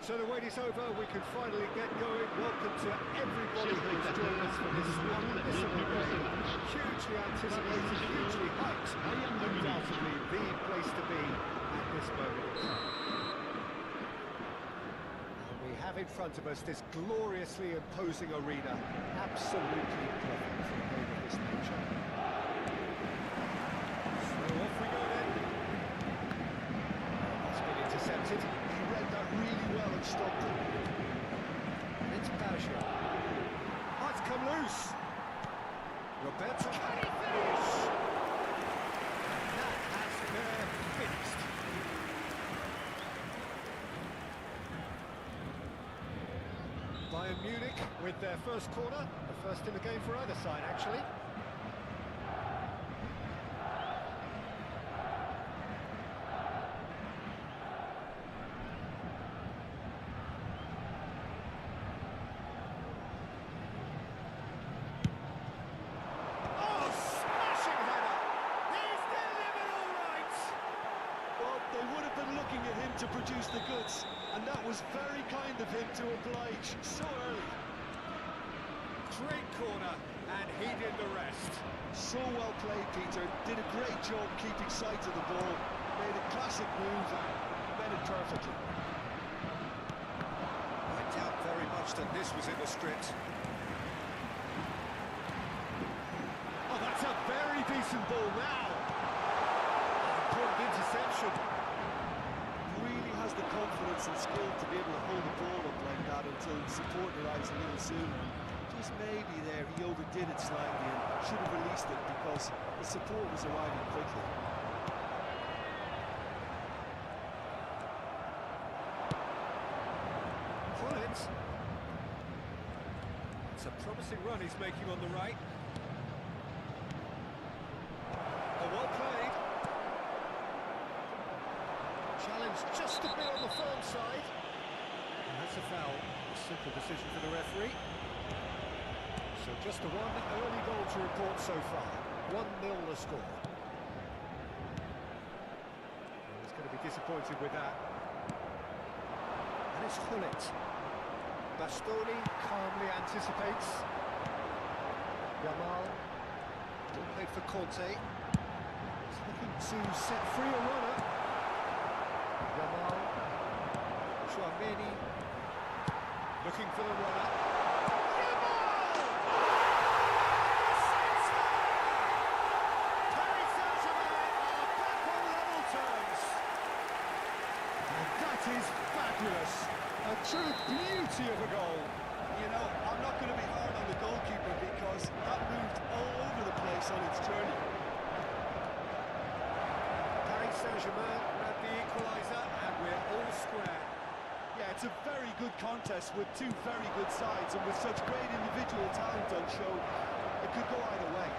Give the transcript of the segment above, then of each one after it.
So the wait is over, we can finally get going. Welcome to everybody who's joined us for this unmissable game. Hugely anticipated, hugely hyped, undoubtedly the place to be at this moment in time. And we have in front of us this gloriously imposing arena, absolutely perfect for a game of this nature. So off we go then. It's been intercepted. Really well and stopped it. And it's Baggio. Oh, it's come loose. Roberto, can he finish? That has finished. Bayern Munich with their first corner, the first in the game for either side actually. To produce the goods, and that was very kind of him to oblige so early. Great corner, and he did the rest. So well played, Peter. Did a great job keeping sight of the ball. Made a classic move and made it perfectly. I doubt very much that this was in the script. Oh, that's a very decent ball now. Important interception. Has the confidence and skill to be able to hold the ball up like that until support arrives a little sooner. Just maybe there he overdid it slightly and should have released it because the support was arriving quickly. Collins. It's a promising run he's making on the right. Oh, well played. Challenge just a bit on the firm side. And that's a foul. A simple decision for the referee. So just the one early goal to report so far. 1-0 the score. Well, he's going to be disappointed with that. And it's Hullet. Bastoni calmly anticipates. Yamal. Good play for Conte. He's looking to set free a runner. Yamal, Chouameni, looking for the runner. Yamal! Paris Saint-Germain are back on level terms. And that is fabulous. A true beauty of a goal. You know, I'm not going to be hard on the goalkeeper because that moved all over the place on its journey. Paris Saint-Germain grabbed the equaliser and we're all square. Yeah, it's a very good contest with two very good sides and with such great individual talent on show, it could go either way.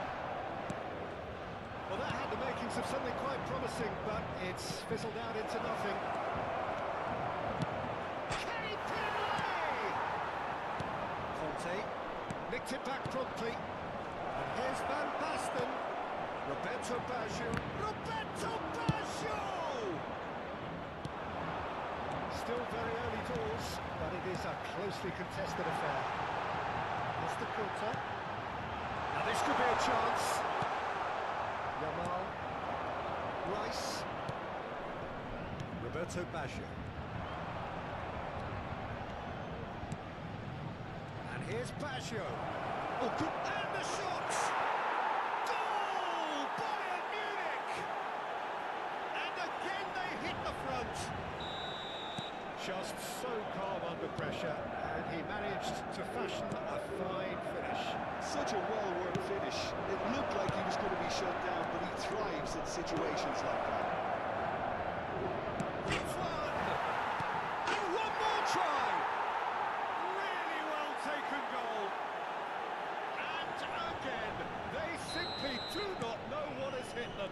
Well, that had the makings of something quite promising, but it's fizzled out into nothing. Conte nicked it back promptly. And here's Van Basten. Roberto Baggio. Roberto Baggio! Still very early doors, but it is a closely contested affair. That's the quarter. Now this could be a chance. Yamal. Rice. Roberto Baggio. And here's Baggio. Oh, good. And the shot! Goal! Bayern Munich! And again they hit the front. Just so calm under pressure, and he managed to fashion a fine finish. Such a well-worked finish. It looked like he was going to be shut down, but he thrives in situations like that. It's one! And one more try! Really well taken goal. And again, they simply do not know what has hit them.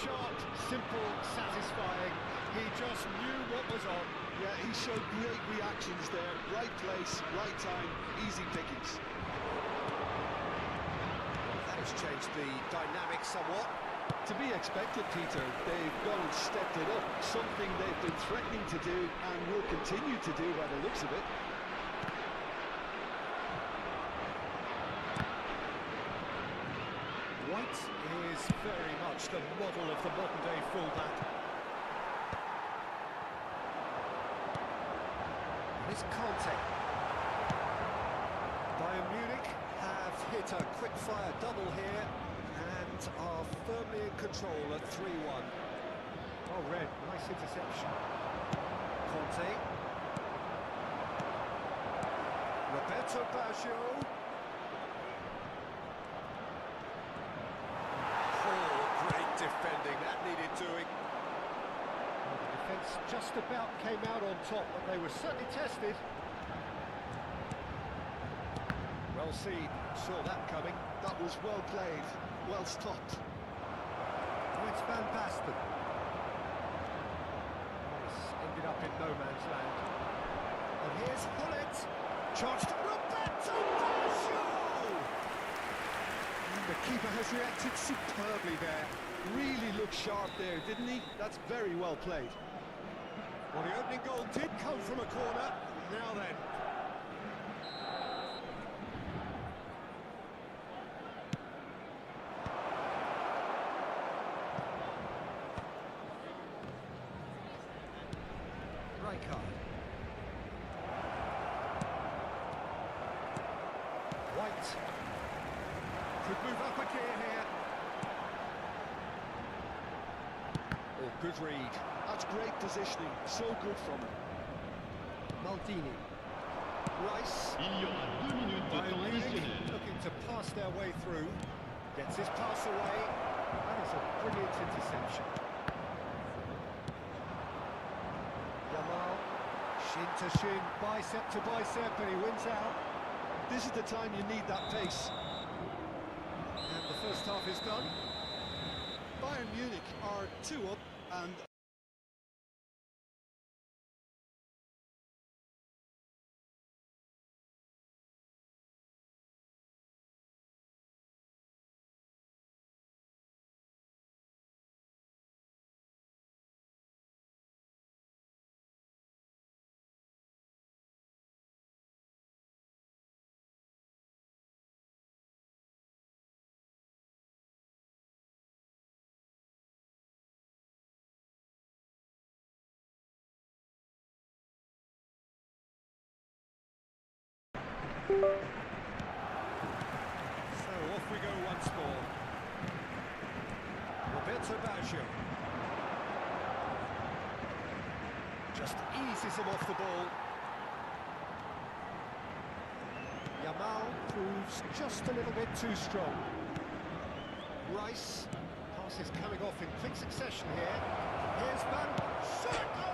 Sharp, simple, satisfying. He just knew what was on. Yeah, he showed great reactions there. Right place, right time, easy pickings. That is That's changed the dynamic somewhat. To be expected, Peter. They've gone and stepped it up. Something they've been threatening to do and will continue to do by the looks of it. White is very much the model of the modern-day fullback. It's Conte. Bayern Munich have hit a quick-fire double here and are firmly in control at 3-1. Oh, red, nice interception. Conte. Roberto Baggio. Oh, great defending, that needed doing. Well, the defence just about came out on top, but they were certainly tested. Well seen, saw that coming. That was well played, well stopped. Oh, it's Van Basten. This ended up in no man's land. And here's Hullet. Charged to Roberto Baggio! The keeper has reacted superbly there. Really looked sharp there, didn't he? That's very well played. Well, the opening goal did come from a corner. Now then. Rijkaard. White. Could move up a gear here. Oh, good read. That's great positioning, so good from him. Maldini. Rice. Il y aura 2 minutes de Bayern temps Munich additionnel. looking to pass their way through. Gets his pass away. That is a brilliant interception. Yamal. Shin to shin, bicep to bicep, and he wins out. This is the time you need that pace. And the first half is done. Bayern Munich are 2 up and So off we go once more. Roberto Baggio. Just eases him off the ball. Yamal proves just a little bit too strong. Rice. Passes coming off in quick succession here. Here's Van Basten.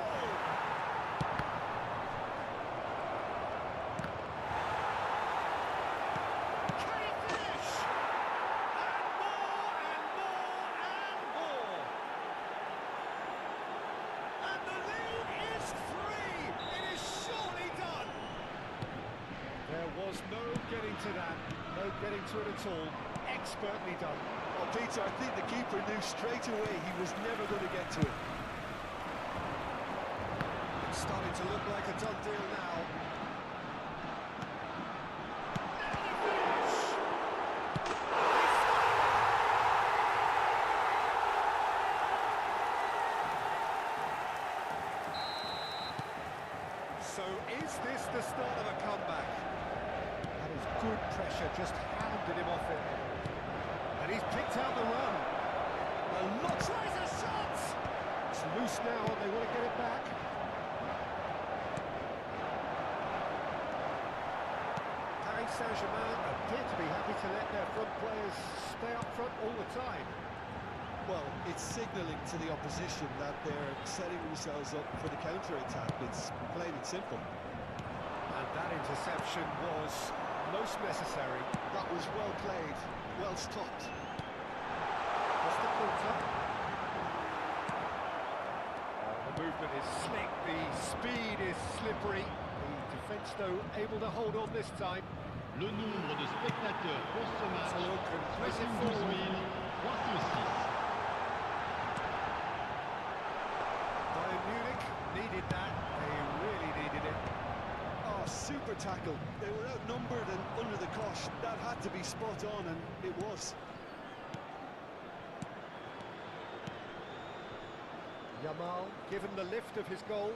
There was no getting to that, no getting to it at all. Expertly done. well, Peter, I think the keeper knew straight away he was never going to get to it. It's starting to look like a done deal now. So is this the start of a comeback? That is good pressure, just hounded him off it. And he's picked out the run. A lot tries a shot! It's loose now, and they want to get it back. Paris Saint-Germain appear to be happy to let their front players stay up front all the time. Well, it's signalling to the opposition that they're setting themselves up for the counter-attack. It's plain and simple. And that interception was most necessary. That was well played, well stopped. Just the quarter. The movement is slick, the speed is slippery. The defence, though, able to hold on this time. Le nombre de spectateurs pour ce match, So can press it 72 forward. 306. Bayern Munich needed that. They really needed it. Oh, super tackle. They were outnumbered and under the cosh. That had to be spot on, and it was. Yamal given the lift of his goal.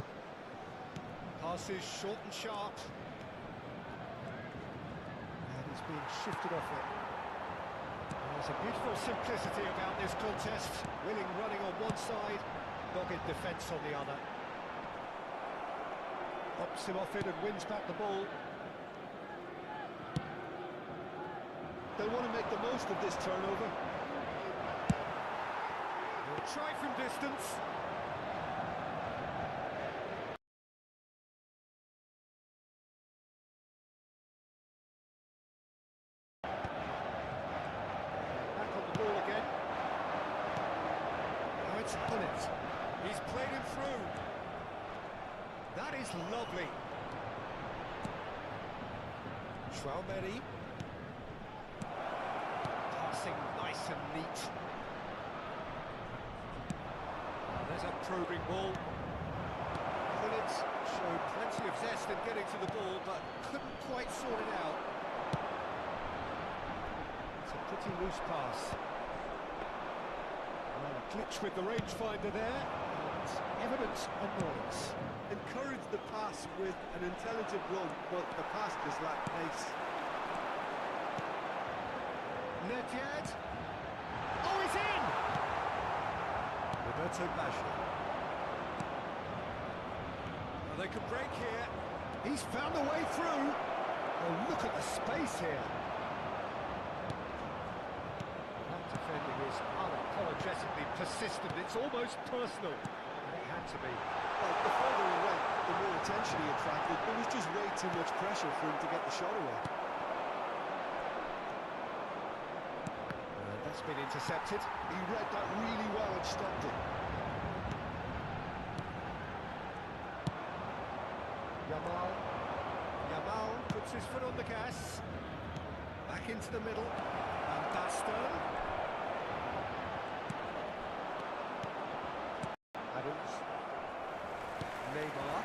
Passes short and sharp. And he's being shifted off it. There's a beautiful simplicity about this contest. Willing running on one side, dogged defence on the other. Hops him off it and wins back the ball. They want to make the most of this turnover. He'll try from distance. Back on the ball again. Now it's Hunnit. He's played him through. That is lovely. Traumeri. Passing nice and neat. There's a probing ball. Hunnit showed plenty of zest in getting to the ball, but couldn't quite sort it out. It's a pretty loose pass. Well, a glitch with the rangefinder there, and evident annoyance. Encouraged the pass with an intelligent run, but the pass just lacked pace. Nedjed. Oh, he's in! Roberto Baggio. Well, they could break here. He's found a way through. Oh, look at the space here. That defending is unapologetically persistent. It's almost personal. And it had to be. Well, the further he went, the more attention he attracted. There was just way too much pressure for him to get the shot away. That's been intercepted. He read that really well and stopped it. Yamal puts his foot on the gas. Back into the middle. And Bastard. Adams. Neymar.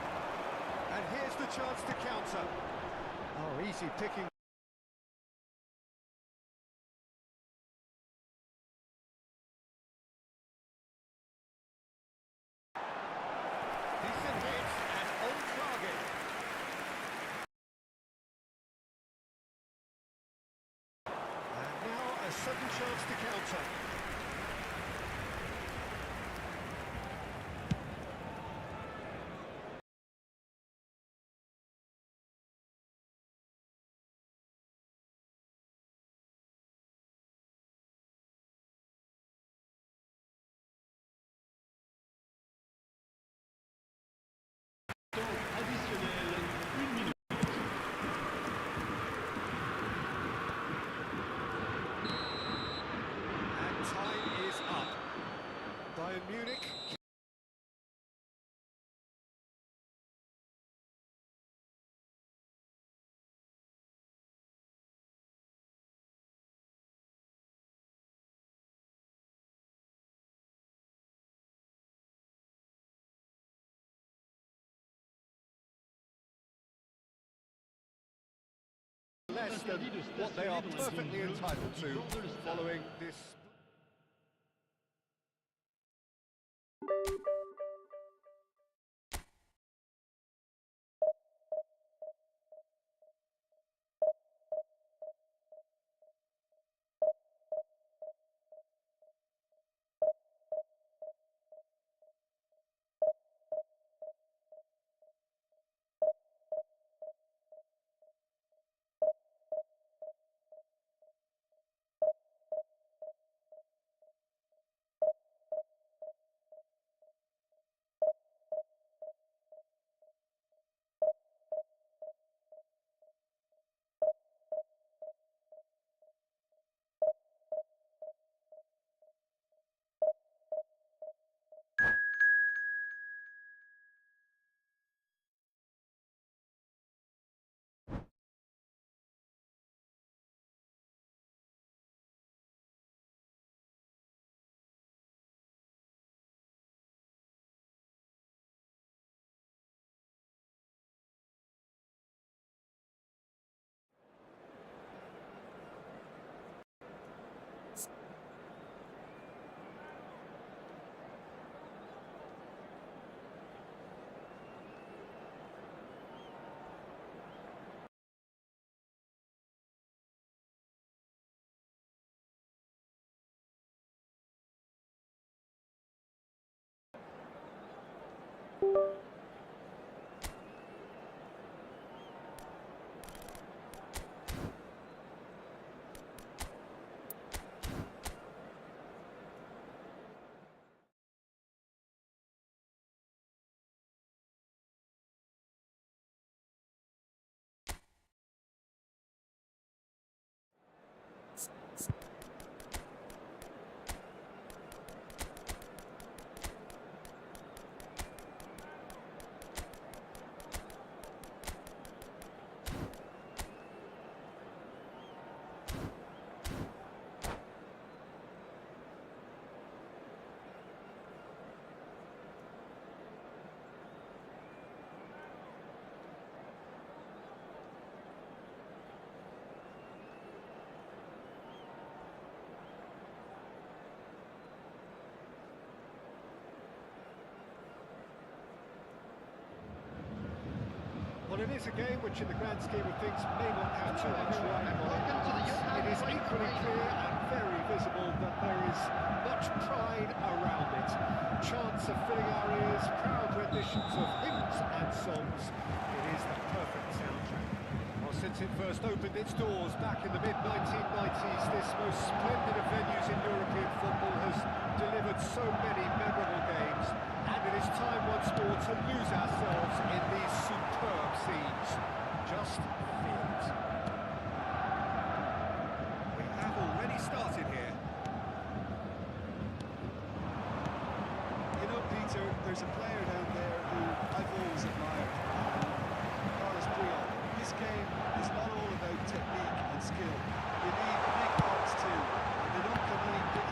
And here's the chance to counter. Oh, easy picking. Decent hits and on target. And now a sudden chance to counter. Additionnel, 1 minute. And time is up. Bayern Munich less than what they are perfectly entitled to following this it is a game which in the grand scheme of things may not have too much riding on Welcome to the it. It is equally clear and very visible that there is much pride around it. Chants are filling our ears, proud renditions of hymns and songs. It is the perfect soundtrack. Well, since it first opened its doors back in the mid-1990s, this most splendid of venues in European football has delivered so many memorable games, and it is time once more to lose ourselves in these superb scenes. Just feel it. We have already started here. You know, Peter, there's a player down there who I've always admired. CROSSPLAY. This game is not all about technique and skill. You need big hearts too. They don't come any big.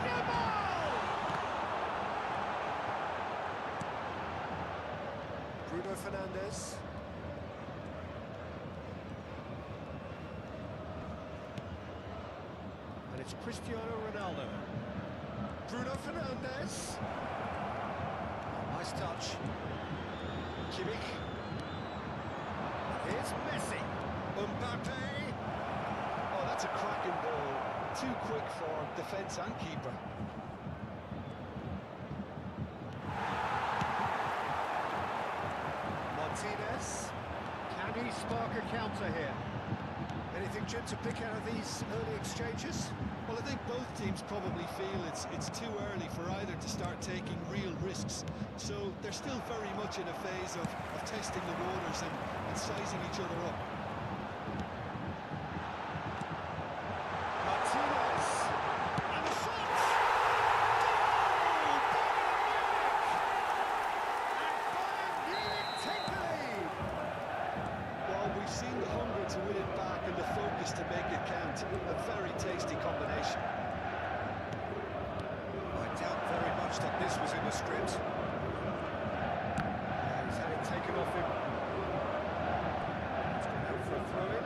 Bruno Fernandes. And it's Cristiano Ronaldo. Bruno Fernandes. Nice touch. Kimmich. Here's Messi. Mbappe. Oh, that's a cracking ball. Too quick for defence and keeper. Martinez. Can he spark a counter here? Anything, Jim, to pick out of these early exchanges? Well, I think both teams probably feel it's too early for either to start taking real risks. So they're still very much in a phase of testing the waters and sizing each other up. Martinez. And the shot! Goal! Bayern Munich! And Bayern Munich take the lead! Well, we've seen the hunger to win it back and the focus to make it count. A very tasty combination. I doubt very much that this was in the script. He's had it taken off him. It's gone out for a throw-in.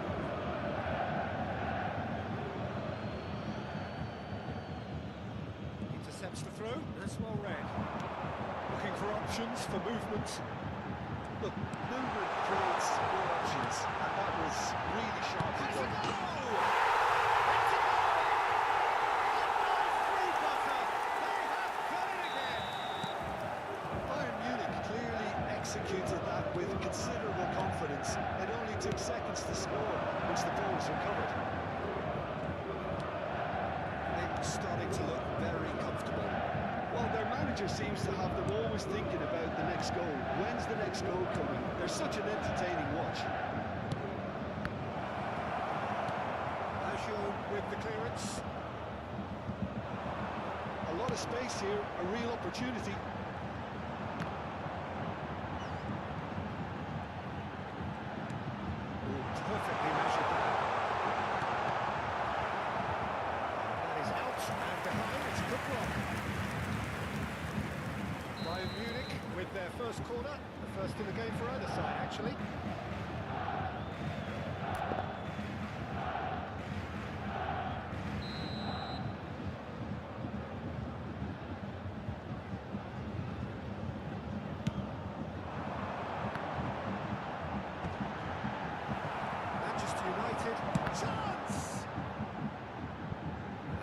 Intercepts the throw. That's well read. Looking for options for movement. Look, movement creates more options, and that was really sharply It's a done. goal! It's a goal! Through butter. They have done it again. Bayern Munich clearly executed that with considerable confidence. It only took seconds to score once the ball was recovered. Things starting to look very comfortable. Well, their manager seems to have them always thinking about the next goal. When's the next goal coming? They're such an entertaining watch. Lazio with the clearance. A lot of space here, a real opportunity. Perfectly measured there. That is out and behind. It's a good block. Bayern Munich with their first corner. The first in the game for either side, actually. Manchester United, chance!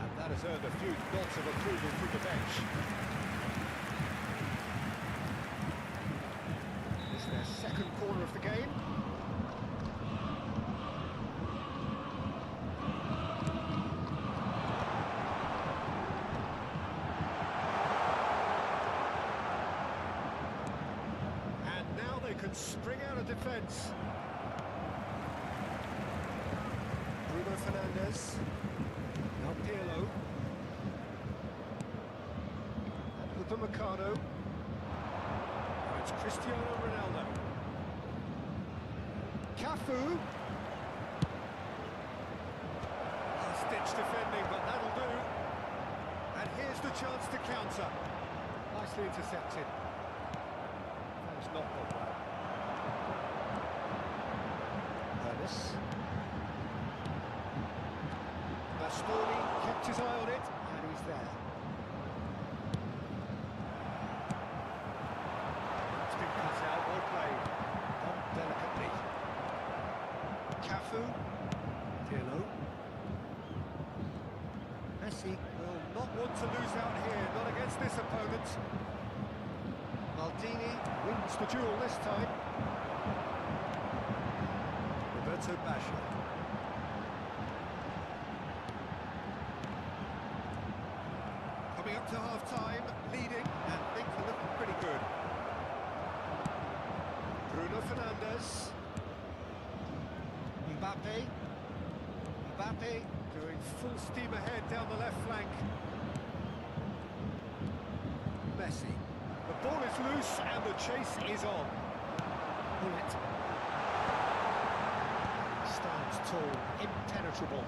And that has earned a few nods of approval from the bench. This is their second corner of the game. And now they can spring out of defence. Bruno Fernandes. Now Pirlo. And Upamecano. Now it's Cristiano Ronaldo. Cafu. Last-ditch defending, but that'll do. And here's the chance to counter. Nicely intercepted. That was not gone well. Ernest. Bastoni kept his eye on it, and he's there. It's been cut out, well played. Done delicately. this opponent. Maldini wins the duel this time. Roberto Baggio. Coming up to half-time, leading, and things are looking pretty good. Bruno Fernandes. Mbappe doing full steam ahead down the left flank. Messi. The ball is loose and the chase is on. Bullet. Stands tall, impenetrable.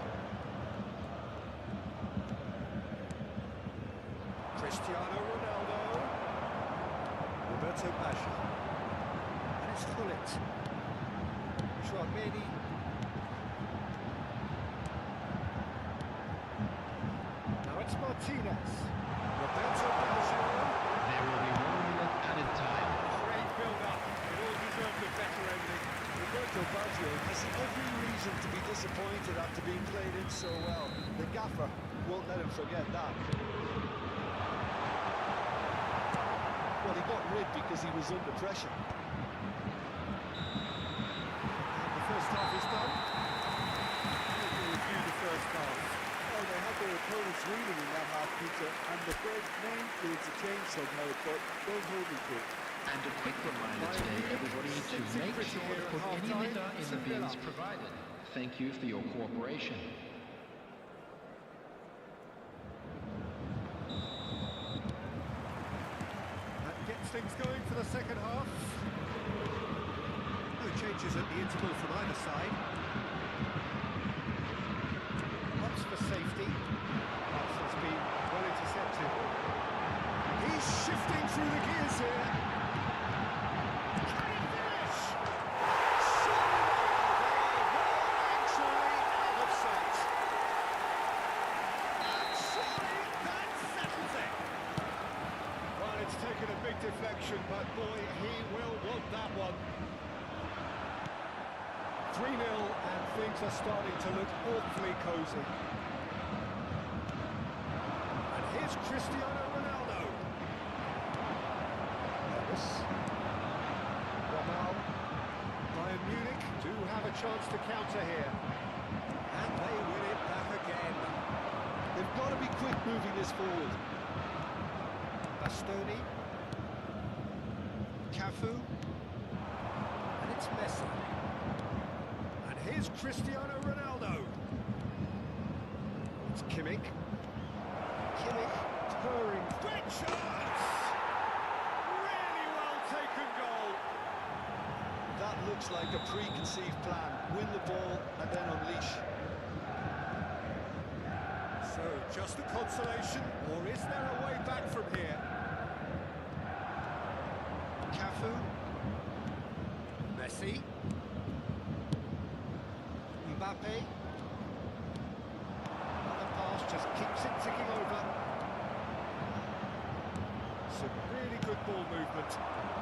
Cristiano Ronaldo. Roberto Baggio. And it's Bullet. Chouameni. Now it's Martinez. Roberto Baggio. There will be 1 minute added time. Great build-up. It all deserved a better ending. Roberto Baggio has every reason to be disappointed after being played in so well. The gaffer won't let him forget that. Well, he got rid because he was under pressure. And the first half is done. We'll review the first half. Well, they had their opponents reeling in that half, Peter, and the third main needs to change somehow, but don't hold me to it. And a quick reminder today, everybody, to make sure to put any litter in the bins provided. Thank you for your cooperation. That gets things going for the second half. No changes at the interval from either side. Pops for safety. Pass has been well intercepted. He's shifting through the gears here. Can he finish? Surely actually out of sight. And surely that settles it. Well, it's taken a big deflection, but boy, he will want that one. 3-0, and things are starting to look awfully cosy. And here's Cristiano Ronaldo. Davis. Ramal. Bayern Munich do have a chance to counter here. And they win it back again. They've got to be quick moving this forward. Bastoni. Cafu. And it's Messi. And here's Cristiano Ronaldo. It's Kimmich. Kimmich purring. Great chance! Really well taken goal. That looks like a preconceived plan. Win the ball and then unleash. So, just a consolation, or is there a way back from here? Cafu. Messi. Mbappe. Another pass, just keeps it ticking over. Some really good ball movement.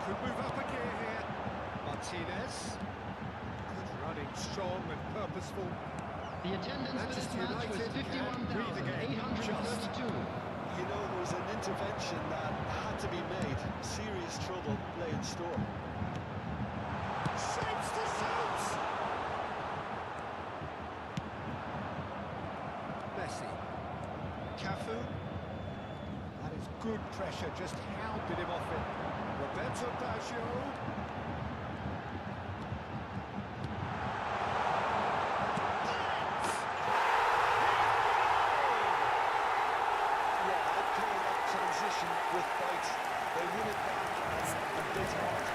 Could move up a gear here. Martinez. Good running, strong and purposeful. The attendance for this Manchester match was United can breathe again. 51,832. You know, there was an intervention that had to be made. Serious trouble lay in store. Shapes to shapes! Messi. Cafu. That is good pressure, just hounded him off it. Roberto Baggio. Yeah, I'd call that transition with bite. They win it back and bit hard.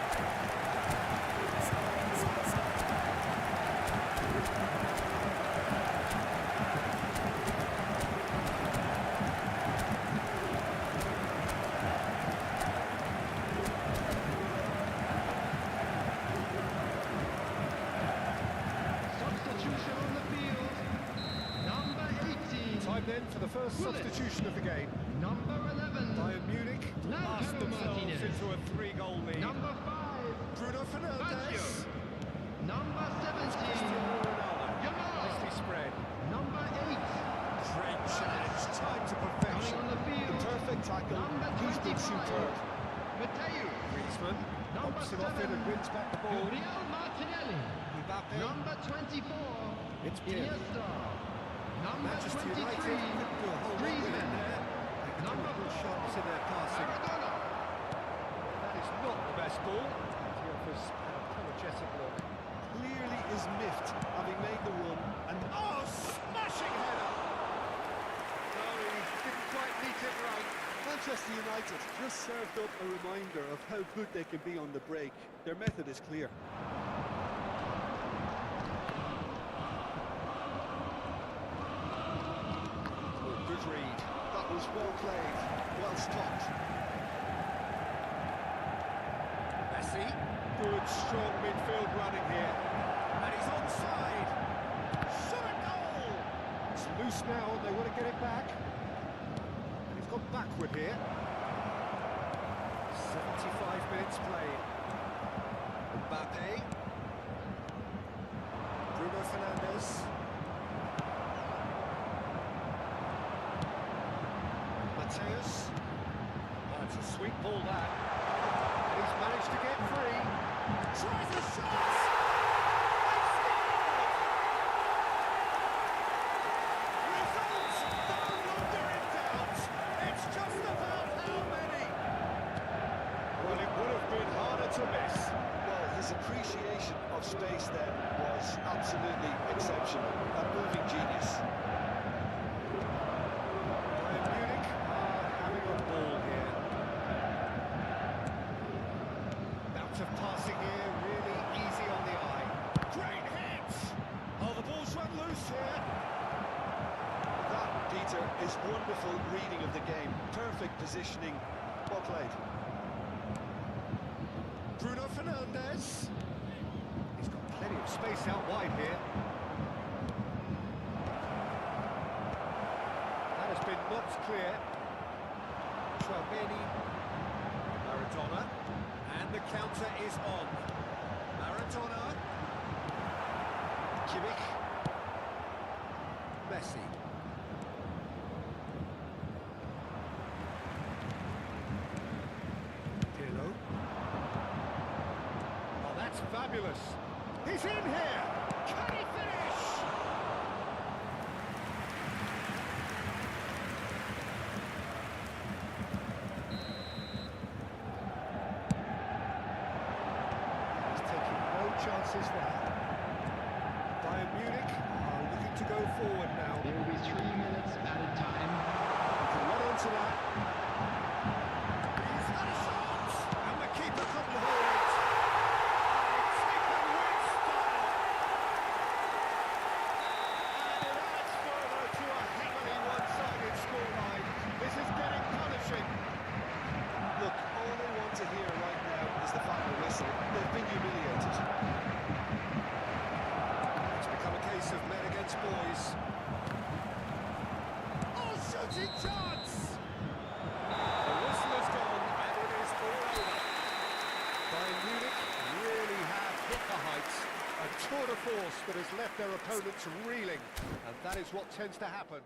Substitution on the field. Number 18. Time then for the first substitution of the game. Number 11. Bayern Munich blast Lautaro themselves Martinez. into a 3-goal lead. Number 5. Bruno Fernandes. Baggio. Number 17. Cristiano Ronaldo. Yamal. Nicely spread. Number 8. Great challenge. Time to perfection. Coming on the field. Perfect Perfect tackle. Number He's been 25. superb. Mateo. Griezmann Number bumps it off in and 7. wins back the ball. Gabriel Martinelli. Mbappe. Number 24. It's Pirlo. Iniesta. Number Manchester 23. United couldn't do a whole lot with it Griezmann. there. They could do Number a good 4. shots in their passing. Maradona. That is not the best ball. He offers an apologetic look. Clearly is miffed, having made the run, and Oh, smashing header! No, he didn't quite meet it right. Manchester United just served up a reminder of how good they can be on the break. Their method is clear. Oh, good read. That was well played, well stopped. Messi. Good, strong midfield running here. And he's onside. Shot a goal! It's loose now, and they want to get it back. And he's gone backward here. 75 minutes played. Mbappe. Bruno Fernandes. Mateus. Oh, it's a sweet ball that. And he's managed to get free. Tries a shot! Results no longer in doubt. It's just about how many. Well, it would have been harder to miss. Well, his appreciation of space then was absolutely exceptional. A moving genius. Bayern Munich are having a ball here. Bout of passing here, really easy on the eye. Great hit! Oh, the ball's run loose here. That, Peter, is wonderful reading of the game. Perfect positioning. Well played. Bruno Fernandes. He's got plenty of space out wide here. That has been knocked clear. Chouameni. Maradona. And the counter is on. Maradona. Kimmich. Messi. Pirlo. Oh, that's fabulous. He's in here. Can he finish? He's taking no chances there. Bayern Munich are looking to go forward now. There will be 3 minutes added time. You can run onto that. He's had a shot! And the keeper couldn't hold it. It's taken with style. And it adds further to a heavily one-sided scoreline. This is getting punishing. Look, all they want to hear right now is the final whistle. They've been humiliated. It's become a case of men against boys. Oh, shooting chance! The whistle has gone, and it is all over. Bayern Munich really have hit the heights. A tour de force that has left their opponents reeling, and that is what tends to happen.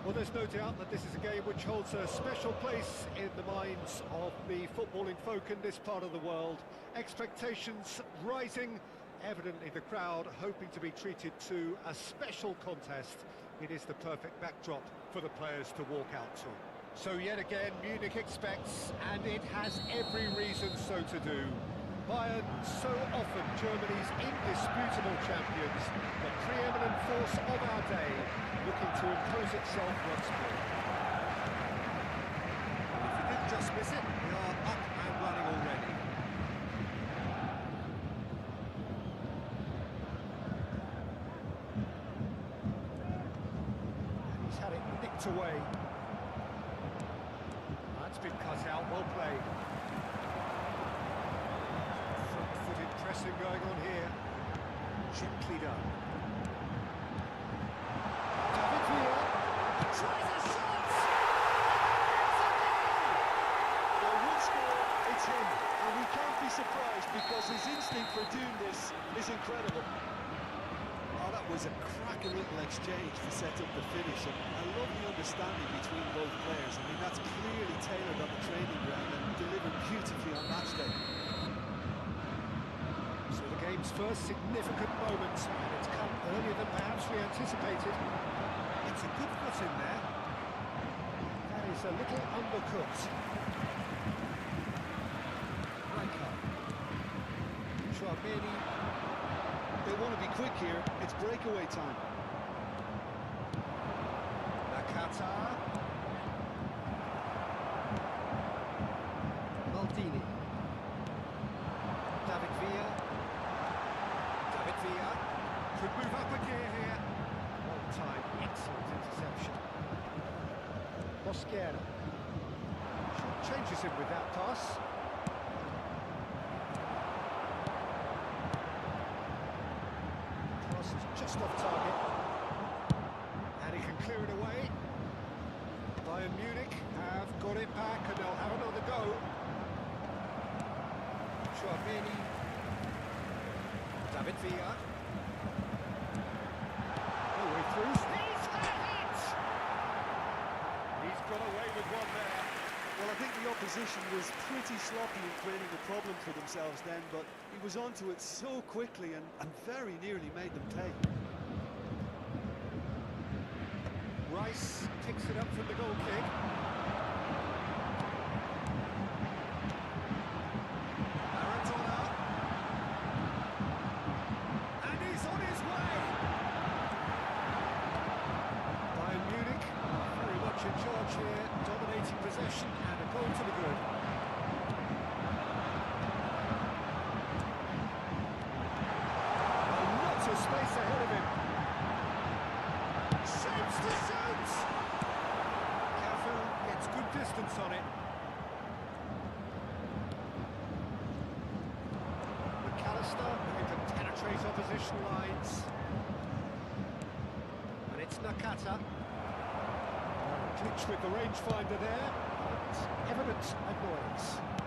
Well, there's no doubt that this is a game which holds a special place in the minds of the footballing folk in this part of the world. Expectations rising, evidently the crowd hoping to be treated to a special contest. It is the perfect backdrop for the players to walk out to. So yet again, Munich expects, and it has every reason so to do. Bayern, so often Germany's indisputable champions, the preeminent force of our day, looking to impose itself once more. If you didn't just miss it, we are up and running already. And he's had it nicked away. That's been cut out, well played. Pressing going on here. Gently done. David Villa tries a shot! Well, one score, it's him, and we can't be surprised because his instinct for doing this is incredible. Oh, that was a cracking little exchange to set up the finish, and I love the understanding between both players. I mean, that's clearly tailored on the training ground and delivered beautifully on match day. So the game's first significant moment, and it's come earlier than perhaps we anticipated. It's a good foot in there. That is a little undercooked. Rijkaard. Chouameni. They want to be quick here. It's breakaway time. Nakata. Maldini. David Villa. David Villa could move up a gear here. Long time, excellent interception. Mosquera. Changes him with that pass. Pass is just off target. And he can clear it away. Bayern Munich have got it back and they'll have another go. Chouameni. David Villa. All the way through. He's had it! He's got away with one there. Well, I think the opposition was pretty sloppy in creating a problem for themselves then, but he was onto it so quickly and very nearly made them pay. Rice picks it up from the goal kick. And he's on his way! Bayern Munich very much in charge here, dominating possession and a goal to the good. A lot of space ahead of him. Shapes to shoot! Cafu gets good distance on it. McAllister looking to penetrate opposition lines. And it's Nakata. Clinch with the rangefinder there. But evident annoyance.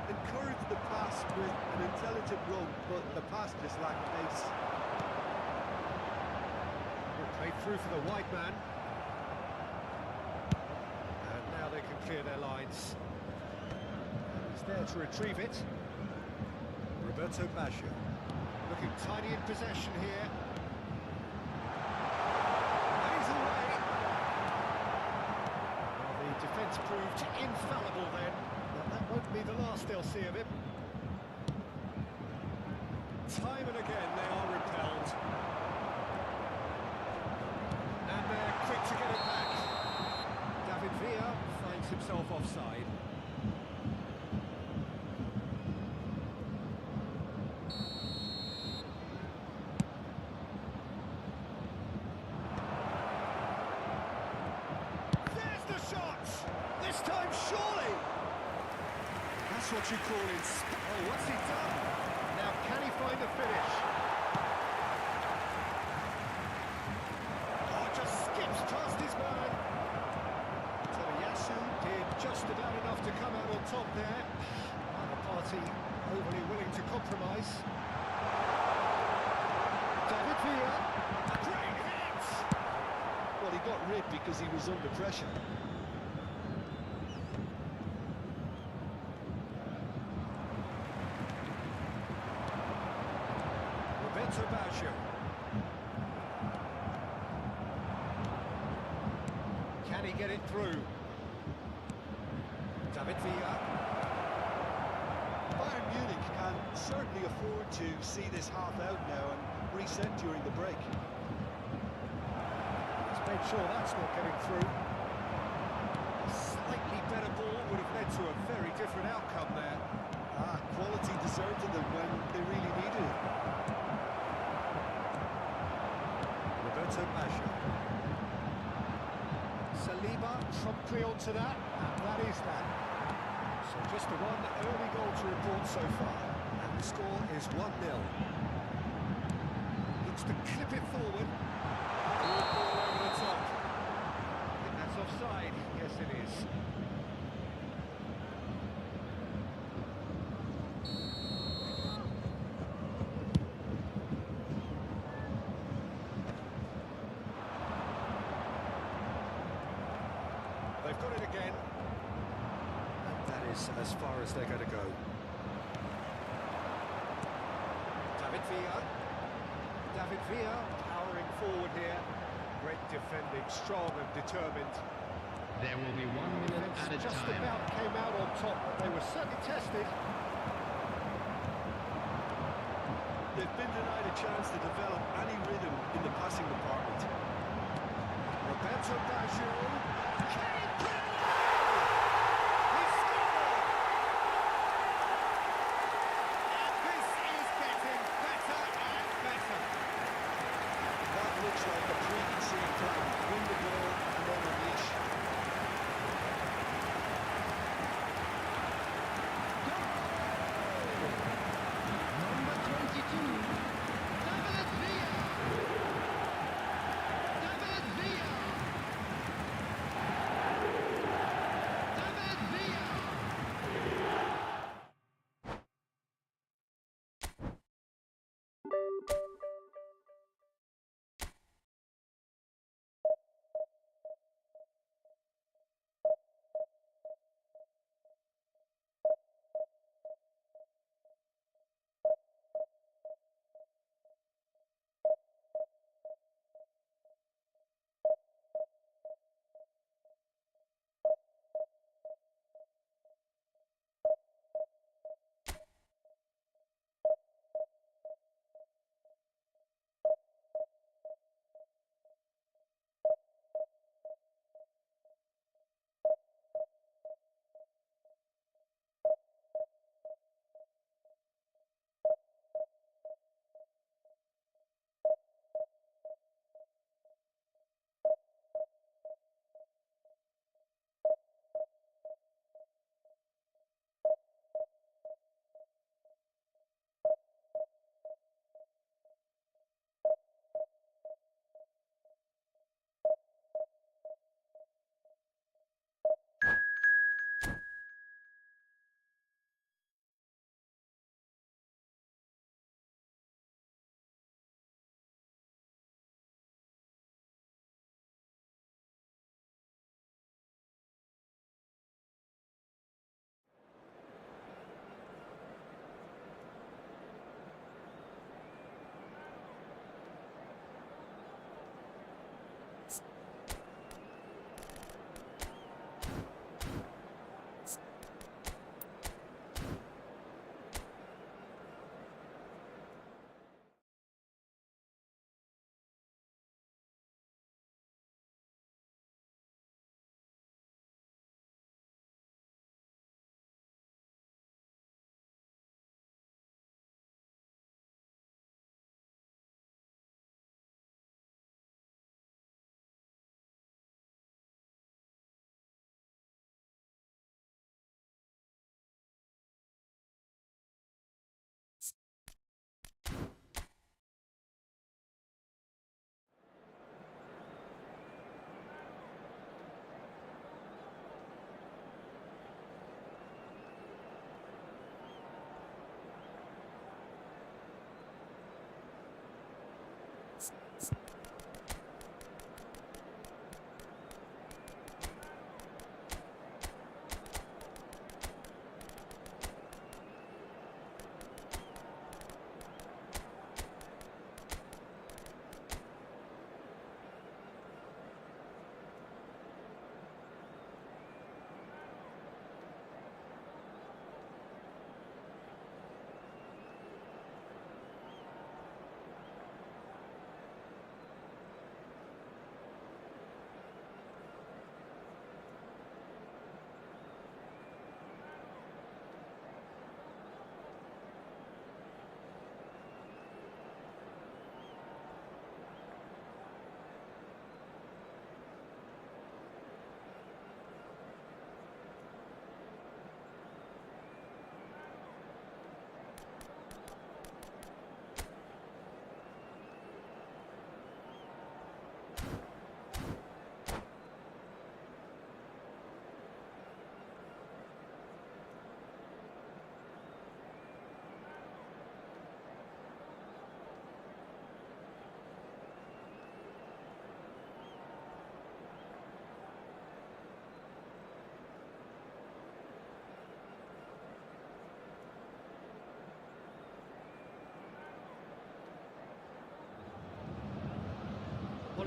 Encouraged the pass with an intelligent run, but the pass just lacked pace. Played through for the wide man. And now they can clear their lines. He's there to retrieve it. Roberto Baggio. Looking tiny in possession here. And he's away. Well, the defence proved infallible then. But that won't be the last they'll see of him. Time and again they are repelled. And they're quick to get it back. David Villa finds himself offside. There's the shot! This time, surely! That's what you call it. Oh, what's he done? Now, can he find the finish? Just skips past his man. Tomiyasu did just about enough to come out on top there. Neither party overly willing to compromise. David Villa, a great hit! Well, he got grip because he was under pressure. Roberto Baggio. Can he get it through? David Villa. Bayern Munich can certainly afford to see this half out now and reset during the break. He's made sure that's not getting through. A slightly better ball would have led to a very different outcome there. Quality deserted them when they really needed it. Roberto Baggio. Saliba promptly onto that, and that is that. So just the one early goal to report so far, and the score is 1-0. Looks to clip it forward. Good ball over the top. I think that's offside. Yes, it is. They've got it again. And that is as far as they're going to go. David Villa. David Villa powering forward here. Great defending, strong and determined. There will be 1 minute added Just time. about came out on top, but they were certainly tested. They've been denied a chance to develop any rhythm in the passing department. Roberto Baggio. Can he put it away? He scored! And this is getting better and better. That looks like a preconceived plan. Win the ball and then unleash. Number 22, David Villa. David Villa.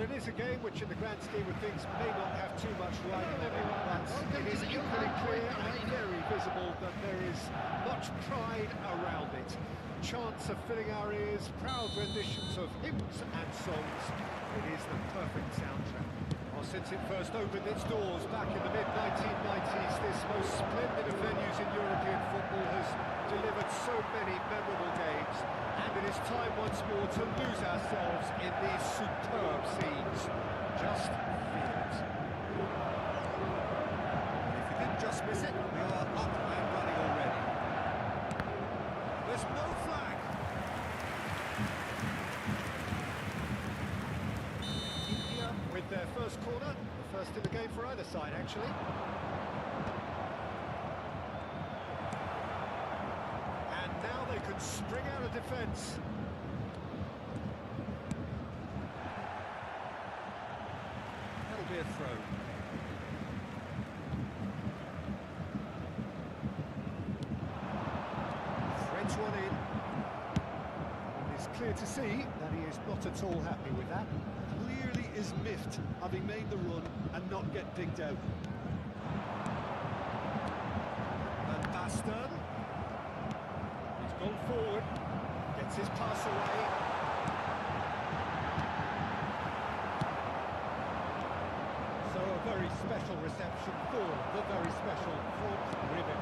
Well, it is a game which in the grand scheme of things may not have too much riding on it, but it is equally clear and very visible that there is much pride around it. Chants are filling our ears, proud renditions of hymns and songs. It is the perfect soundtrack. Well, since it first opened its doors back in the mid-1990s, this most splendid of venues in European football has delivered so many memorable games, and it is time once more to lose ourselves in these superb scenes. Just feel it. And if you didn't just miss it, we are up and running already. There's no flag. India with their first corner, the first in the game for either side, actually. Now they can spring out of defence. That'll be a throw. Threads one in. And it's clear to see that he is not at all happy with that. Clearly is miffed, having made the run and not get picked out. And Bastard. Gone forward, gets his pass away. So a very special reception for the very special front ribbon.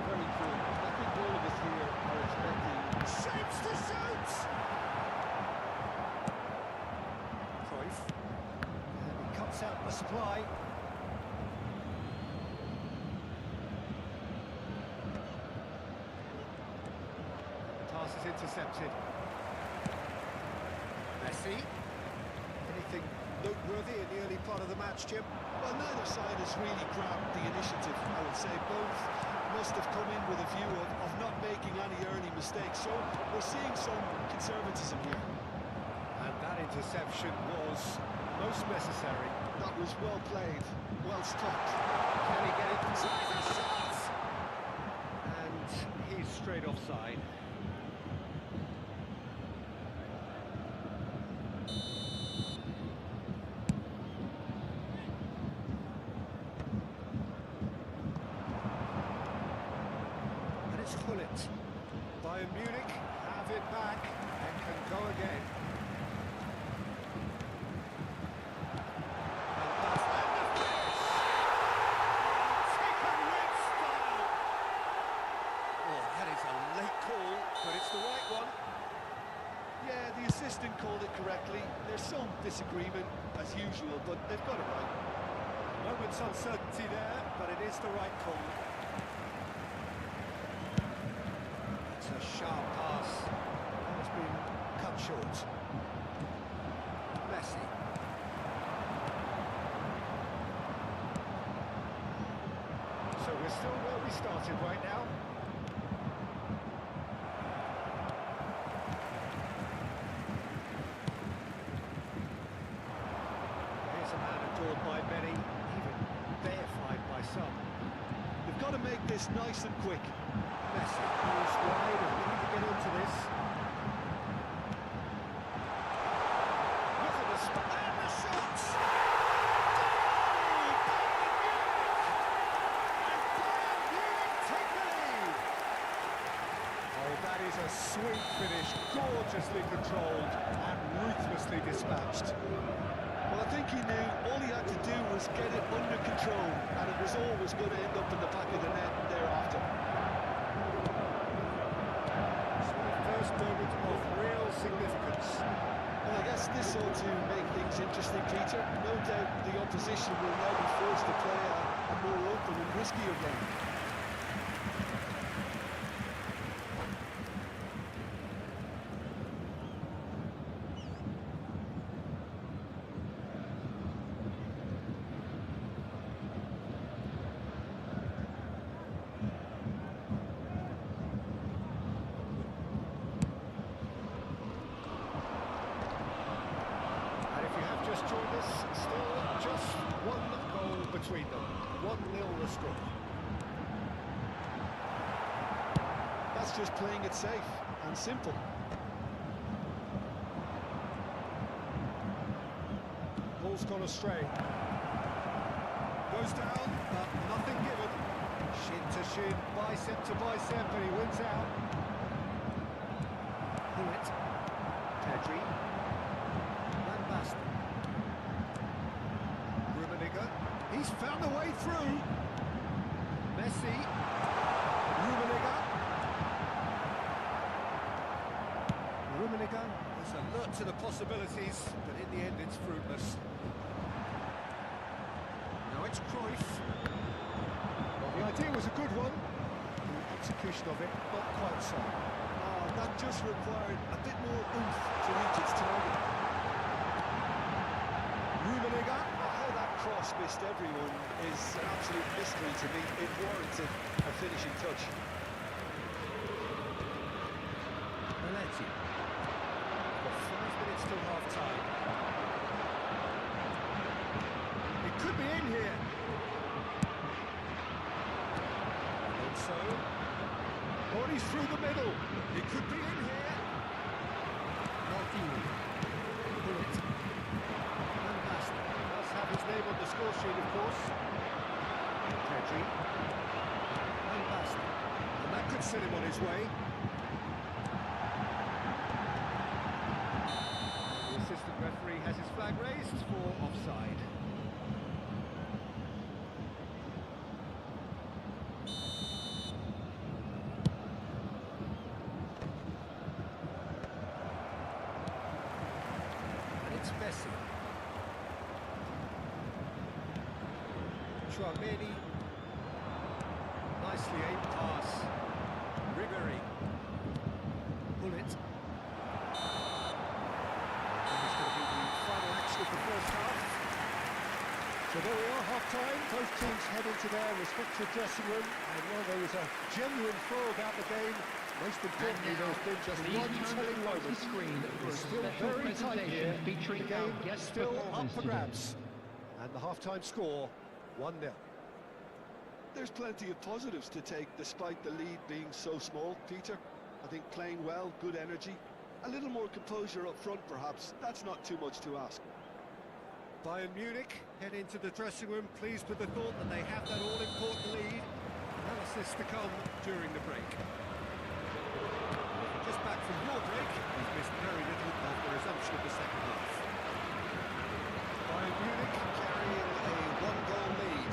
Very cool. I think all of us here are expecting shapes to shoot! Cruyff. And he cuts out the supply. Is intercepted. Messi. Anything noteworthy in the early part of the match, Jim? Well, neither side has really grabbed the initiative, I would say. Both must have come in with a view of not making any early mistakes, so we're seeing some conservatism here. And that interception was most necessary. That was well played, well stopped. Can he get it? Tries a shot! And he's straight offside. Bayern Munich have it back and can go again. And that's the finish! Taken with style! Oh, that is a late call, but it's the right one. Yeah, the assistant called it correctly. There's some disagreement, as usual, but they've got it right. Moment's uncertainty there, but it is the right call. A sharp pass has been cut short. Messi. So we're still where we started right now. Here's a man adored by many, even deified by some. They've got to make this nice and quick. Messi goes wide and we need to get into this. Look at the spot and the shots! Goal! Bayern Munich take the lead! Oh, that is a sweet finish, gorgeously controlled and ruthlessly dispatched. Well, I think he knew all he had to do was get it under control, and it was always going to end up in the back of the net thereafter. First moment of real significance. Well, I guess this ought to make things interesting, Peter. No doubt the opposition will now be forced to play a more open and riskier game. Still just one goal between them. 1-0 the score. That's just playing it safe and simple. ball's gone astray. Goes down, but nothing given. Shin to shin, bicep to bicep, and he wins out. Hullet. Pedri. Van Basten. Rummenigge. He's found a way through. Messi. Rummenigge. Rummenigge was alert to the possibilities, but in the end it's fruitless. Now it's Cruyff. Well, the idea was a good one. The execution of it, not quite so. Oh, that just required a bit more oomph to reach its target. Rummenigge. How that cross missed everyone is an absolute mystery to me. It warranted a finishing touch. Belletti. Got 5 minutes till half-time. It could be in here. So, bodies through the middle. It could be in here. Martini. Bullet. Van Basten. Does have his name on the score sheet, of course. Pedri. Van Basten. And that could send him on his way. The assistant referee has his flag raised for offside. It's Messi. Chouameni. Nicely aimed pass. Ribery. Bullet. And it's going to be the final action of the first half. So there we are, half-time. Both teams head into their respective dressing room. And while there was a genuine throw about the game, most importantly, there's been just one telling moment. It's still very tight here. Featuring The game our guest still up performers for today. grabs. And the half-time score, 1-0. There's plenty of positives to take despite the lead being so small, Peter. I think playing well, good energy, a little more composure up front perhaps. That's not too much to ask. Bayern Munich head into the dressing room pleased with the thought that they have that all-important lead. Analysis to come during the break. Just back from your break, we've missed very little of the resumption of the second half. Bayern Munich carrying a one-goal lead.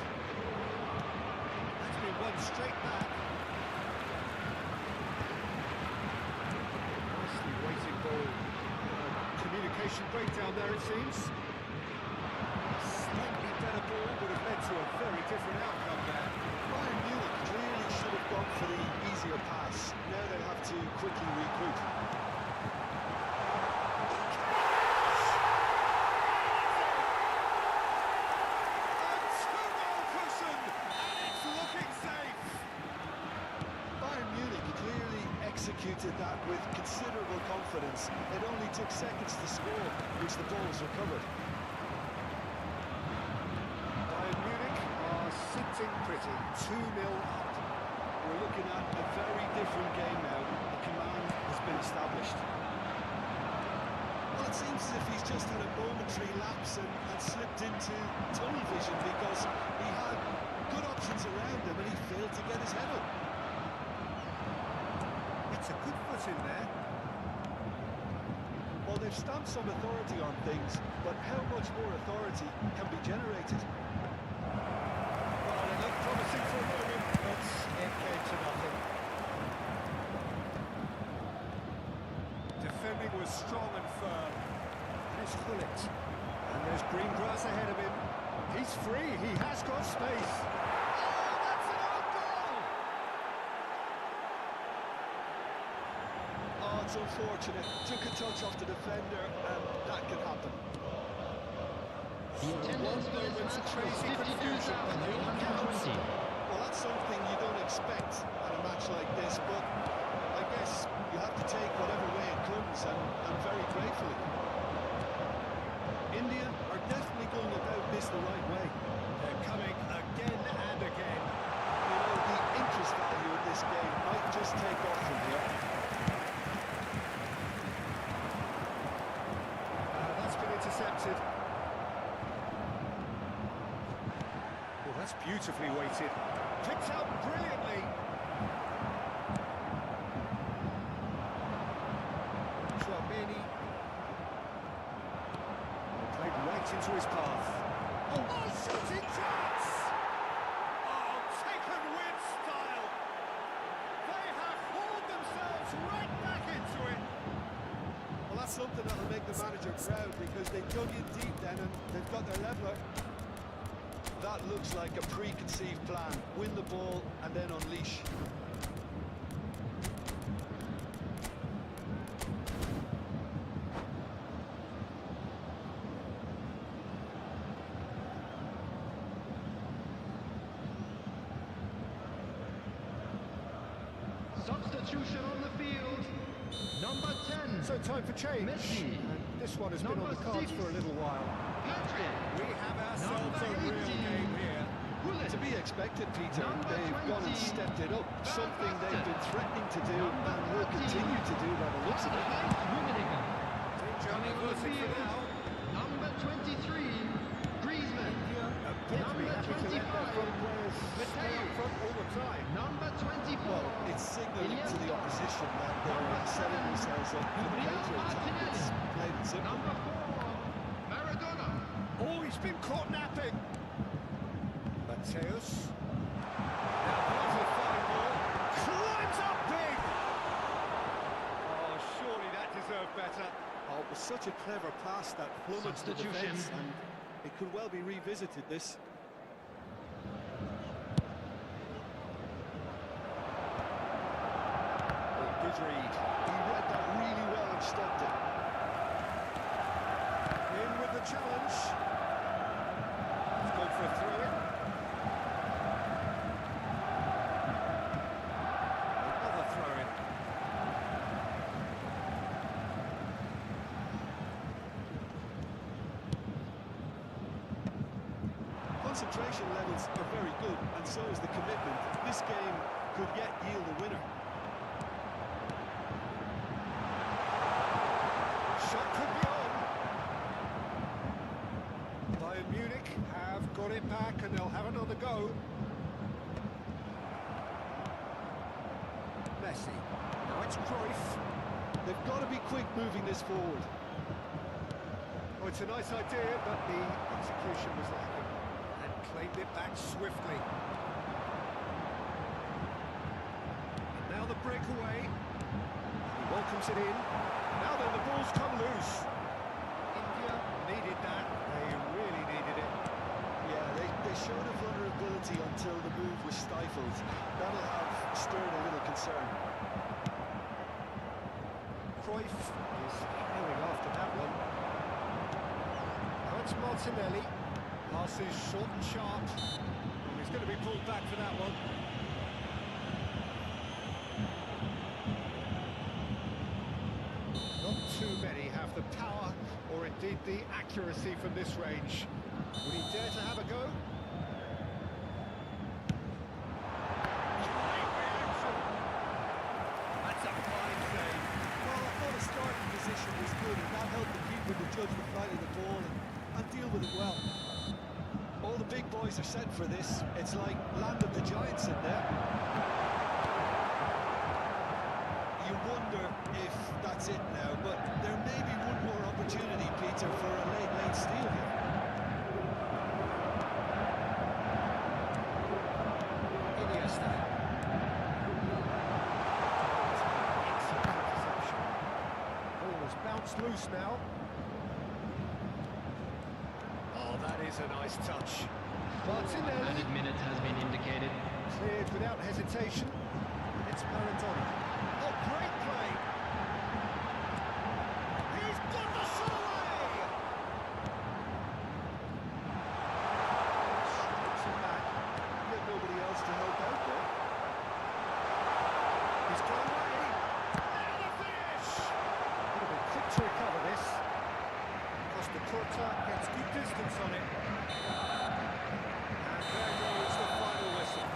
That's been won straight back. Nicely weighted ball. Communication breakdown there, it seems. Slightly better ball would have led to a very different outcome there. Bayern Munich clearly should have gone for the easier pass. Now they have to quickly regroup. Bayern Munich clearly executed that with considerable confidence. It only took seconds to score, which the ball was recovered. Bayern Munich are sitting pretty, 2-0 up. We're looking at a very different game now. The command has been established. Well, it seems as if he's just had a momentary lapse and slipped into tunnel vision because he had good options around him and he failed to get his head up. It's a good foot in there. Well, they've stamped some authority on things, but how much more authority can be generated? Well, it looked promising for a moment, but it came to nothing. Defending was strong and firm. There's Hullet. And there's green grass ahead of him. He's free, he has got space. Oh, that's an own goal! Oh, it's unfortunate. Took a touch off the defender, and that can happen. The attendance is crazy confusion, and they all count. 52,820. Well, that's something you don't expect at a match like this, but I guess you have to take whatever way it comes, and very gratefully. India are definitely going about this the right way. They're coming again and again. You know, the interest value in this game might just take off from here. That's been intercepted. That's beautifully weighted. Picked out brilliantly. Chouameni. Played right into his path. Oh, shooting chance! Oh, taken with style. They have hauled themselves right back into it. Well, that's something that'll make the manager proud, because they dug in deep then and they've got their leveller. That looks like a preconceived plan. Win the ball and then unleash. Substitution on the field. Number 10. So time for change. Messi. And this one has been on the cards for a little while. Patrick. We have ourselves Number a real 18. game here. To be expected, Peter. Number They've gone and 20. stepped it up. Something they've been threatening to do Number and will 13. continue to do by the looks of it. Coming on the Versing for field. now. Number 23. Griezmann. Appear to be Number happy to let their 25. front players stay up front all the time. Number 24. Well, it's signalling to the opposition that they're setting themselves up for the counter-attack. It's plain and simple. Number 4. Maradona. Oh, he's been caught napping. Mateus. Now there's a fine ball. Climbs up big. Oh, surely that deserved better. Oh, it was such a clever pass that flummoxed the Substitution. defence, and it could well be revisited, this. Good read. He read that really well and stopped it. In with the challenge. He's gone for a throw-in. Another throw-in. Concentration levels are very good, and so is the commitment. This game could yet yield a winner. Shot could be on. Bayern Munich have got it back and they'll have another go. Messi. Now it's Cruyff. They've got to be quick moving this forward. Oh, it's a nice idea, but the execution was lacking. And claimed it back swiftly. And now the breakaway. He welcomes it in. Now then, the ball's come loose. India needed that. They really needed it. Yeah, they showed a vulnerability until the move was stifled. That'll have stirred a little concern. Cruyff is hanging after that one. Now it's Martinelli. Pass is short and sharp. And he's going to be pulled back for that one. Not too many have the power or indeed the accuracy from this range. Would he dare to have a go? Great reaction. That's a fine save. Well, I thought his starting position was good, and that helped the keeper to judge the flight of the ball and deal with it well. All the big boys are set for this. It's like land of the giants in there. You wonder if that's it now, but there may be one more opportunity, Peter, for a late steal here. Iniesta. Excellent interception. Ball has bounced loose now. Oh, that is a nice touch. Martinelli Added minutes has been indicated. cleared without hesitation. It's Maradona. Oh, great play. He's got the shot away. Strips it back. Yet nobody else to help out there. He's gone away. And the finish. Would have been quick to recover this. Costa Curta gets good distance on it. And there goes the final whistle.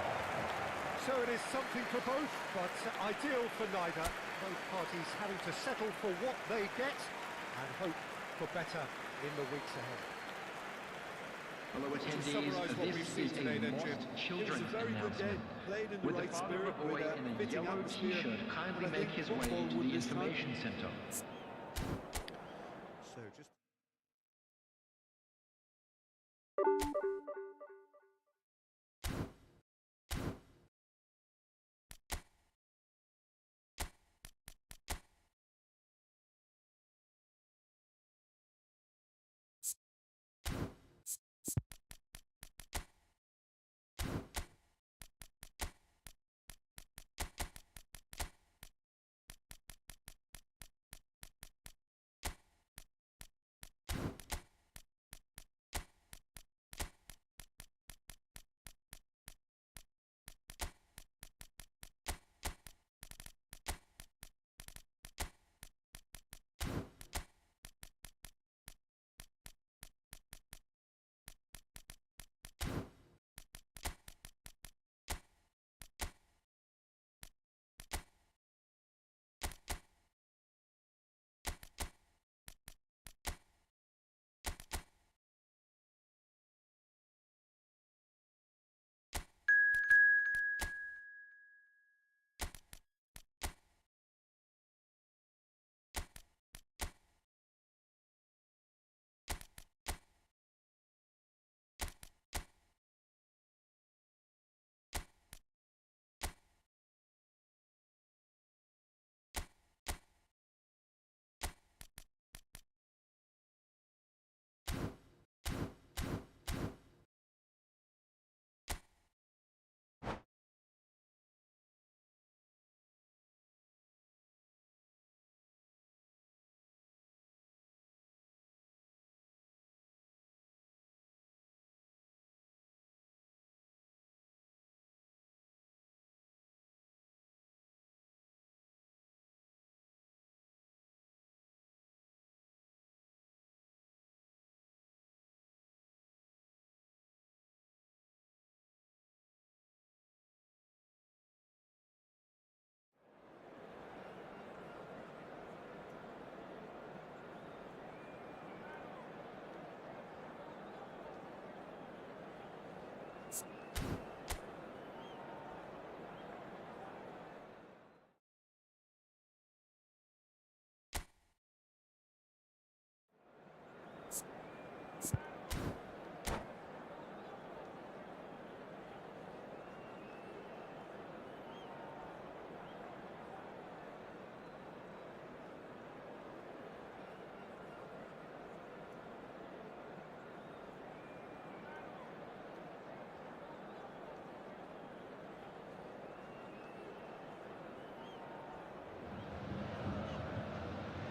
So it is something for both, but ideal for neither. Both parties having to settle for what they get and hope for better in the weeks ahead. Fellow To attendees, summarise what we've this seen is today a then, lost Jim. It was children's a very good game, announcement. played in the Would the right father spirit, of a boy with in a a fitting yellow atmosphere. t-shirt kindly And I make think his way football to won the this time. information centre? So just...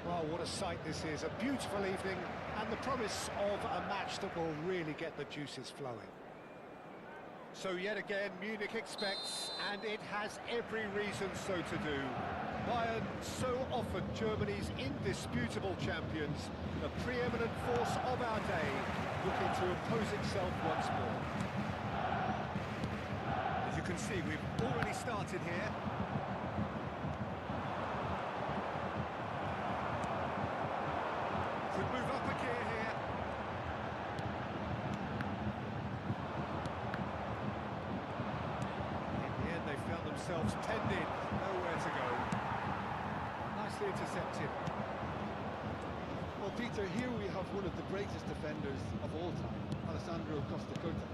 Well, what a sight this is. A beautiful evening and the promise of a match that will really get the juices flowing. So yet again, Munich expects, and it has every reason so to do. Bayern, so often Germany's indisputable champions, the preeminent force of our day, looking to impose itself once more. As you can see, we've already started here. Could move up a gear here. In the end, they found themselves penned in, nowhere to go. Nicely intercepted. Well, Peter, here we have one of the greatest defenders of all time, Alessandro Costa Curta.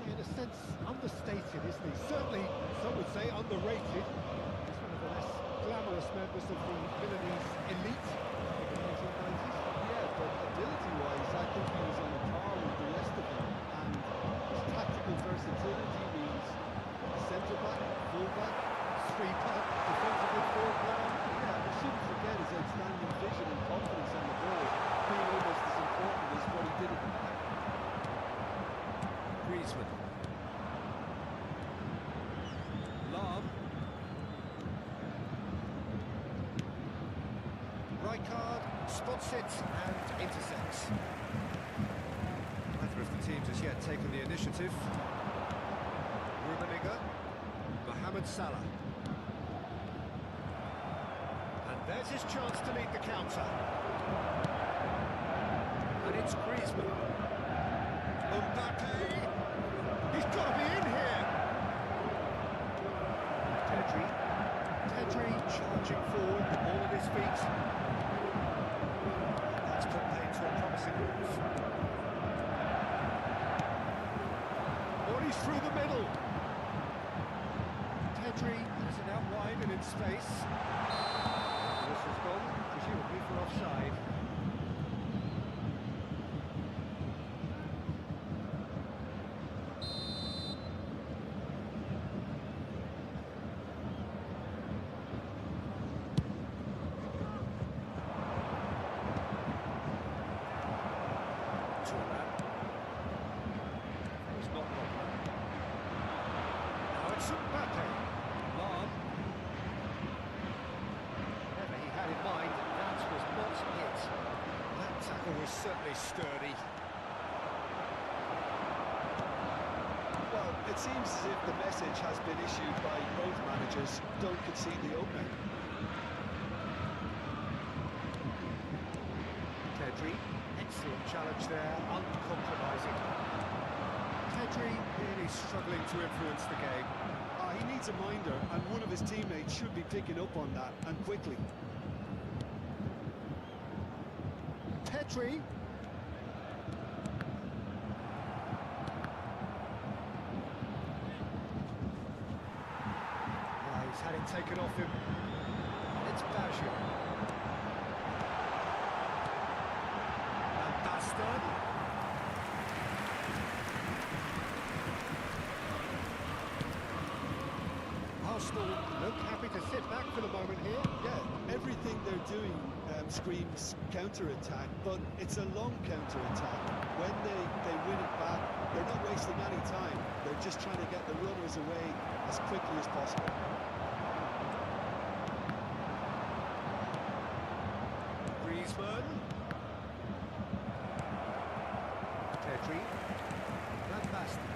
Yeah, in a sense, understated, isn't he? Certainly, some would say underrated. He's one of the less glamorous members of the Milanese elite of the 1990s. Yeah, but ability-wise, I think he was on a par with the rest of them. And his tactical versatility means centre-back, full-back, Sweeper, defensive midfield player. yeah, we shouldn't forget his outstanding vision and confidence on the ball, being almost as important as what he did at the back. Griezmann. Lahm. Rijkaard spots it and intercepts. Neither of the teams has yet taken the initiative. Rummenigge. Mohamed Salah. And there's his chance to lead the counter. And it's Griezmann. Mbappe! He's got to be in here! Pedri charging forward, the ball at his feet. That's put play into a promising move. Oh, he's through the middle. Pedri has it out wide and in space. This has gone, presumably for offside. He's not wrong. Now it's Mbappe. Long. Whatever he had in mind, that was not it. That tackle was certainly sturdy. Well, it seems as if the message has been issued by both managers: don't concede the opener. Pedri, excellent challenge there, uncompromising. Pedri really struggling to influence the game. He needs a minder, and one of his teammates should be picking up on that, and quickly. Pedri. He's had it taken off him. It's Baggio. And Bastard. Arsenal look happy to sit back for the moment here. Yeah, everything they're doing screams counter-attack, but it's a long counter-attack. When they win it back, they're not wasting any time. They're just trying to get the runners away as quickly as possible. Griezmann. Pedri. Van Basten.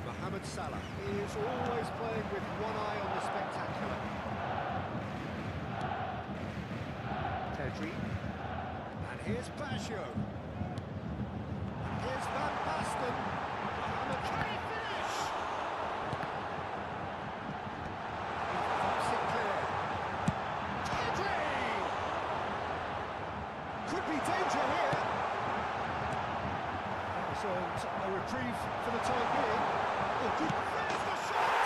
Mohamed Salah is always playing with one eye on the spectacular. Pedri. And here's Baggio. And here's Van Basten. Mohamed, can he finish? He pops it clear. Pedri! Could be danger here. So a reprieve for the time being. Oh, good. There's the shot!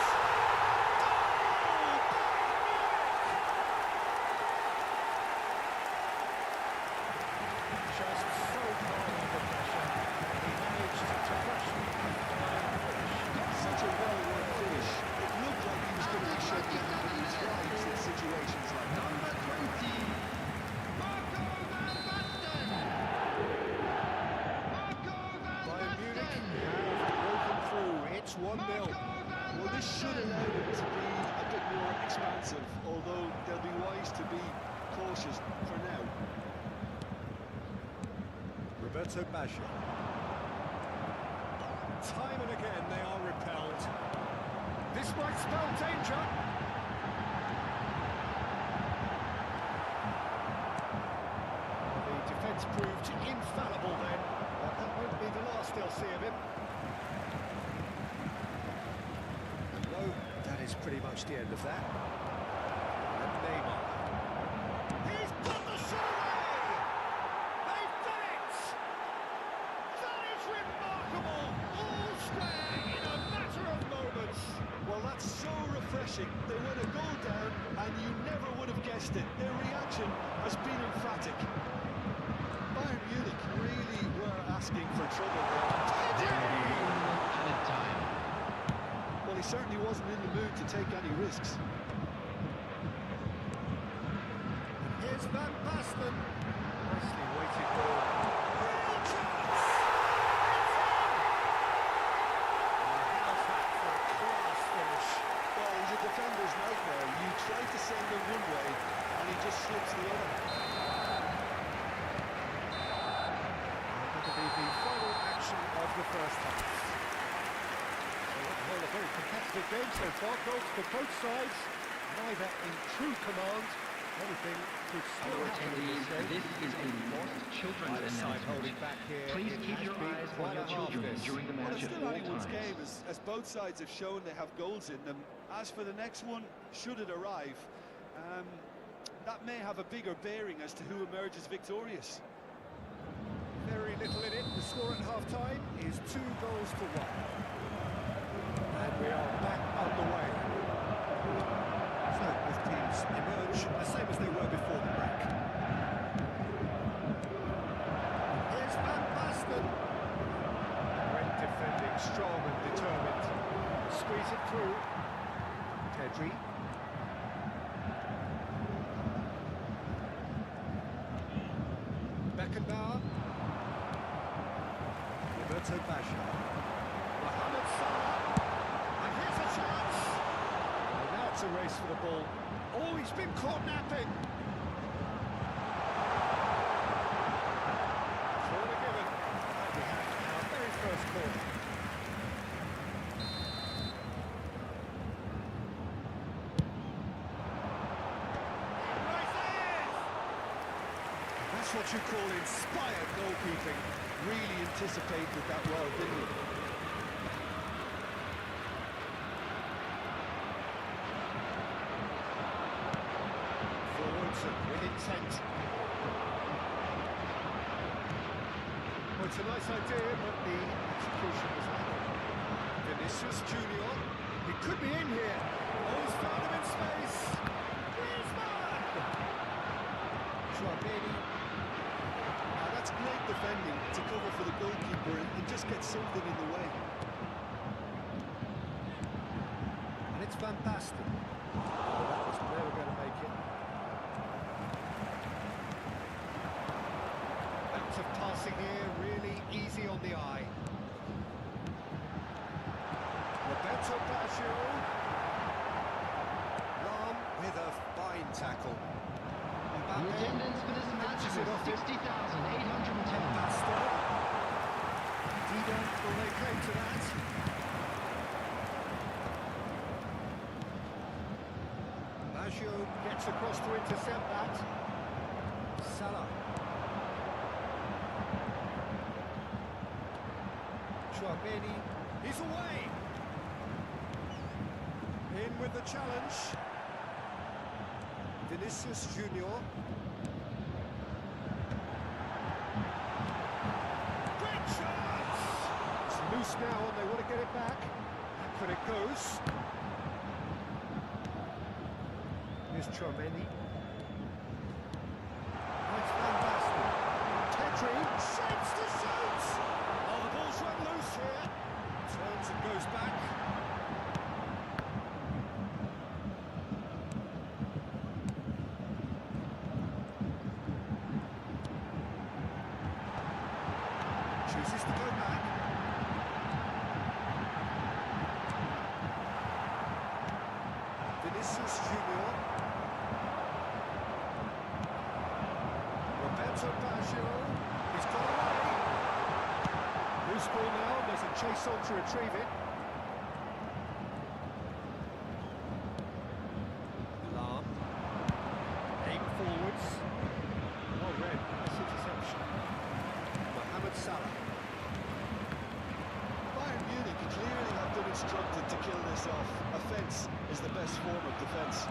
Just so calm under pressure. He managed to crush the fine finish. Such a well-worked finish. It looked like he was going to be shut down, but he thrives in situations like that. Number 20, Marco Van Basten. Marco Van Bayern Munich Basten. have broken through. It's 1-0. Well, this should allow them to be a bit more expansive, although they'll be wise to be cautious for now. Roberto Baggio. Time and again they are repelled. This might spell danger. The defence proved infallible then, but that won't be the last they'll see of him. And no, that is pretty much the end of that. And Neymar. He's put the shot away! They've done it! That is remarkable! All square in a matter of moments! Well, that's so refreshing. They let a goal down, and you never would have guessed it. Their reaction has been emphatic. Bayern Munich really were asking for trouble there. Added time. Well, he certainly wasn't in the mood to take any risks. Here's Van Basten. Nicely weighted ball. Real chance! How's that for a class finish? Well, he's a defender's nightmare. You try to send him one way, and he just slips the other. That'll be the final action of the first half. So on the whole, a very competitive game so far. Goals for both sides, neither in true command. Anything could still Fellow happen in attendees, this game. this is a lost children's Either side holding announcement. back here. Please It keep has your been eyes on quite your a half children this. during the Well, match it's at still all anyone's times. game, as both sides have shown they have goals in them. As for the next one, should it arrive, that may have a bigger bearing as to who emerges victorious. Very little in it. The score at half-time is 2-1. And we are back underway. So, both teams emerge the same as they were before the break. Here's Van Basten. Great defending, strong and determined. Squeeze it through. Pedri. Beckenbauer. Roberto Baggio. Mohamed Salah. And here's a chance. And now it's a race for the ball. Oh, he's been caught napping. Corner given. And we have our very first corner. That's what you call inspired goalkeeping. Really anticipate with that well, didn't you? Forwards and with intent. Well, it's a nice idea, but the execution was lacking. Vinicius Junior. He could be in here. Oh, he's found him in space. Griezmann! Chouameni. Now that's great defending to cover for the goalkeeper and just get something in the way. And it's Van Basten. Oh, that was never going to make it. Out of passing here, really easy on the eye. Roberto Baggio. Lam with a fine tackle. The attendance for this match is 60,810. Basten. Dida, well, they came to that. Baggio gets across to intercept that. Salah. Chouameni. He's away. In with the challenge. Vinicius Junior. Great chance! It's loose now and they want to get it back. But it goes. Here's Chouameni. It's Van Basten. Pedri shapes to shoot! Oh, the ball's run loose here. Turns and goes back. Chooses to go back. Vinicius Junior. Roberto Baggio. He's got away. Loose ball now, there's a chase on to retrieve it. Lam. Aim forwards. Well read, nice interception. Mohamed Salah. Bayern Munich clearly have been instructed to kill this off. Offence is the best form of defence.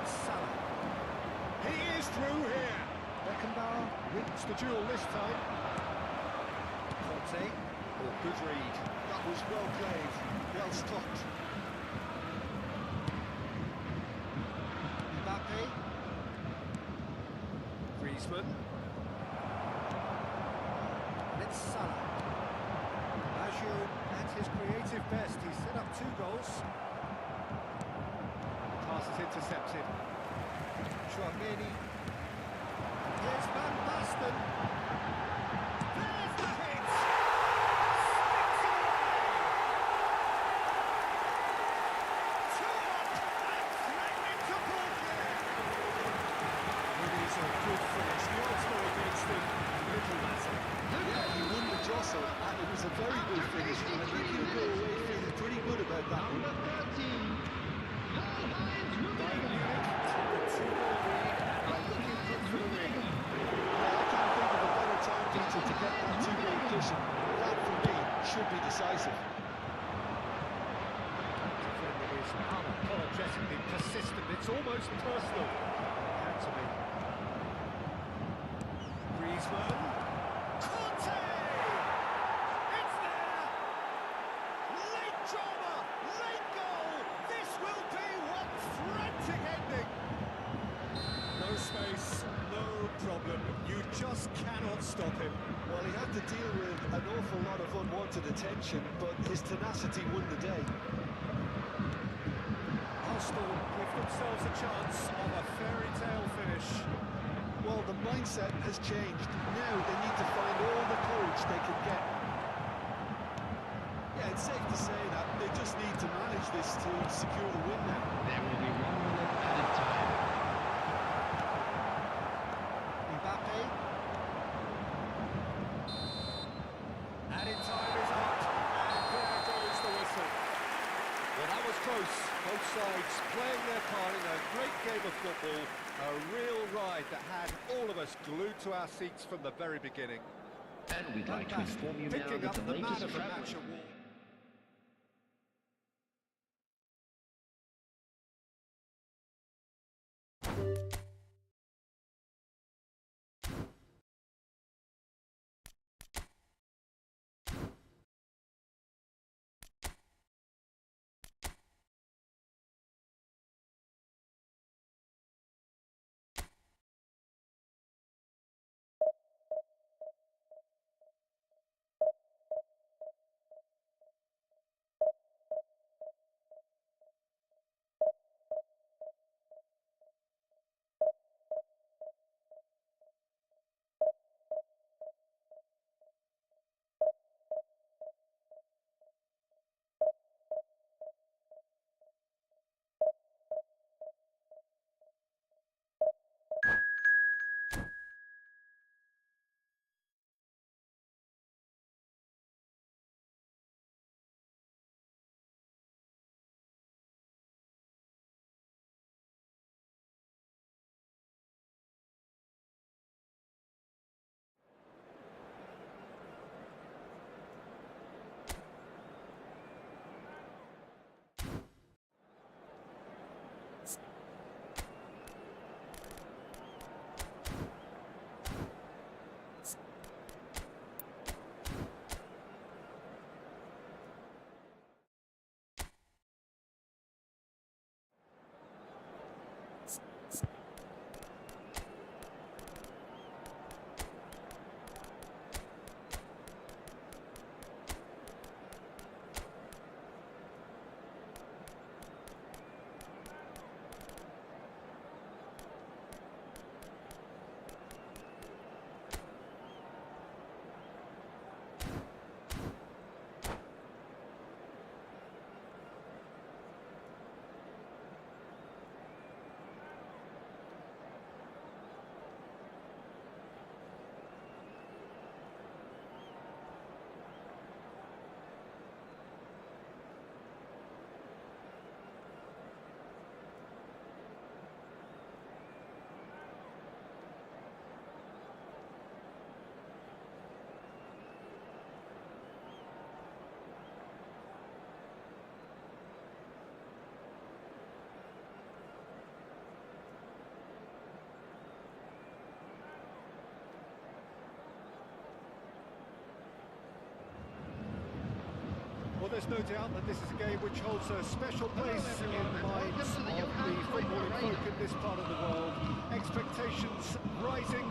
It's Salah. He is through here. Beckenbauer wins the duel this time. Conte. Oh, good read. That was well played, well stopped. Mbappe. Griezmann. And it's Salah. Baggio at his creative best. He's set up 2 goals. Pass is intercepted. Chouameni. Here's Van Basten. There's the hit! Sticks it away! 2 up and threatening to pull clear. It is a good finish. The odds go against him. Little matter. Yeah, he won the jostle, and it was a very good finish. And I think he'll go away feeling pretty good about that one. Number 13. Karl-Heinz Bayern Rummenigge. Munich took a 2-0 lead and are looking good for the win. Yeah, I can't think of a better time teacher to get that two-goal cushion. That, for me, should be decisive. Defender is unapologetically persistent. It's almost personal. Had to be. Griezmann. Conte! It's there! Late drama! Late goal! This will be one frantic ending! No space, no problem. You just cannot stop him. Well, he had to deal with an awful lot of unwanted attention, but his tenacity won the day. Arsenal give themselves a chance of a fairy tale finish. Well, the mindset has changed. Now they need to find all the courage they can get. Yeah, it's safe to say that they just need to manage this to secure the win now. There will be 1 minute added time. Mbappe. Added time is up, and there goes the whistle. Well, that was close. Both sides playing their part in a great game of football. A real ride that had all of us glued to our seats from the very beginning. And we'd like to inform you now Picking that up the the man latest of the travel... match award. Well, there's no doubt that this is a game which holds a special place in the minds of the footballing folk in this part of the world. Expectations rising,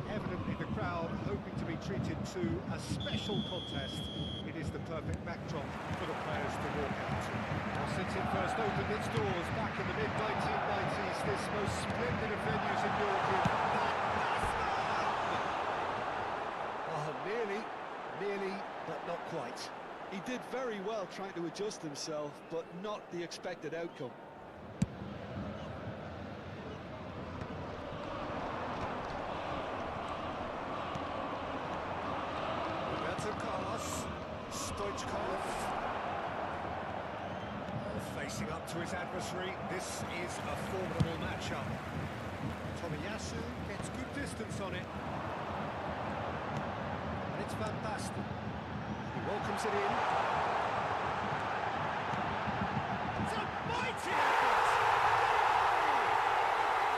evidently the crowd hoping to be treated to a special contest. It is the perfect backdrop for the players to walk out to. Well, since it first opened its doors back in the mid-1990s, this most splendid of venues in Europe. Oh, nearly, but not quite. He did very well trying to adjust himself, but not the expected outcome. Roberto Carlos, Stoichkov. Oh, Facing up to his adversary, this is a formidable matchup. Tomiyasu gets good distance on it. And it's Van Basten. He welcomes it in. It's a mighty effort!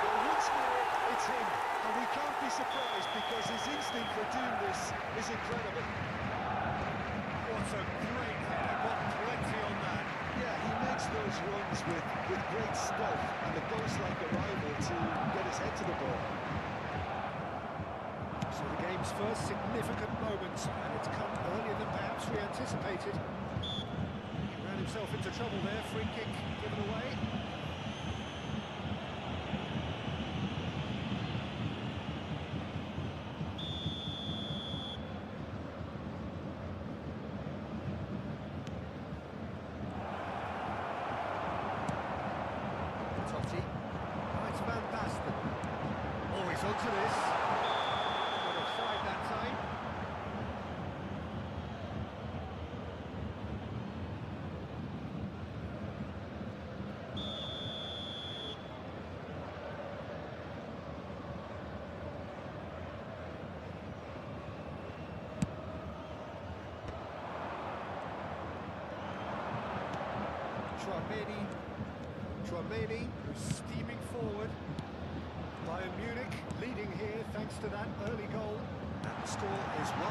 Well, once more, it's him. And we can't be surprised because his instinct for doing this is incredible. What a great header, got plenty on that. Yeah, he makes those runs with great stuff, and it goes like a rival to get his head to the ball. So the game's first significant moment, and it's come earlier than perhaps we anticipated. He ran himself into trouble there, free kick given away. It's Van Basten. Oh, he's onto this. Got offside that time. Chouameni, who's steaming forward. Bayern Munich leading here thanks to that early goal. And the score is 1-0.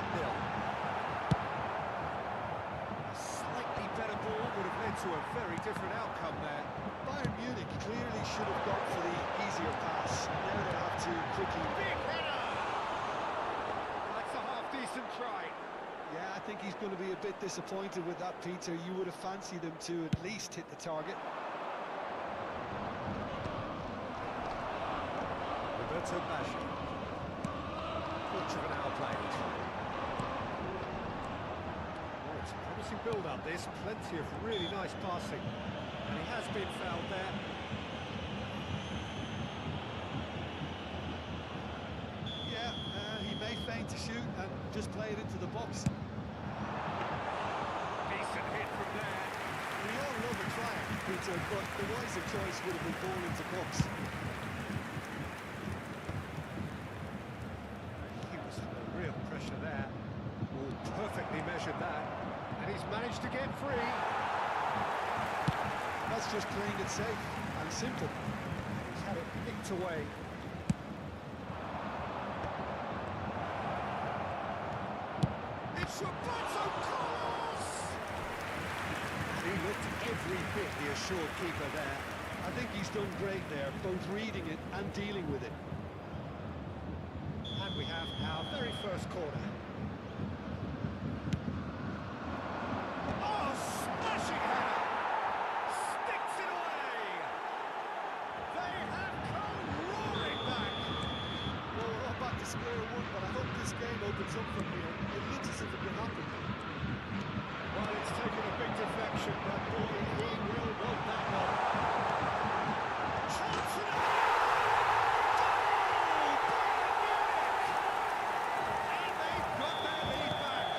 A slightly better ball would have led to a very different outcome there. Bayern Munich clearly should have gone for the easier pass. Now they have to quickly... Big header! That's a half-decent try. Yeah, I think he's going to be a bit disappointed with that, Peter. You would have fancied him to at least hit the target. Roberto Baggio. Portugal played. Oh, it's a promising build-up this. Plenty of really nice passing. And he has been fouled there. Yeah, he may feign to shoot and just play it into the box. Decent hit from there. We all love a try, Peter, but the wiser choice would have been ball into box. He was under real pressure there. Oh, perfectly measured that. And he's managed to get free. That's just playing it safe and simple. He's had it picked away. It's Roberto Carlos! He looked every bit the assured keeper there. I think he's done great there, both reading it and dealing with it. And we have our very first corner. Oh, smashing header! Sticks it away! They have come roaring back! Well, we're all back to square one, but I hope this game opens up from here. It looks as if it can happen. Well, it's taken a big deflection, but boy, he will want that one. Chance it up! And they've got their lead back.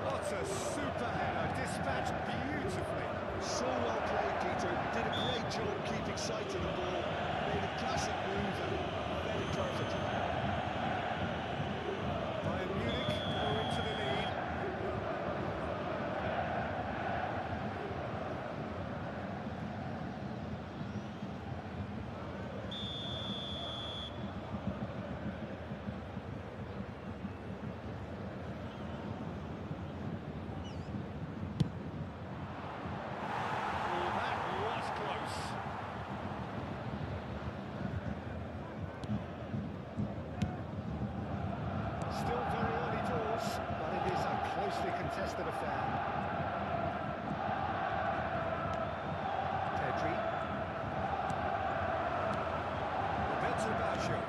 What a super header, dispatched beautifully. So well played, Peter. Did a great job keeping sight of the ball. Made a classic move and made it perfectly. Bayern Munich go into the lead. Oh, that was close. Still very early doors, but it is a closely contested affair. Pedri. Roberto Baggio.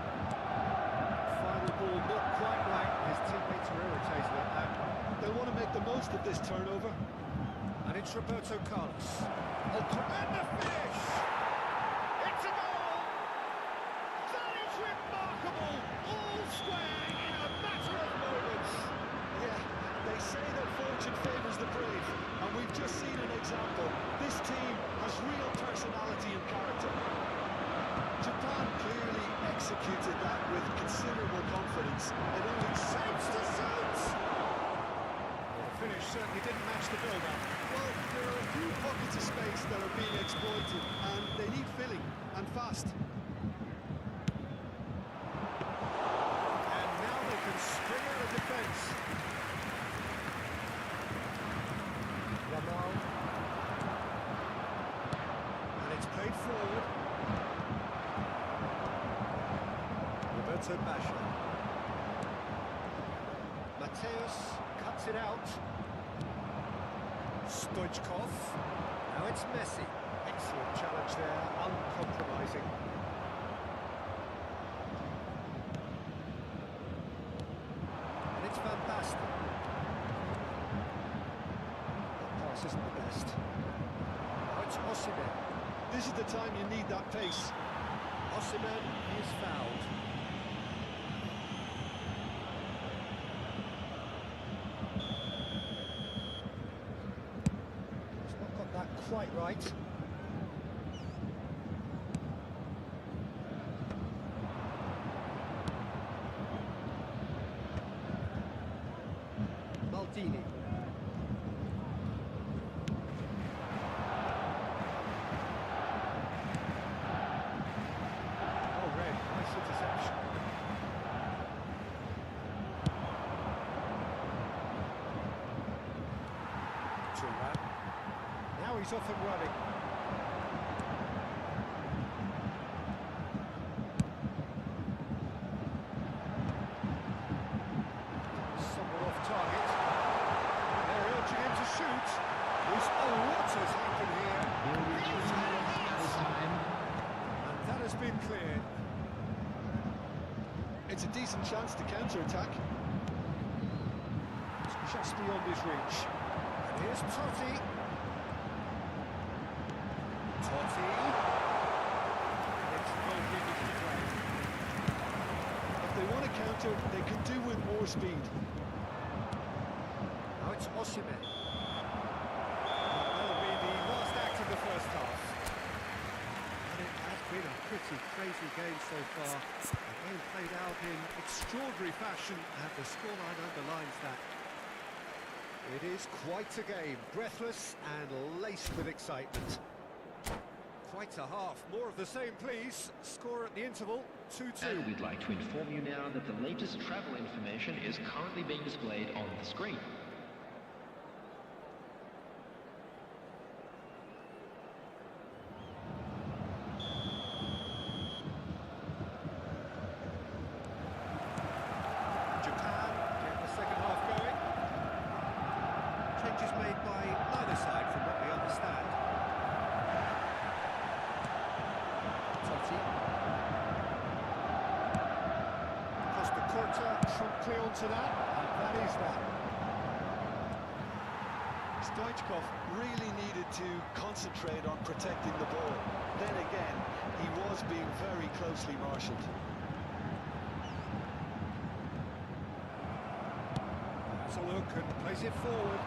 Final ball not quite right. His teammates are irritated at that. They'll want to make the most of this turnover. And it's Roberto Carlos. Oh, and the finish! It's a goal! That is remarkable! All square in a matter of moments! Yeah, they say that fortune favours the brave, and we've just seen an example. This team defence. It only Shapes to suit! Well, the finish certainly didn't match the build-up. Well, there are a few pockets of space that are being exploited, and they need filling, and fast. And now they can string out a defence. Lamal. And it's played forward. Roberto Basha. Mateus cuts it out. Stoichkov. Now it's Messi. Excellent challenge there, uncompromising. And it's Van Basten. That pass isn't the best. Now it's Osimhen. This is the time you need that pace. Osimhen is fouled. He's not got that quite right. Maldini. Oh, red. Nice interception. Thuram. Now he's off and running. Somewhat off target. They're urging him to shoot. What has happened here? And that has been cleared. It's a decent chance to counter-attack. It's just beyond his reach. And here's Totti. Totti. And it's goalkeeping play. If they want to counter, they can do with more speed. Now it's Osimhen. That'll be the last act of the first half. And it has been a pretty crazy game so far. The game played out in extraordinary fashion, and the scoreline underlines that. It is quite a game, breathless and laced with excitement. Quite a half, more of the same please. Score at the interval, 2-2. And we'd like to inform you now that the latest travel information is currently being displayed on the screen. Japan get the second half going. Changes made by neither side from what we understand. Totti. Costa Curta promptly onto that, and that is that. Stoichkov really needed to concentrate on protecting the ball. Then again, he was being very closely marshalled. Has a look and plays it forward.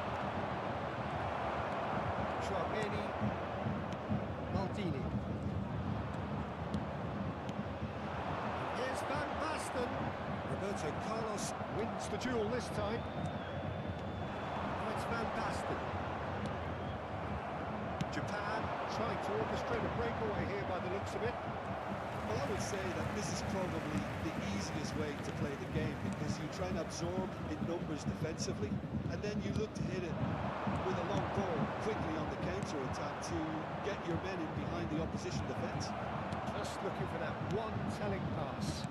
Chouameni. Maldini. Here's Van Basten. Roberto Carlos wins the duel this time. Now it's Van Basten. Japan trying to orchestrate a breakaway here by the looks of it. Well, I would say that this is probably the easiest way to play the game, because you try and absorb in numbers defensively, and then you look to hit it with a long ball quickly on the counter-attack to get your men in behind the opposition defence. Just looking for that one telling pass.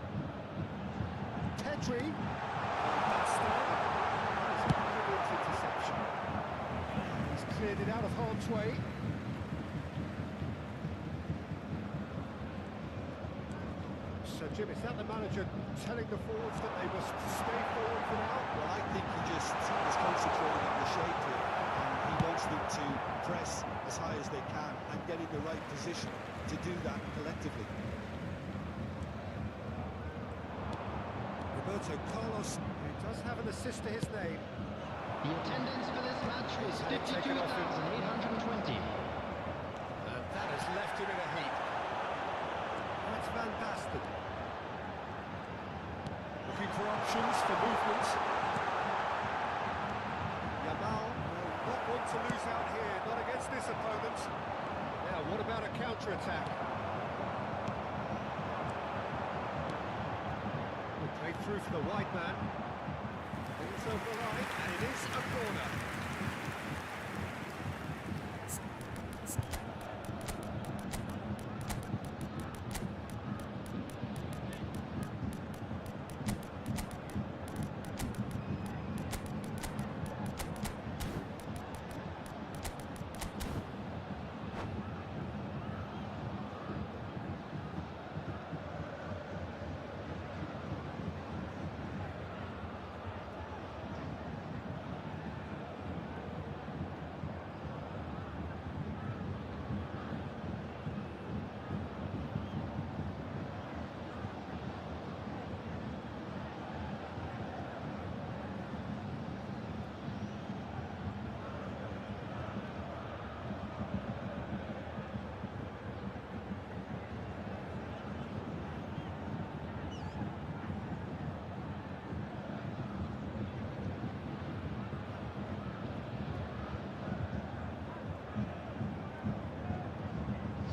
Pedri. Van Basten. That is a brilliant interception. He's cleared it out of harm's way. So, Jim, is that the manager telling the forwards that they must stay forward for now? Well, I think he just is concentrating on the shape here, and he wants them to press as high as they can and get in the right position to do that collectively. Roberto Carlos, who does have an assist to his name. The attendance for this match is And taken off in. 52,820. And that has left him in a heap. That's Van Basten. Look looking for options for movement. Yamal will not want to lose out here, not against this opponent. Now, what about a counter-attack? Played through for the wide man. It's over the line, and it is a corner.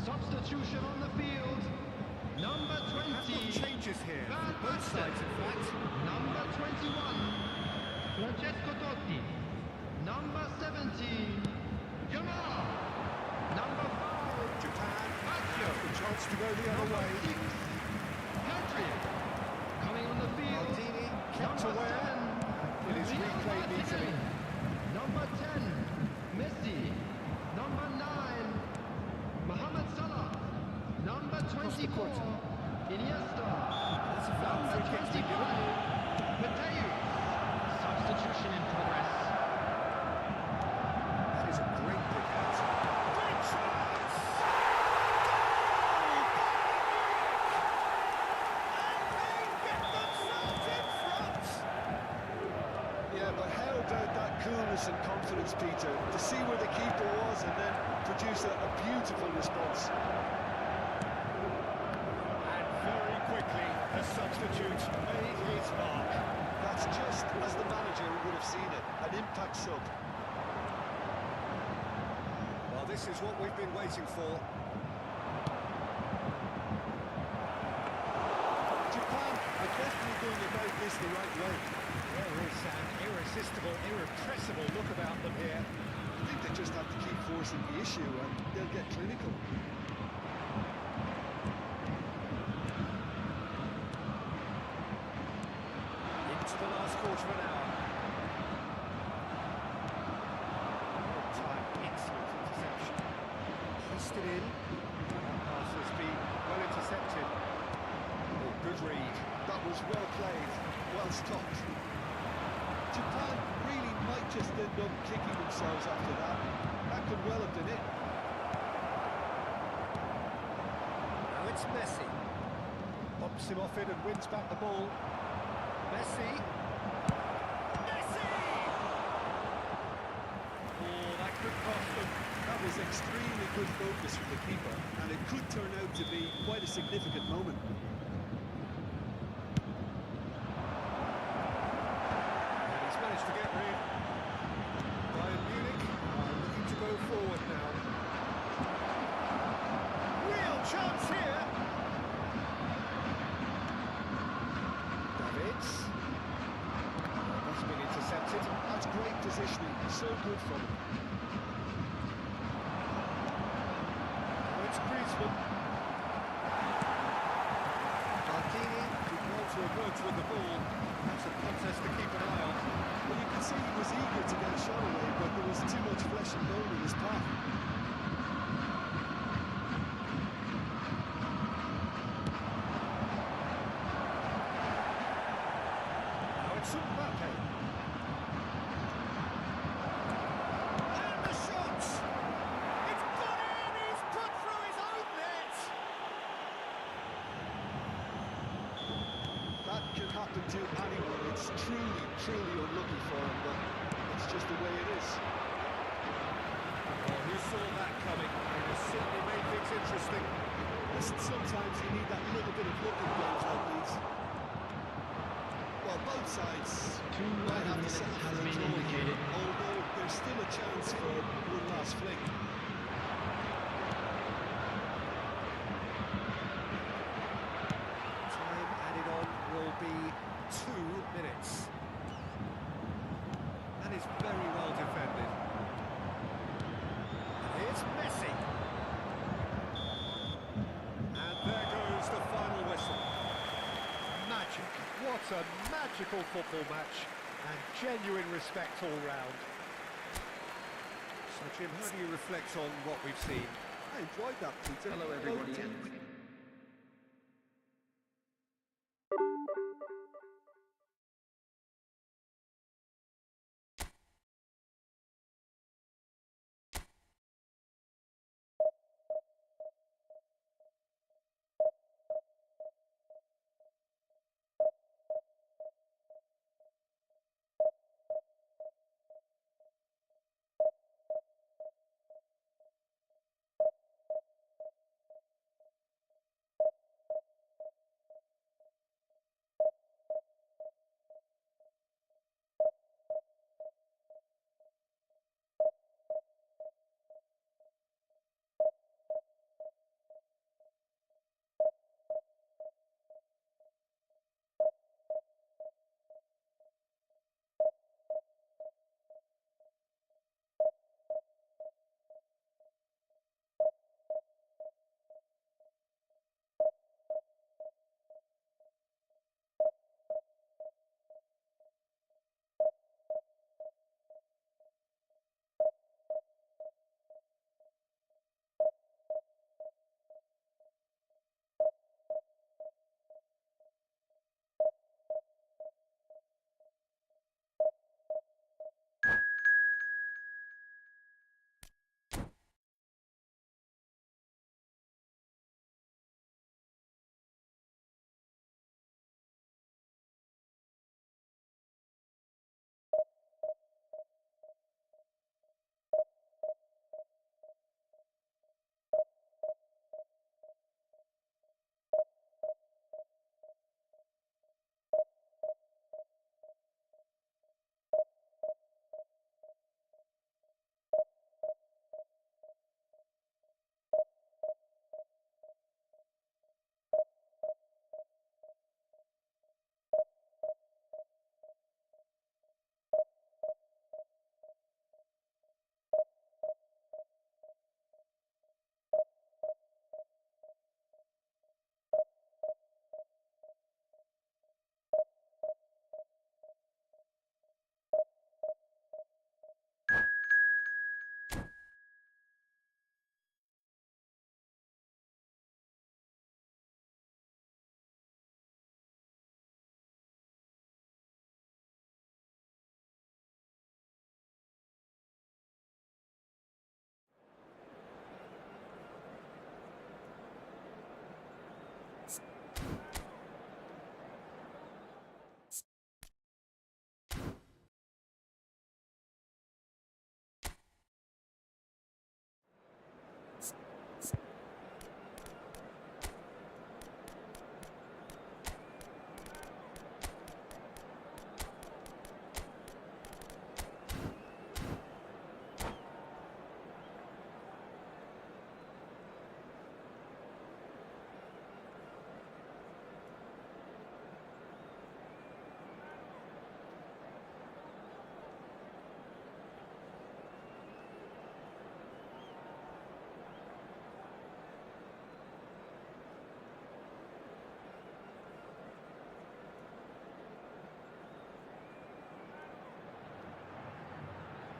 Substitution on the field. Number 20. Changes here. Both sides, in fact. Number 21. Francesco Totti. Number 17. Jamal. Number 5. Japan Maggio. has the chance to go the other way. 6. Patrick. Coming on the field. Maldini kept Number aware. 10. It is Real replayed Madrid. easily. Number 10. Messi. Number 9. Mohamed Salah. Number 24. Iniesta. That's a foul. Number Free kick's been 21. given. Mateu. Substitution in progress. That is a great pick out. Great chance! Yeah, but how about that coolness and confidence, Peter, to see where the keeper was and then produce a beautiful response. And very quickly, the substitute made his mark. That's just as the manager would have seen it, an impact sub. Well, this is what we've been waiting for. Japan are definitely going about this the right way. There is an irresistible, irrepressible look about them here. I think they just have to keep forcing the issue and they'll get clinical. Into the last quarter of an hour. Good time, excellent interception. Hoisted in. That pass has been well intercepted. Oh, good read. That was well played, well stopped. Japan really might just end up kicking themselves after that. That could well have been it. Now it's Messi. Pops him off it and wins back the ball. Messi. Messi! Oh, that could cost them. That was extremely good focus from the keeper, and it could turn out to be quite a significant moment. And he's managed to get rid. Bayern Munich are looking to go forward now. Real chance here. Davids. That's been intercepted. That's great positioning, so good from him. Now it's Griezmann. Maldini did well to emerge with the ball. That's a contest to keep an eye on. Well, you can see he was eager to get a shot away, but there was too much flesh and bone in his path. Now it's Mbappe. And the shot! It's gone in! He's put through his own net! That can happen to anyone. It's truly, truly unlucky for him, but it's just the way it is. Well, who saw that coming? It has certainly made things interesting. Listen, sometimes you need that little bit of luck in games like these. both sides 2 might have to minutes settle has for a been draw here, indicated. although there's still a chance for one last flick. Time added on will be 2 minutes. That is very well defended. Here's Messi. And there goes the final whistle. Magic. What a magical football match. And genuine respect all round. So, Jim, how do you reflect on what we've seen? I enjoyed that, Peter. Hello, Both everybody. teams-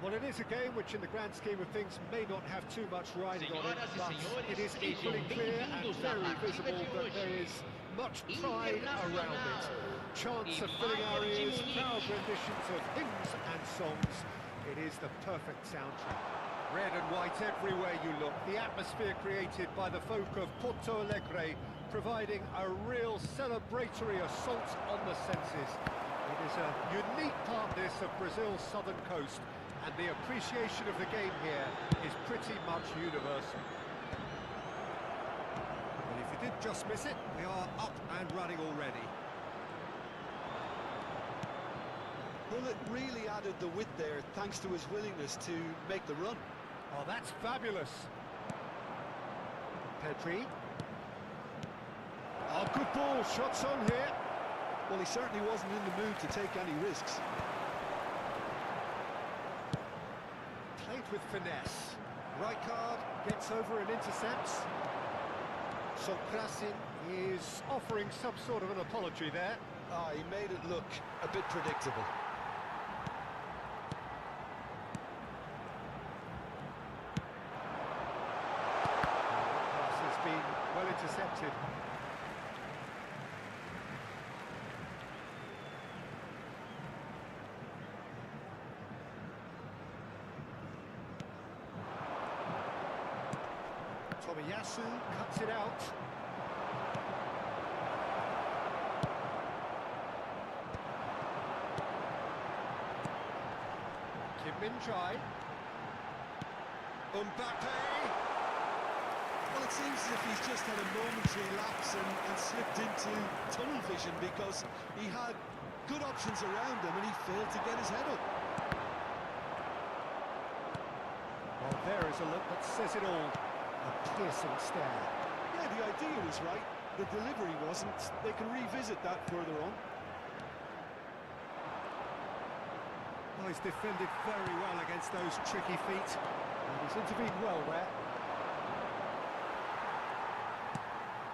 Well, it is a game which, in the grand scheme of things, may not have too much riding on it, but it is equally clear and very visible that there is much pride around it. Chants of filling our ears, proud renditions of hymns and songs. It is the perfect soundtrack. Red and white everywhere you look, the atmosphere created by the folk of Porto Alegre, providing a real celebratory assault on the senses. It is a unique part, this, of Brazil's southern coast, and the appreciation of the game here is pretty much universal. Well, if you did just miss it, we are up and running already. Well, it really added the width there, thanks to his willingness to make the run. Oh, that's fabulous. Pedri. Oh, good ball, shots on here. Well, he certainly wasn't in the mood to take any risks. Played with finesse. Rijkaard gets over and intercepts. So Krassin is offering some sort of an apology there. Ah, he made it look a bit predictable. The pass has been well intercepted. Tomiyasu cuts it out. Kim Min-jae. Mbappe. Well, it seems as if he's just had a momentary lapse and slipped into tunnel vision, because he had good options around him and he failed to get his head up. Well, there is a look that says it all. A piercing stare. Yeah, the idea was right, the delivery wasn't. They can revisit that further on. Well, he's defended very well against those tricky feet. And he's intervened well there.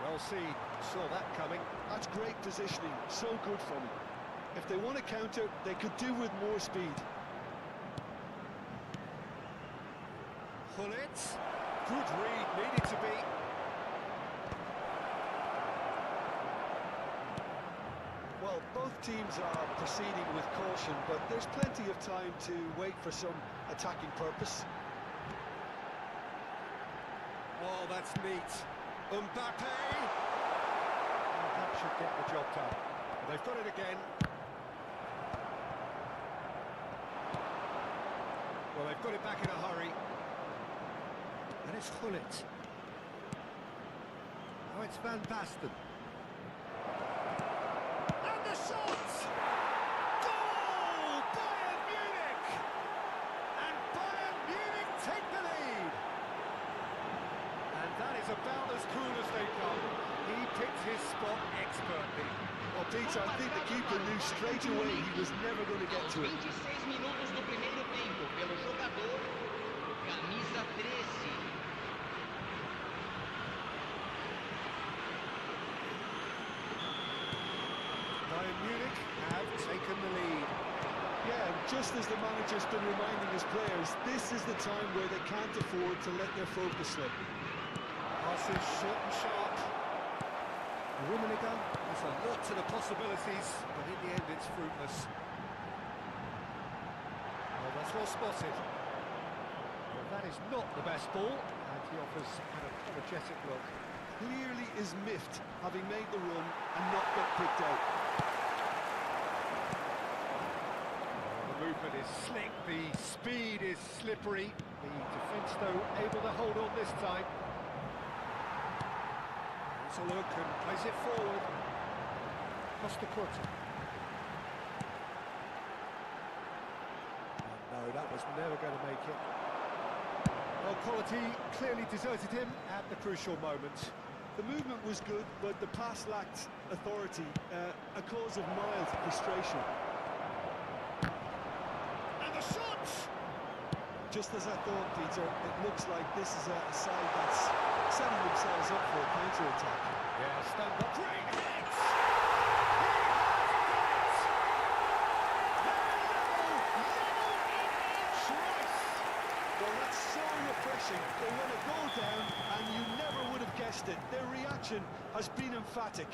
Well seen, saw that coming. That's great positioning, so good from him. If they want to counter, they could do with more speed. Gullit. Good read, needed to be. Well, both teams are proceeding with caution, but there's plenty of time to wait for some attacking purpose. Oh, that's neat. Mbappe! Oh, that should get the job done. And they've got it again. Well, they've got it back in a hurry. And it's Gullit. Oh, it's Van Basten. And the shot! Goal! Bayern Munich! And Bayern Munich take the lead! And that is about as cool as they come. He picked his spot expertly. Well, Peter, I think the keeper knew straight away he was never going to get to it. 26 minutos do primeiro tempo, pelo jogador, camisa 13. Bayern Munich have taken the lead. Yeah, just as the manager's been reminding his players, this is the time where they can't afford to let their focus slip. Pass is short and sharp. Rummenigge has a lot to the possibilities, but in the end it's fruitless. Well, that's well spotted. Well, that is not the best ball, and he offers an apologetic look. Clearly is miffed, having made the run and not got picked out. The movement is slick, the speed is slippery. The defence, though, able to hold on this time. It's a look and plays it forward. Costa Curta. No, that was never going to make it. Well, quality clearly deserted him at the crucial moment. The movement was good, but the pass lacked authority, a cause of mild frustration. And the shot! Just as I thought, Peter, it looks like this is a side that's setting themselves up for a counter-attack. Yeah, stand up. Great hit! Well, that's so refreshing. They let it go down, and you never would have guessed it. Their reaction has been emphatic.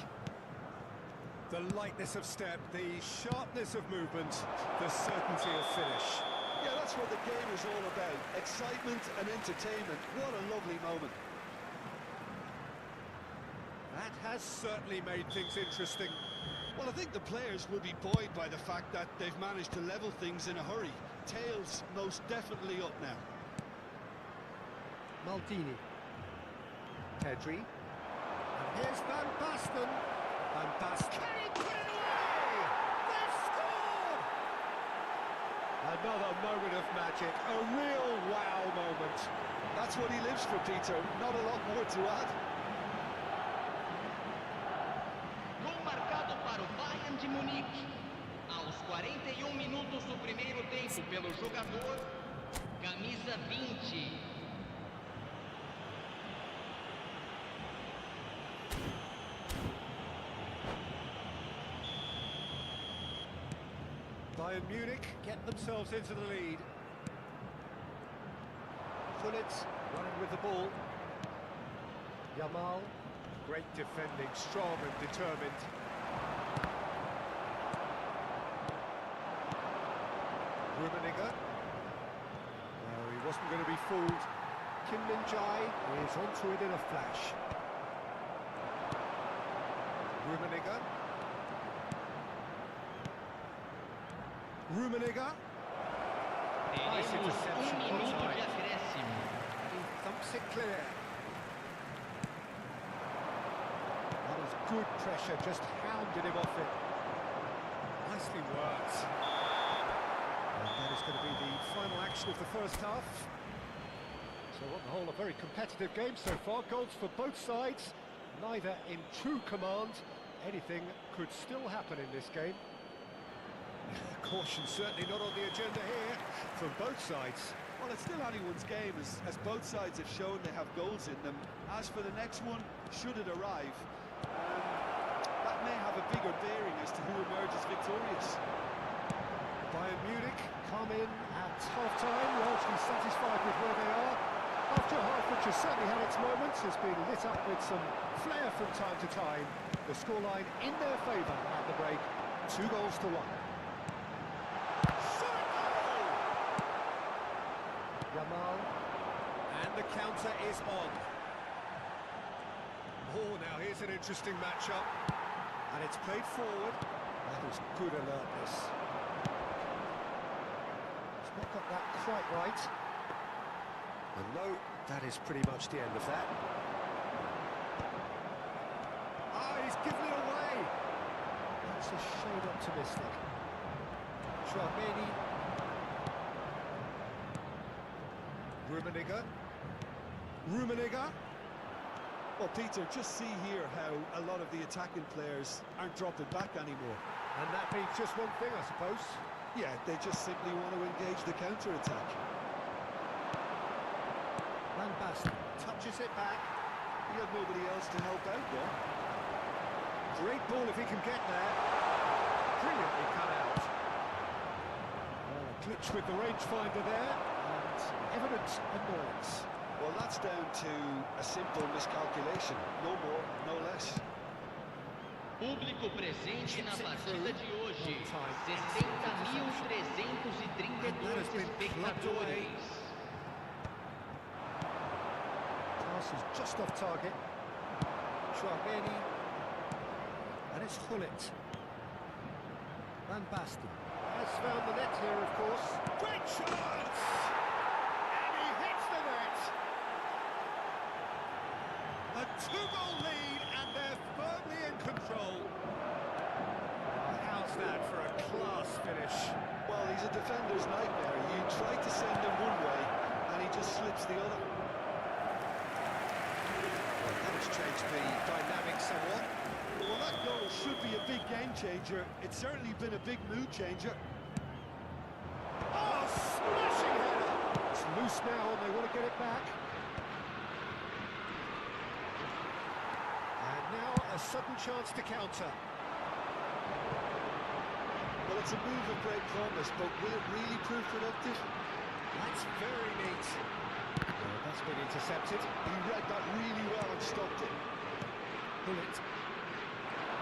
The lightness of step, the sharpness of movement, the certainty of finish. Yeah, that's what the game is all about. Excitement and entertainment. What a lovely moment. That has certainly made things interesting. Well, I think the players will be buoyed by the fact that they've managed to level things in a hurry. Tails most definitely up now. Maldini. Pedri. And here's Van Basten. Van Basten. Can he put it away? They've scored! Another moment of magic, a real wow moment. That's what he lives for, Peter. Not a lot more to add. Gol marcado para o Bayern de Munique. Aos 41 minutos do primeiro tempo pelo jogador, camisa 20. Bayern Munich get themselves into the lead. Gullit running with the ball. Yamal, great defending, strong and determined. Rummenigge. No, he wasn't going to be fooled. Kim Min-jae is onto it in a flash. Rummenigge. Rummenigge. Nice interception, Minuto de onside. acréscimo. He thumps it clear. That was good pressure, just hounded him off it. Nicely worked. And that is going to be the final action of the first half. So on the whole, a very competitive game so far. Goals for both sides, neither in true command. Anything could still happen in this game. Caution certainly not on the agenda here from both sides. Well, it's still anyone's game, as both sides have shown they have goals in them. As for the next one, should it arrive, that may have a bigger bearing as to who emerges victorious. Bayern Munich come in at half-time, largely satisfied with where they are. After a half which has certainly had its moments, has been lit up with some flair from time to time. The scoreline in their favour at the break, 2-1. Yamal, and the counter is on. Oh, now here's an interesting matchup, and it's played forward. That is good alertness. He's not got that quite right. And no, that is pretty much the end of that. Ah, he's given it away. That's a shade optimistic. Chouameni. Rummenigge. Well, Peter, just see here how a lot of the attacking players aren't dropping back anymore. And that means just one thing, I suppose. Yeah, they just simply want to engage the counter-attack. Van Basten touches it back. He had nobody else to help out there. Great ball if he can get there. Brilliantly cut out. Well, a glitch with the rangefinder there, and evident annoyance. Well, that's down to a simple miscalculation. No more, no less. Público presente na partida de hoje, 60.332 espectadores. Pass is just off target. Chouameni. And it's Gullit. Van Basten has found the net here, of course. Great chance! And he hits the net! A 2-goal lead, and they're firmly in control. How's that for a class finish? Well, he's a defender's nightmare. You try to send him one way, and he just slips the other. Well, that has changed the dynamic somewhat. Well, that goal should be a big game changer. It's certainly been a big mood changer. Oh, smashing header! It's loose now, and they want to get it back. And now a sudden chance to counter. Well, it's a move of great promise, but will it really prove productive? That's very neat. Oh, that's been intercepted. He read that really well and stopped it. Gullit.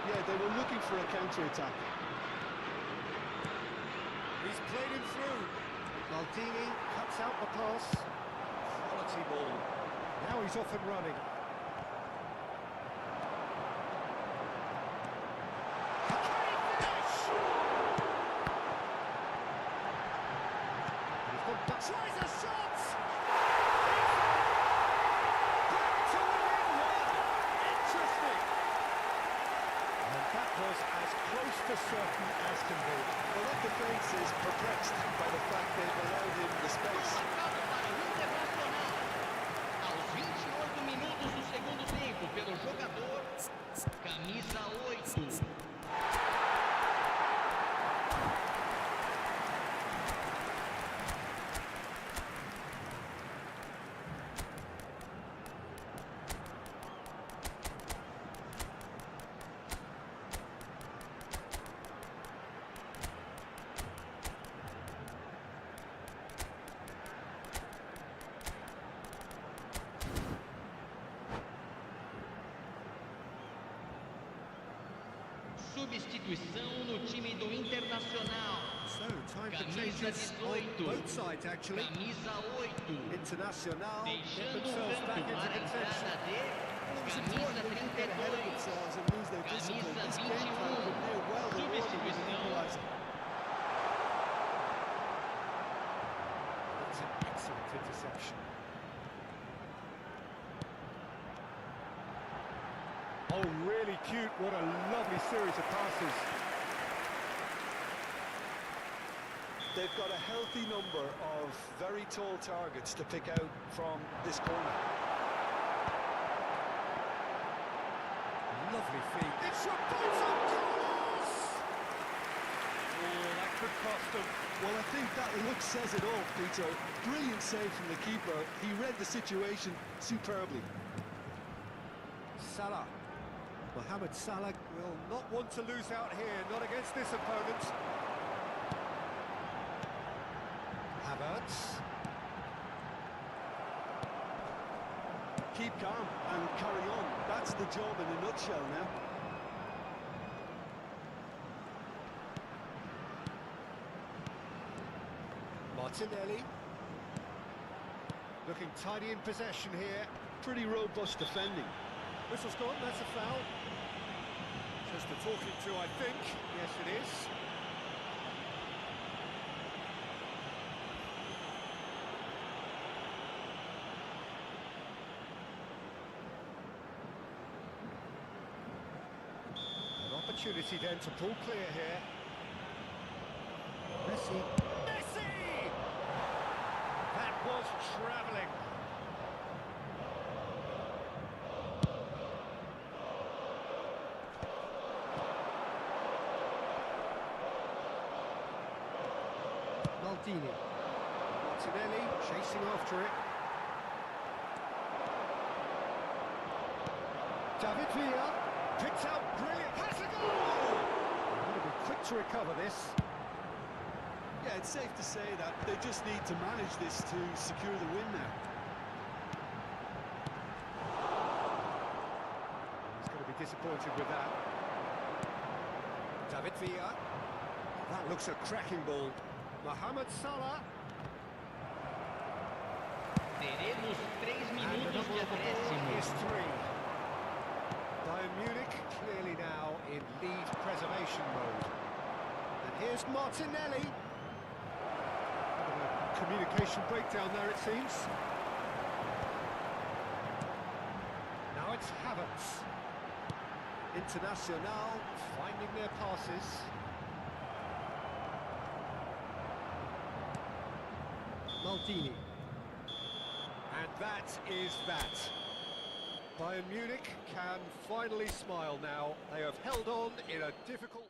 Yeah, they were looking for a counter-attack. He's played him through. Maldini cuts out the pass. Quality ball. Now he's off and running. Tries a shot! Back to within one! Interesting! And that was a as close to certain as can be. Well, that defence is perplexed by the fact they've allowed him the space. Marcado para o Internacional. Aos 28 minutos do segundo tempo, pelo jogador, camisa 8. Substituição no time do Internacional. So, time for Camisa changes on 18. both sides, actually. Camisa 8. Internacional. Deixando o themselves back campo into para a contention. entrada de It was camisa important they didn't get ahead of 32. themselves and lose their discipline. Camisa This game plan could near well reward them with an Substituição. equaliser. That's an excellent interception. Oh, really cute. What a lovely series of passes. They've got a healthy number of very tall targets to pick out from this corner. Lovely feed. It's Roberto Carlos! Oh, that could cost them. Well, I think that look says it all, Peter. Brilliant save from the keeper. He read the situation superbly. Salah. Mohamed Salah will not want to lose out here, not against this opponent. Havertz. Keep calm and carry on. That's the job in a nutshell now. Martinelli. Looking tidy in possession here. Pretty robust defending. Whistle's gone, that's a foul. Says the talking to, I think. Yes, it is. An opportunity then to pull clear here. Messi. Messi! That was travelling. Martinelli chasing after it. David Villa picks out brilliant. Has a goal! Going to be quick to recover this. Yeah, it's safe to say that they just need to manage this to secure the win now. He's going to be disappointed with that. David Villa. That looks a cracking ball. Mohamed Salah. Teremos 3 And minutos another de of the ball is acréscimo. 3. Bayern Munich clearly now in lead preservation mode. And here's Martinelli. Bit of a communication breakdown there, it seems. Now it's Havertz. Internacional finding their passes. Maldini. And that is that. Bayern Munich can finally smile now. They have held on in a difficult...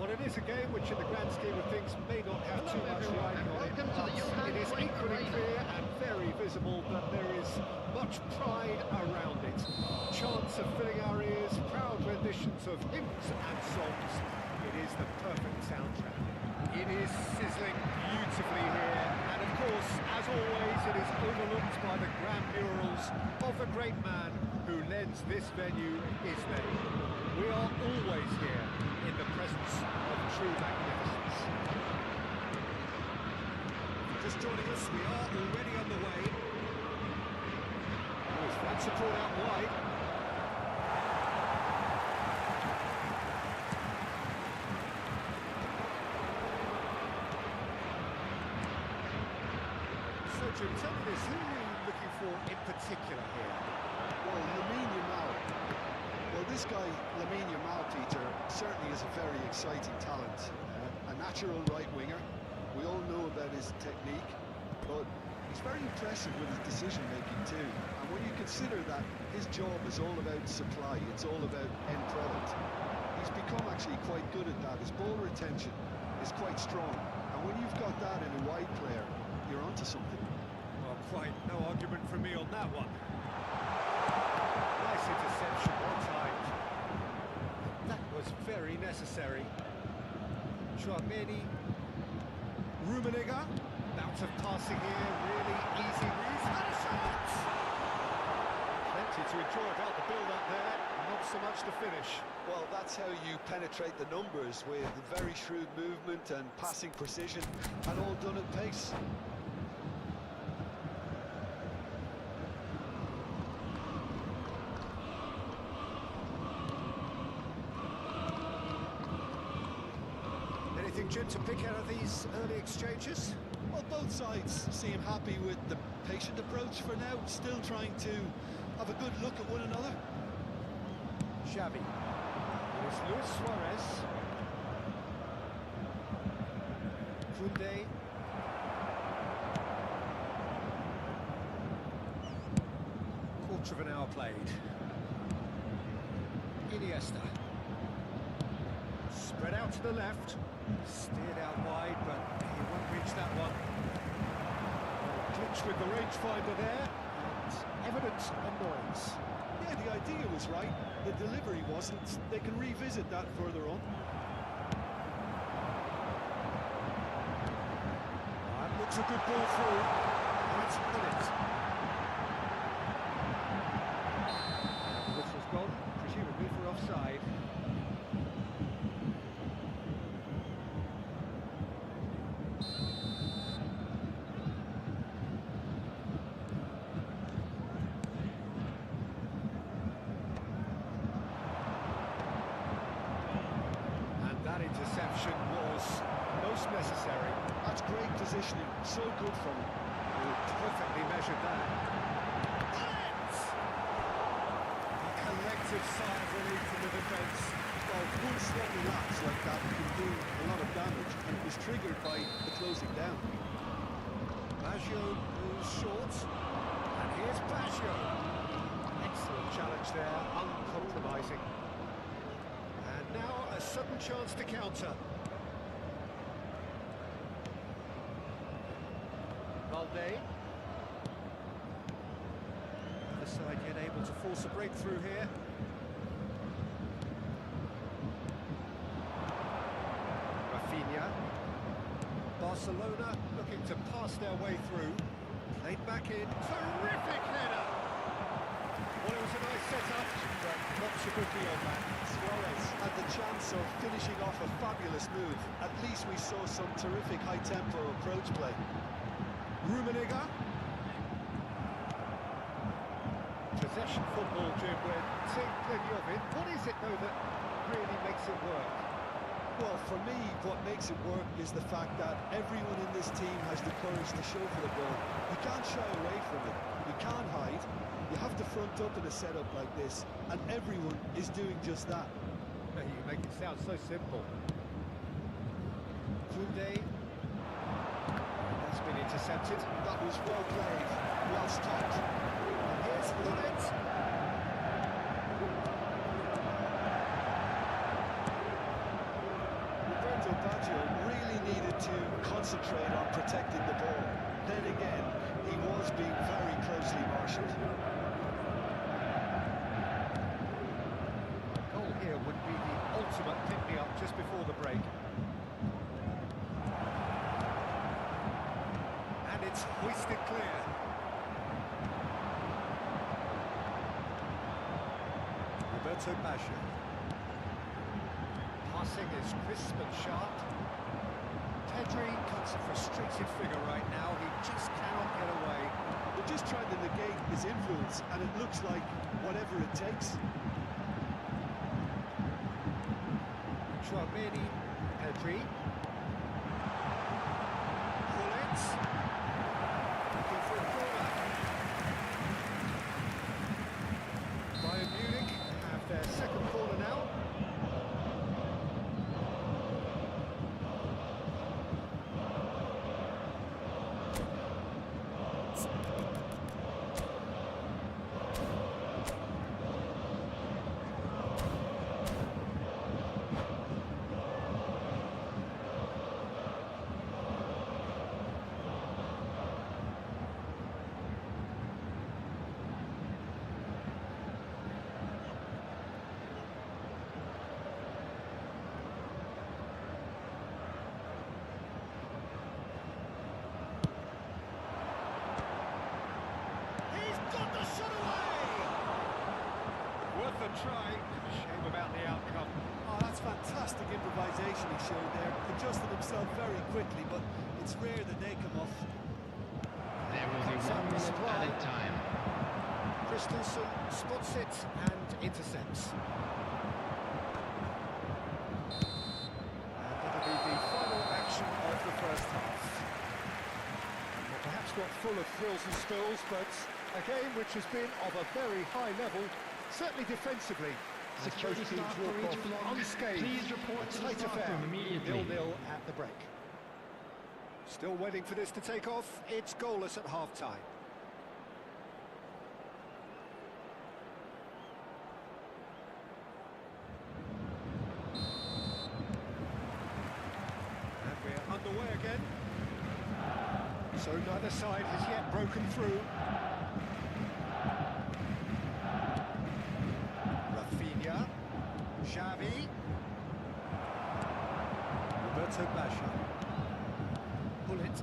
Well, it is a game which, in the grand scheme of things, may not have too much riding on it, but it is equally clear and very visible that there is much pride around it. Chants of filling our ears, proud renditions of hymns and songs. It is the perfect soundtrack. It is sizzling beautifully here, and of course, as always, it is overlooked by the grand murals of the great man who lends this venue his name. We are always here in the presence of true magnificence. Just joining us, we are already on the way. Oh, that support out wide. So, Jim, tell me this, who are you looking for in particular here? Well, Lamine Yamal. Well, this guy, Lamine Yamal, Peter, certainly is a very exciting talent. A natural right winger. We all know about his technique, but he's very impressive with his decision-making too. And when you consider that his job is all about supply, it's all about end product, he's become actually quite good at that. His ball retention is quite strong. And when you've got that in a wide player, you're onto something. Well, quite no argument from me on that one. Nice interception, well timed. That was very necessary. Chouameni, Rummenigge, bout of passing here, really easy move, and a shot! Plenty to enjoy about the build-up there, not so much the finish. Well, that's how you penetrate the numbers, with very shrewd movement and passing precision, and all done at pace. Anything, Jim, to pick out of these early exchanges? Well, both sides seem happy with the patient approach for now, still trying to have a good look at one another. Xavi. Here's Luis Suarez. Koundé. Quarter of an hour played. Iniesta. Spread out to the left. Steered out wide, but he won't reach that one. Clinch with the rangefinder there, and evident annoyance. Yeah, the idea was right. The delivery wasn't. They can revisit that further on. That looks a good ball through. Let's put it. The whistle's gone, presumably for offside. That interception was most necessary. That's great positioning, so good from him. Perfectly measured that. A collective sigh of relief from the defence. Well, one sloppy lapse like that can do a lot of damage, and it was triggered by the closing down. Baggio moves short, and here's Baggio. Excellent challenge there, uncompromising. Now a sudden chance to counter. Valde. Other side yet able to force a breakthrough here. Rafinha. Barcelona looking to pass their way through. Played back in. Terrific header! Well, it was a nice setup, but not so good beyond that. Suarez had the chance of finishing off a fabulous move. At least we saw some terrific high-tempo approach play. Rummenigge. Possession football, Jim, we're seeing plenty of it. What is it, though, that really makes it work? Well, for me, what makes it work is the fact that everyone in this team has the courage to show for the ball. You can't shy away from it. You can't hide. You have to front up in a setup like this, and everyone is doing just that. You make it sound so simple. Koundé. That's been intercepted. That was well played, well stopped. And here's Bullet. Roberto Baggio really needed to concentrate on protecting the ball. Then again, he was being very closely marshalled. Would be the ultimate pick-me-up just before the break. And it's hoisted clear. Roberto Baggio. Passing is crisp and sharp. Pedri cuts a frustrated figure right now. He just cannot get away. They're just trying to negate his influence, and it looks like whatever it takes. Chouameni, Pedri. Bullet. Looking for a corner. Bayern Munich have their second corner now. Try. Shame about the outcome. Oh, that's fantastic improvisation he showed there. Adjusted himself very quickly, but it's rare that they come off. There will be 1 minute added time. Christensen spots it and intercepts. And that'll be the final action of the first half. Well, perhaps not full of thrills and spills, but a game which has been of a very high level. Certainly defensively, Security both teams staff for walk each off block. unscathed. Please report A to the tight staff affair, room immediately. 0-0 at the break. Still waiting for this to take off. It's goalless at half-time. And we're underway again. So neither side has yet broken through. Rafinha. Xavi. Roberto Baggio. Pull it.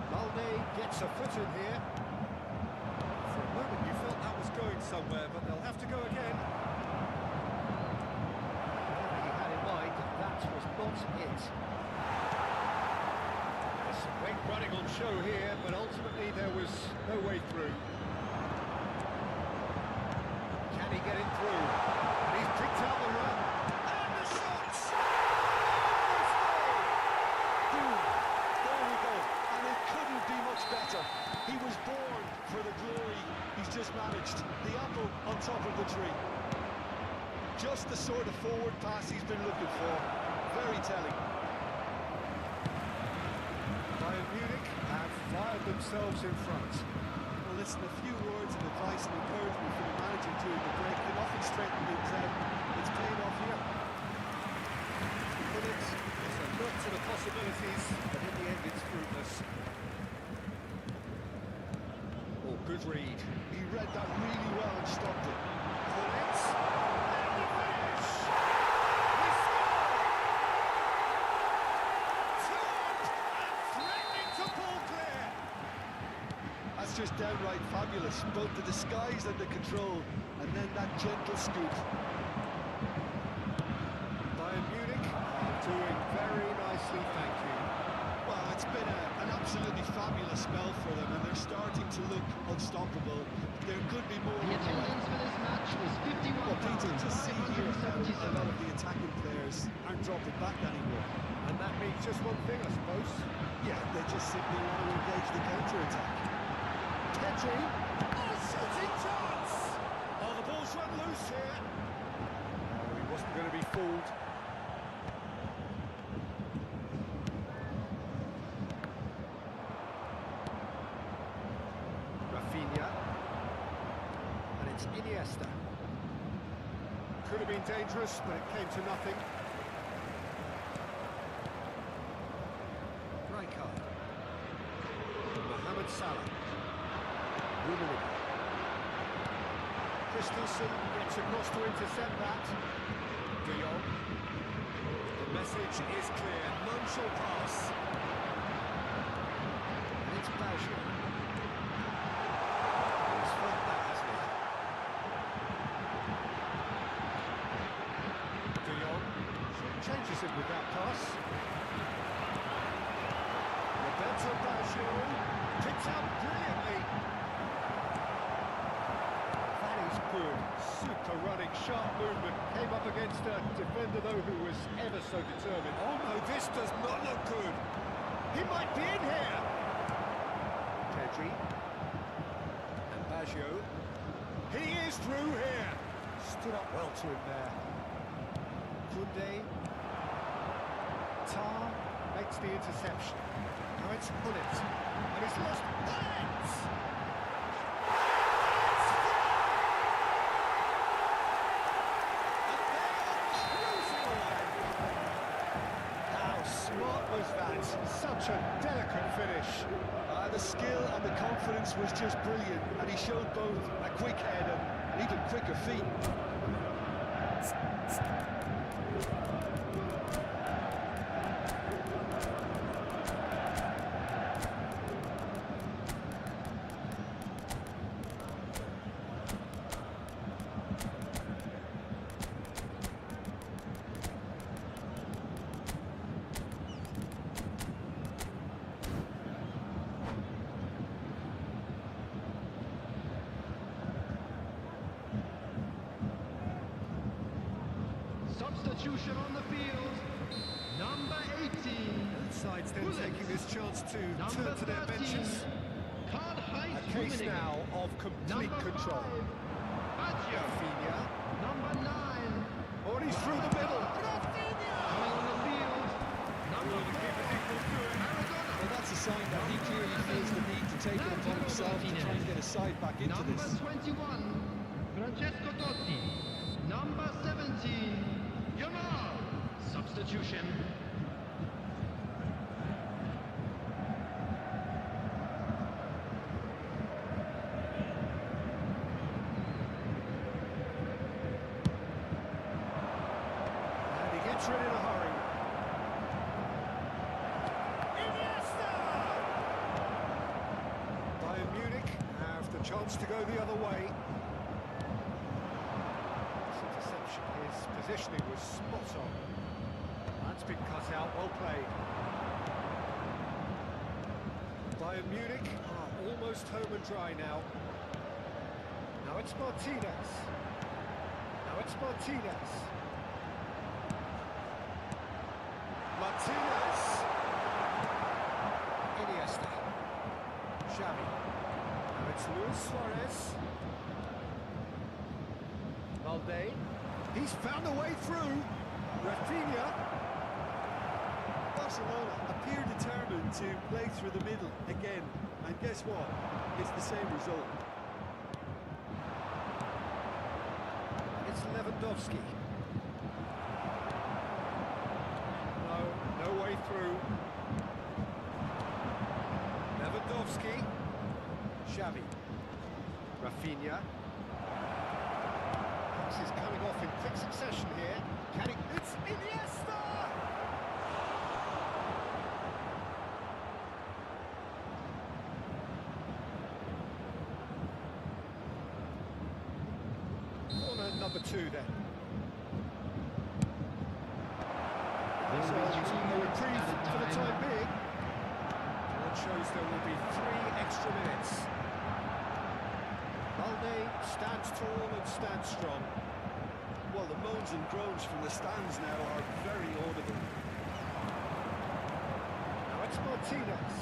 Balde gets a foot in here. For a moment you felt that was going somewhere, but they'll have to go again. Whatever he had in mind, that was not it. There's some great running on show here, but ultimately there was no way through. Can he get it through? And he's picked out the run. And the shots! There we go, and it couldn't be much better. He was born for the glory he's just managed. The apple on top of the tree. Just the sort of forward pass he's been looking for. Very telling. Bayern Munich have fired themselves in front. Well, listen, a few words of advice and encouragement for the manager during the break. They often strengthened it. It's paying off here. But it's a look to the possibilities, but in the end it's fruitless. Oh, good read. He read that really well and stopped it. Pull it. And the finish! He scored! Two up and threatening to pull clear. That's just downright fabulous. Both the disguise and the control, and then that gentle scoop. Bayern Munich are doing very nicely, thank you. Well, it's been an absolutely fabulous spell for them, and they're starting to look unstoppable. There could be more. The attendance for this match was Well, Peter, just see here how a lot of the attacking players aren't dropping back anymore. And that means just one thing, I suppose. Yeah, they just simply want to engage the counter-attack. Pedri. Oh, shooting chance! Oh, the ball's run loose here. Oh, he wasn't going to be fooled. Rafinha. And it's Iniesta. Could have been dangerous, but it came to nothing. Rijkaard. Mohamed Salah. Rummenigge. Christensen gets across to intercept that. De Jong. The message is clear. None shall pass. And it's Baggio. He's felt that, hasn't he? De Jong changes it with that pass. Roberto Baggio picks out brilliantly. That is good. Super running, sharp movement. Came up against a defender, though, who was ever so determined. Oh no, this does not look good. He might be in here. Pedri. And Baggio. He is through here. Stood up well to him there. Koundé. Tar makes the interception. Now it's Bullet. And he's lost Bullet! How smart was that? Such a delicate finish. The skill and the confidence was just brilliant, and he showed both a quick head and even quicker feet. Substitution on the field. Number 18. Both sides then taking this chance to turn to their benches. A case now of complete control. Rafinha. Number 9. Oh, and he's through the middle. Coming on the field. Number 4. taken it upon himself to try and get a side back into Number this. 21, Francesco Totti. Number 17, Yamal. Substitution. And he gets rid in a hurry. Iniesta! Bayern Munich have the chance to go the other way. This interception, his positioning was spot on. That's been cut out, well played. Bayern Munich are almost home and dry now. Now it's Martinez. Now it's Martinez. Martinez. Iniesta. Xavi. Now it's Luis Suarez. Valde. He's found a way through. Rafinha. Barcelona appear determined to play through the middle again, and guess what? It's the same result. It's Lewandowski. No way through. Lewandowski. Xavi. Rafinha. This is coming off in quick succession here. Can he? It's Iniesta! Corner number 2 then. So, a reprieve for the time being. That shows there will be 3 extra minutes. Valde stands tall and stands strong. Well, the moans and groans from the stands now are very audible. Now it's Martinez.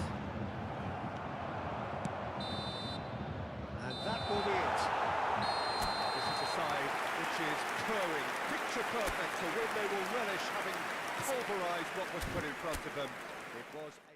And that will be it. This is a side which is purring, picture perfect for when they will relish having pulverised what was put in front of them. It was a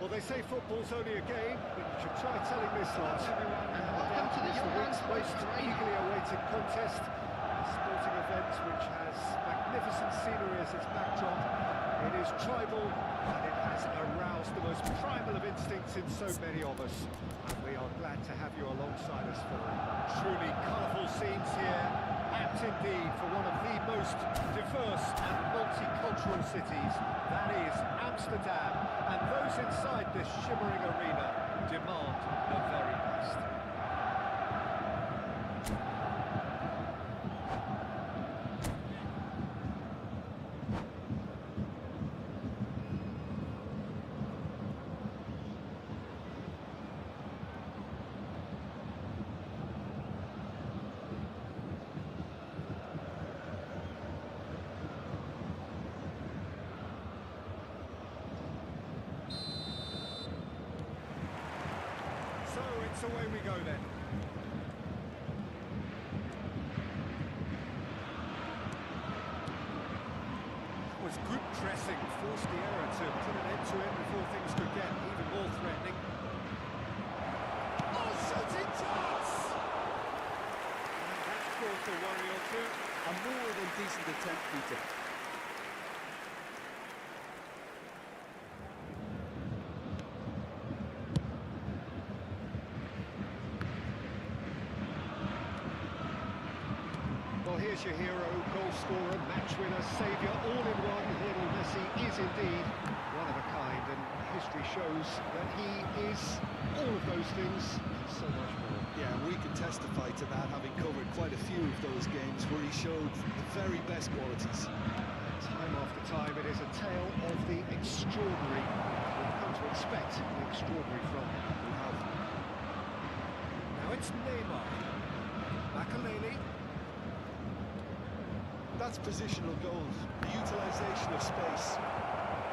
Well, they say football's only a game, but you should try telling this lot. Welcome to the It's the week's most Showdown. eagerly awaited contest, a sporting event which has magnificent scenery as its backdrop. It is tribal, and it has aroused the most primal of instincts in so many of us. And we are glad to have you alongside us for it. Truly colourful scenes here, apt indeed for one of the most diverse and multicultural cities, that is Amsterdam. And those inside this shimmering arena demand the very best. So it's away we go then. That was good pressing, forced the error to put an end to it before things could get even more threatening. Oh, shooting chance! And that's caused a worry or two. A more than decent attempt, Peter. Well, here's your hero, goal scorer, match winner, saviour, all in one. Lionel Messi is indeed one of a kind, and history shows that he is all of those things and so much more. Yeah, and we can testify to that, having covered quite a few of those games where he showed the very best qualities. And time after time, it is a tale of the extraordinary. We've come to expect the extraordinary from him. We have. Now it's Neymar. Makaleli. That's positional goals, the utilisation of space.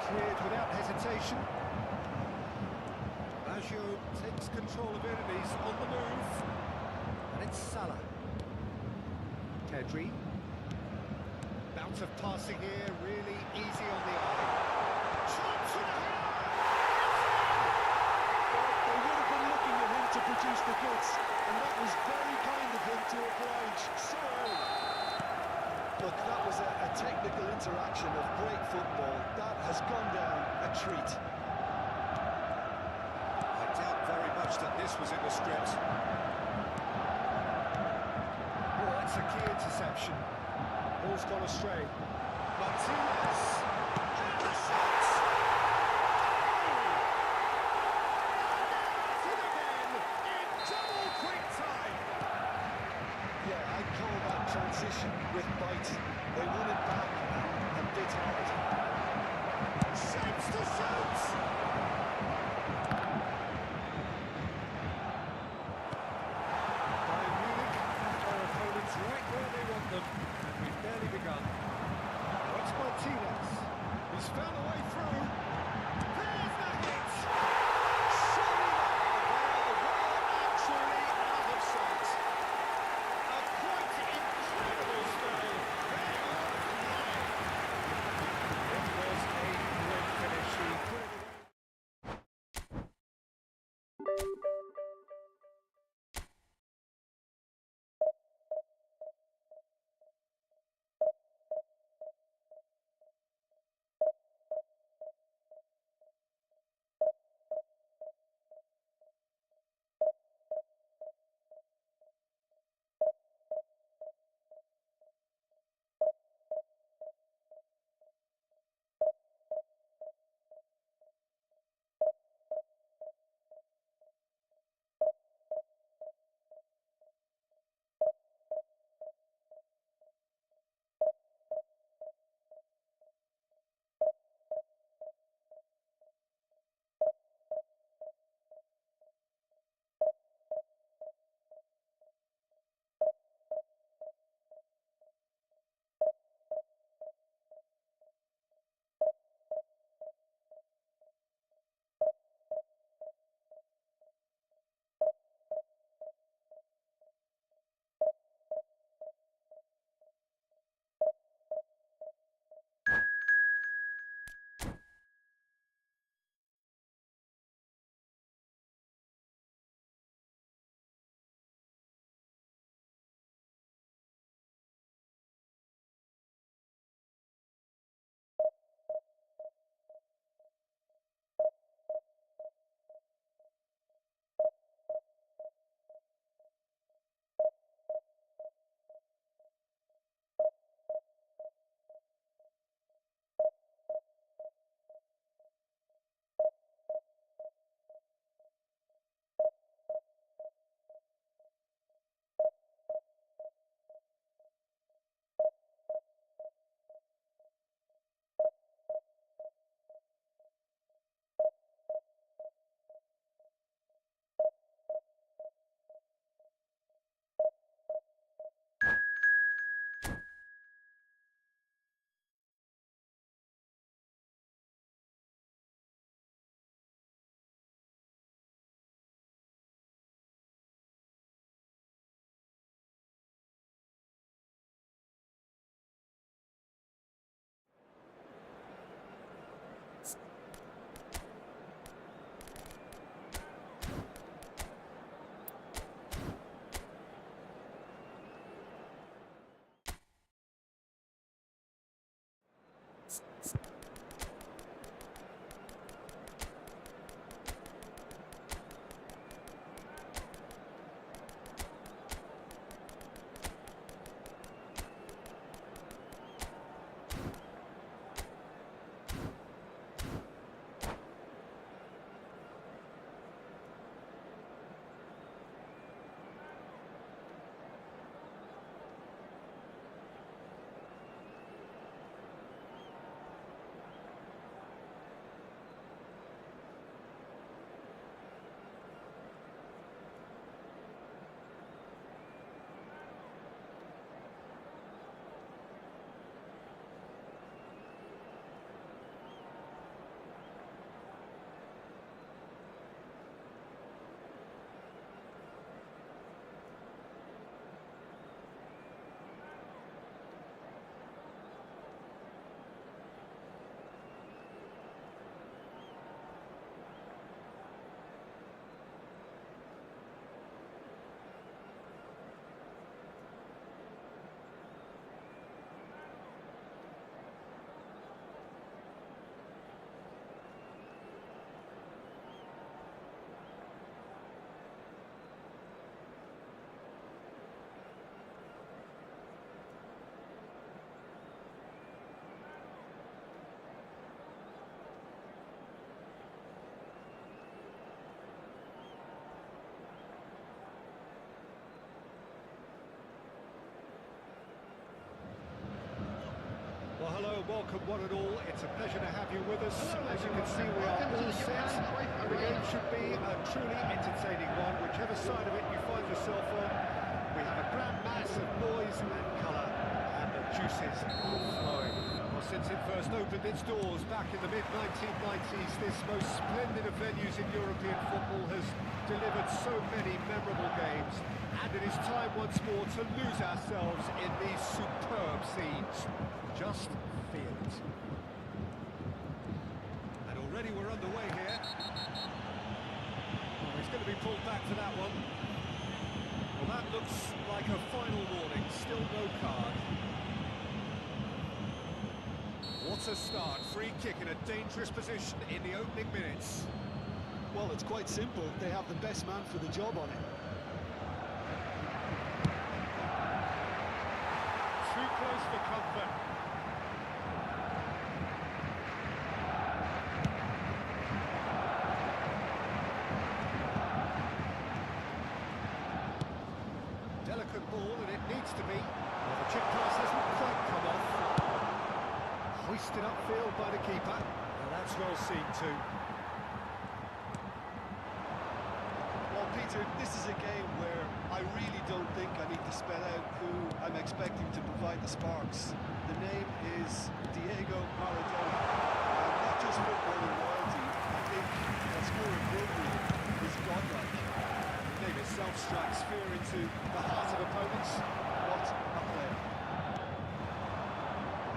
Cleared without hesitation. Baggio takes control of enemies on the move. And it's Salah. Pedri. Bounce of passing here, really easy on the eye. Shots in the They would have been looking at him to produce the goods, and that was very kind of him to oblige so early. Look, that was a technical interaction of great football. That has gone down a treat. I doubt very much that this was in the script. Oh, that's a key interception. Ball's gone astray. Martinez. And the shot! Oh! And again in double quick time. Yeah, I'd call that transition with bite. They won it back and bit hard. Shapes to shoot! Bayern Munich have their opponents right where they want them, and we've barely begun. Now it's Martinez. He's found a way through. Well, hello, welcome one and all. It's a pleasure to have you with us. As you can see, we are all set. The game should be a truly entertaining one, whichever side of it you find yourself on. We have a grand mass of noise and colour, and the juices are flowing. Well, since it first opened its doors back in the mid-1990s, this most splendid of venues in European football has delivered so many memorable games, and it is time once more to lose ourselves in these superb scenes. Just feel it. And already we're underway here. Oh, he's going to be pulled back for that one. Well, that looks like a final warning. Still no card. What a start. Free kick in a dangerous position in the opening minutes. Well, it's quite simple. They have the best man for the job on it. Too close for comfort. Delicate ball, and it needs to be. Well, the chip pass hasn't quite come off. Hoisted upfield by the keeper. Well, that's well seen too. Well, Peter, this is a game where I really don't think I need to spell out who I'm expecting to provide the sparks. The name is Diego Maradona. And not just footballing royalty, I think what's more appropriate is godlike. The name itself strikes fear into the heart of opponents. What a player.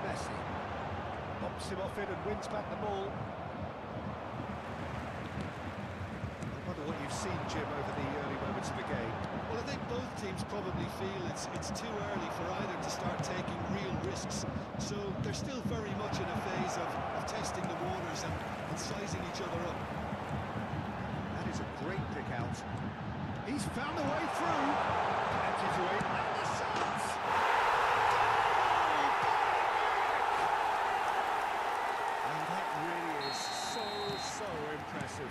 Messi pops him off in and wins back the ball. I wonder what you've seen, Jim, over the early moments of the game. Well, I think both teams probably feel it's too early for either to start taking real risks. So they're still very much in a phase of testing the waters and sizing each other up. That is a great pick out. He's found a way through. Plenty to it. And the shots! And that really is so impressive.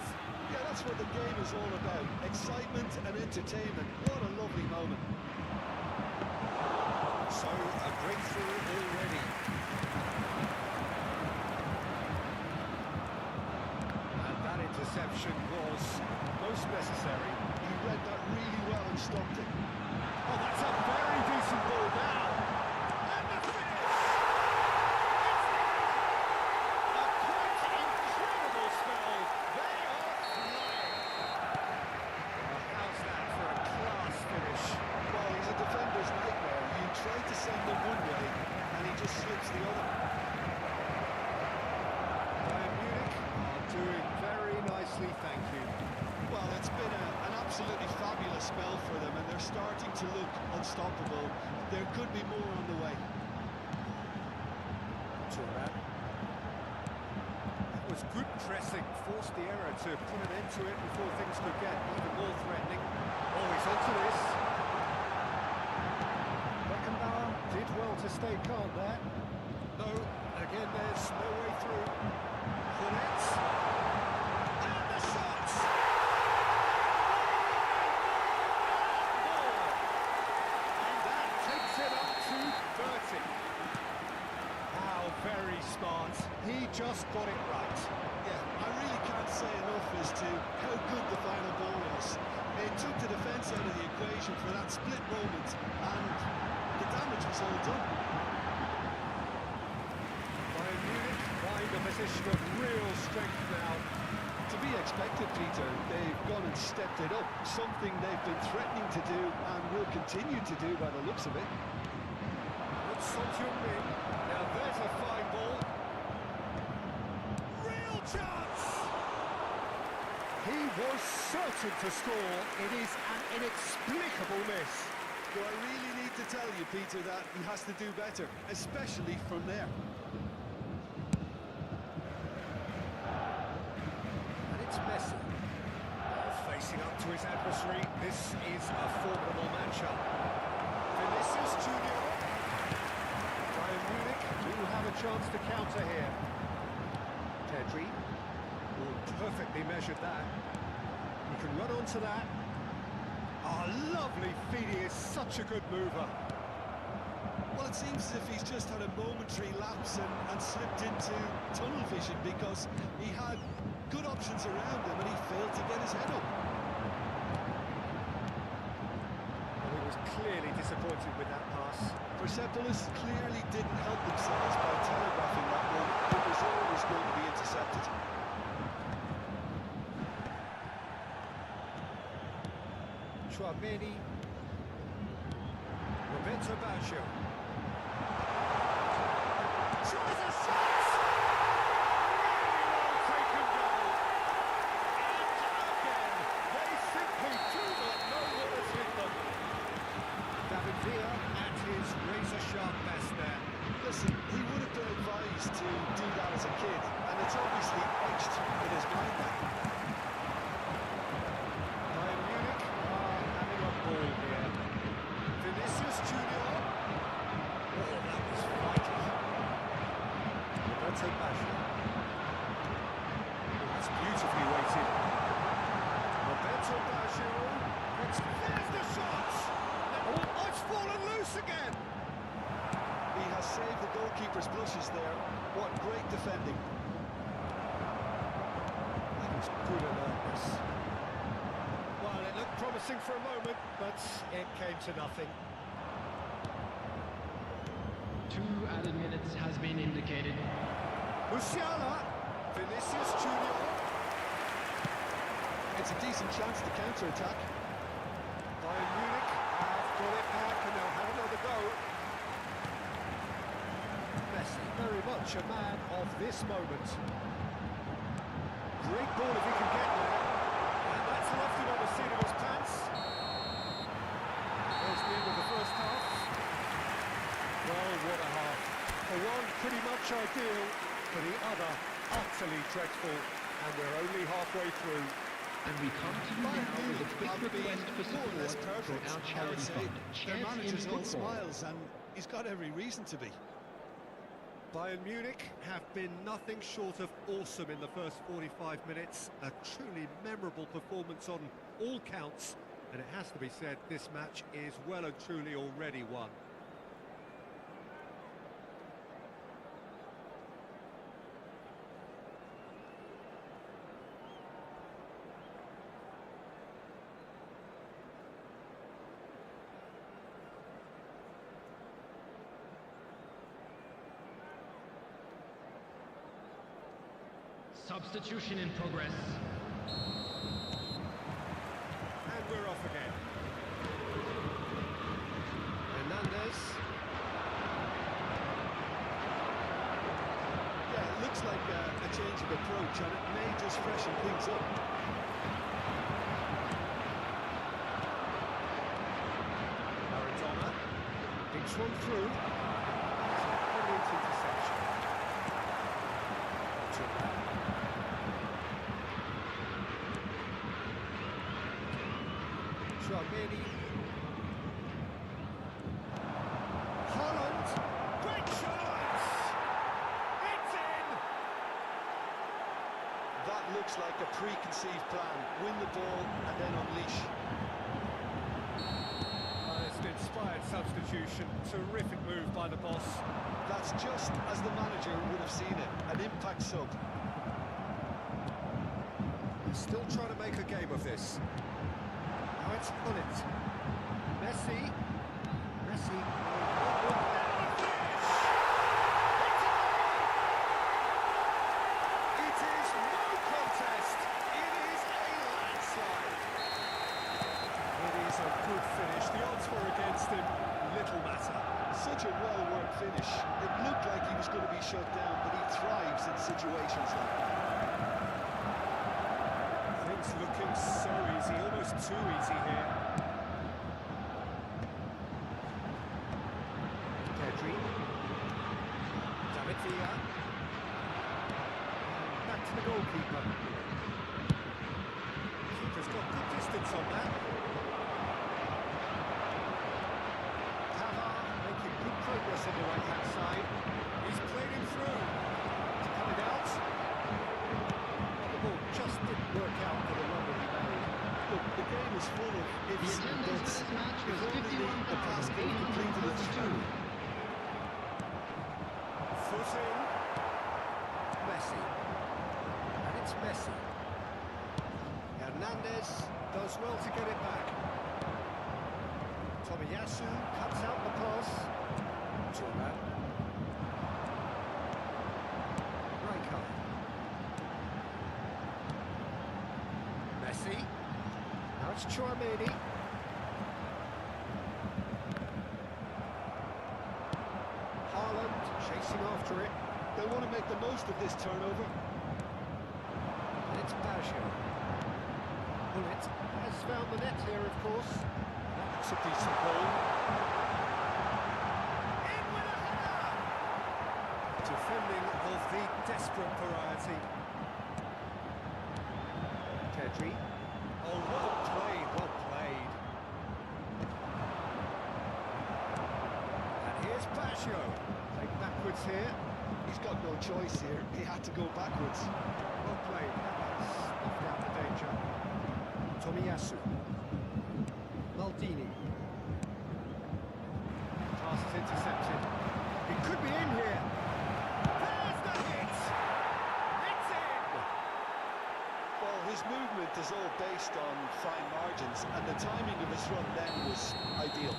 Yeah, that's what the game is all about. Excitement and entertainment. What a lovely moment. So, a breakthrough already. And that interception was most necessary. He read that really well and stopped it. Oh, that's a very decent ball now. And the finish! It's a quite incredible spell. They are flying. Well, how's that for a class finish? Well, he's a defender's nightmare. You try to send him one way, and he just slips the other. Bayern Munich are doing very nicely, thank you. Well, it's been an absolutely fabulous spell for them, and they're starting to look unstoppable. There could be more on the way. Turan. was good pressing, forced the error to put an end to it before things could get even more threatening. Oh, he's onto this. Beckenbauer did well to stay calm there. No, again, there's no way through. Cornets. And the shots! And that takes it up to 30. How very smart. He just got it right. Yeah, I really can't say enough as to how good the final ball was. It took the defence out of the equation for that split moment, and the damage was all done. Bayern Munich find a position of real strength now. To be expected, Peter, they've gone and stepped it up, something they've been threatening to do and will continue to do by the looks of it. It's Son Heung-min. Now there's a fine ball. Real chance! He was certain to score. It is an inexplicable miss. Do I really need to tell you, Peter, that he has to do better, especially from there? And it's Messi. Facing up to his adversary. This is a formidable matchup. Vinicius Junior. Bayern Munich do have a chance to counter here. Pedri. Perfectly measured that. He can run onto that. Oh, lovely feed. He is such a good mover. Well, it seems as if he's just had a momentary lapse and slipped into tunnel vision, because he had good options around him and he failed to get his head up. Well, he was clearly disappointed with that pass. Persepolis clearly didn't help themselves by telegraphing that one. It was always going to be intercepted. Chouameni. Roberto Baggio. Tries a shot! Really well taken goal. And again, they simply do not know what has hit them. David Villa at his razor-sharp best there. Listen, he would have been advised to do that as a kid, and it's obviously etched in his mind now. Bayern Munich are having a ball here. Vinicius Junior. Oh, that was vital. Roberto Baggio. Oh, that's beautifully weighted. Roberto Baggio. There's the shot! Oh, it's fallen loose again! He has saved the goalkeeper's blushes there. What great defending. That was good alertness. Well, it looked promising for a moment, but it came to nothing. 2 added minutes has been indicated. Musiala, Vinicius Junior. It's a decent chance to counter-attack. Bayern Munich have got it back and they'll have another go. Messi, very much a man of this moment. Great ball if he can get there. And that's left him on the seat of his pants. There's the end of the first half. Well, what a half. For one, pretty much ideal. For the other, utterly dreadful. And we're only halfway through. And we come to you now with a quick request for support from our charity fund, Their Chance in manager's all Football. smiles, and he's got every reason to be. Bayern Munich have been nothing short of awesome in the first 45 minutes. A truly memorable performance on all counts. And it has to be said, this match is well and truly already won. Substitution in progress. And we're off again. Hernandez. Yeah, it looks like a change of approach, and it may just freshen things up. Maradona. Digs one through. It's a brilliant interception. To that. Chouameni. Holland. Great chance! It's in! That looks like a preconceived plan. Win the ball and then unleash. It's an inspired substitution. Terrific move by the boss. That's just as the manager would have seen it. An impact sub. Still trying to make a game of this. Now it's on it. Messi. Messi. It is no contest. It is a landslide. It is a good finish. The odds were against him. Little matter. Such a well-worked finish. It looked like he was going to be shut down, but he thrives in situations like that. Things looking so easy, almost too easy here. Pedri. David Villa. Back to the goalkeeper. Keeper's got good distance on that. Making good progress on the right-hand side. He's played him through. It's coming out. The ball just didn't work out for the run that he made. Look, the game is full of The ifs and attendance buts. for this match If was only the pass could have completed it 51,832. through. Foot in. Messi. And it's Messi. Hernandez does well to get it back. Tomiyasu cuts out the pass. Jordan. Rijkaard. Messi. Now it's Chouameni. Haaland chasing after it. They want to make the most of this turnover. And it's Baggio. Bullet has found the net here, of course. That's a decent goal. In with a header! Defending of the desperate variety. Pedri. Oh, well played, well played. And here's Baggio. Played backwards here. He's got no choice here. He had to go backwards. Well played. Snuffed out the danger. Tomiyasu. Maldini. Pass is intercepted. He could be in here. There's the hit. It's in. Well, his movement is all based on fine margins, and the timing of his run then was ideal.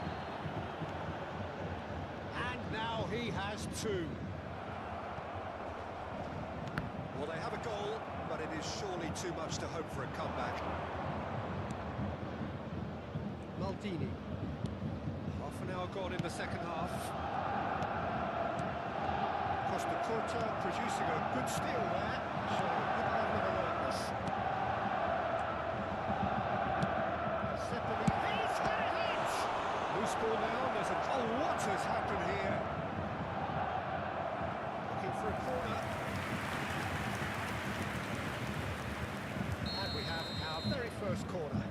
And now he has two. Well, they have a goal, but it is surely too much to hope for a comeback. Maldini. Half an hour gone in the second half. Costa Curta producing a good steal there, showing a good level of alertness. Zeppeli, he's had a hit! Loose ball now, there's a... Oh, what has happened here? Looking for a corner. And we have our very first corner.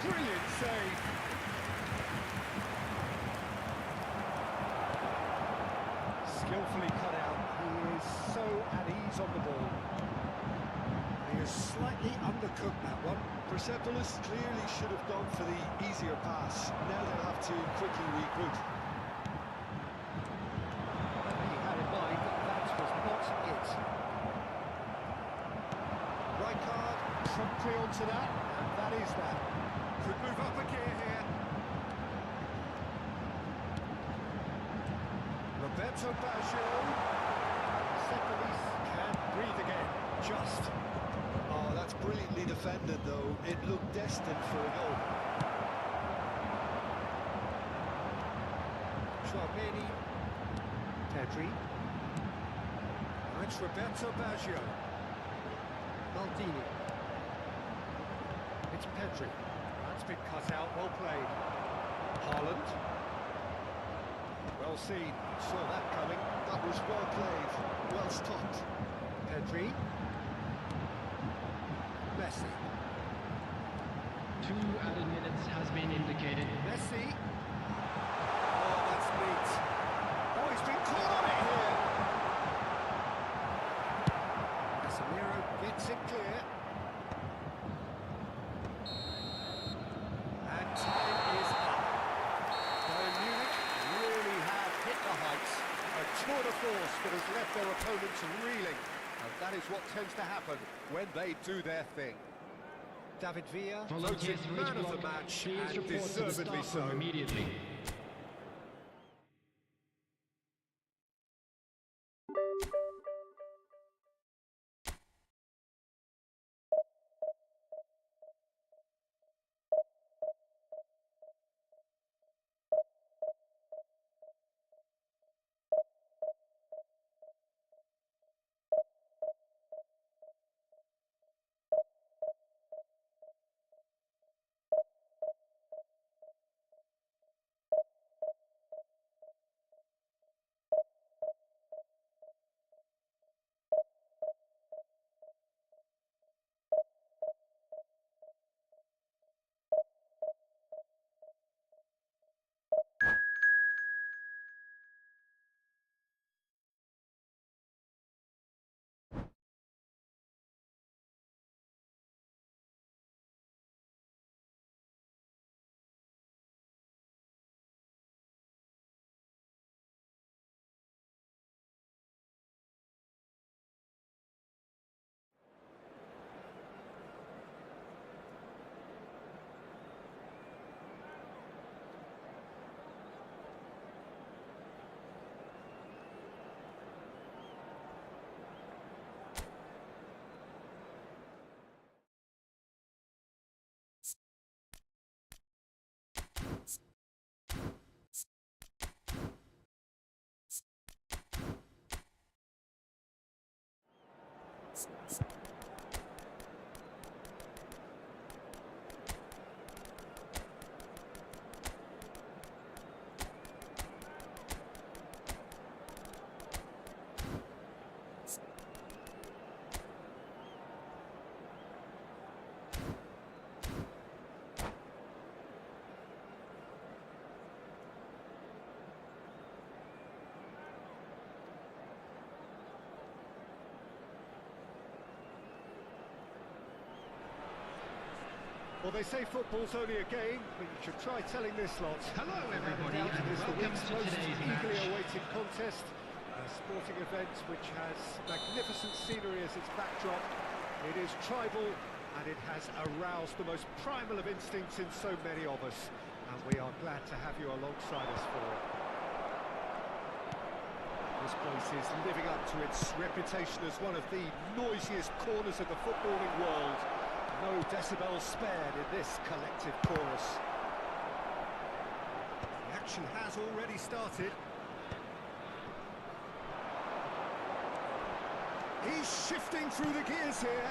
Brilliant save. Skillfully cut out. He is so at ease on the ball. He is slightly undercooked that one. Persepolis clearly should have gone for the easier pass. Now they'll have to quickly regroup. He had in mind that was not it. Rijkaard promptly onto that, and that is that. Could move up a gear here. Roberto Baggio. Sepalis can breathe again. Just. Oh, that's brilliantly defended, though. It looked destined for a goal. Chouameni. Pedri. Now it's Roberto Baggio. Maldini. It's Pedri. That's been cut out, well played. Haaland. Well seen, saw that coming. That was well played, well stopped. Pedri. Messi. 2 added minutes has been indicated. Messi. Oh, that's neat. Oh, he's been caught on it here. Casemiro gets it clear. And time is up. Bayern Munich really have hit the heights. A tour de force that has left their opponents reeling. And that is what tends to happen when they do their thing. David Villa, Volunteers voted for each man of the block. match, Please and report to the deservedly staff room so. immediately. Well, they say football's only a game, but you should try telling this lot. Hello, everybody, Without a doubt, and it is the welcome week's to most today's eagerly match. awaited contest. A sporting event which has magnificent scenery as its backdrop. It is tribal, and it has aroused the most primal of instincts in so many of us. And we are glad to have you alongside us for it. This place is living up to its reputation as one of the noisiest corners of the footballing world. No decibels spared in this collective chorus. The action has already started. He's shifting through the gears here.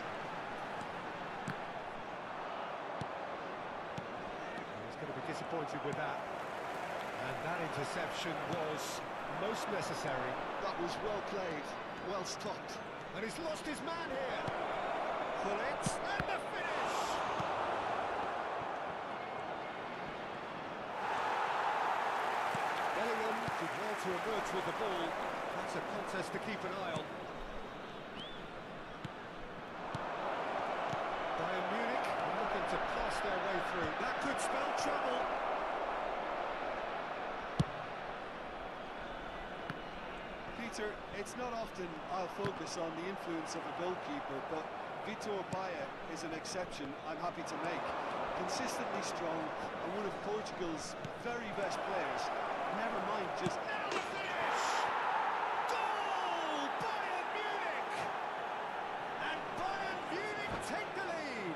He's going to be disappointed with that. And that interception was most necessary. That was well played, well stopped. And he's lost his man here. Bullets and the finish! Bellingham did well to emerge with the ball. That's a contest to keep an eye on. Bayern Munich are looking to pass their way through. That could spell trouble. Peter, it's not often I'll focus on the influence of a goalkeeper, but Vitor Baia is an exception I'm happy to make. Consistently strong and one of Portugal's very best players. Never mind just... Now the finish! Goal! Bayern Munich! And Bayern Munich take the lead!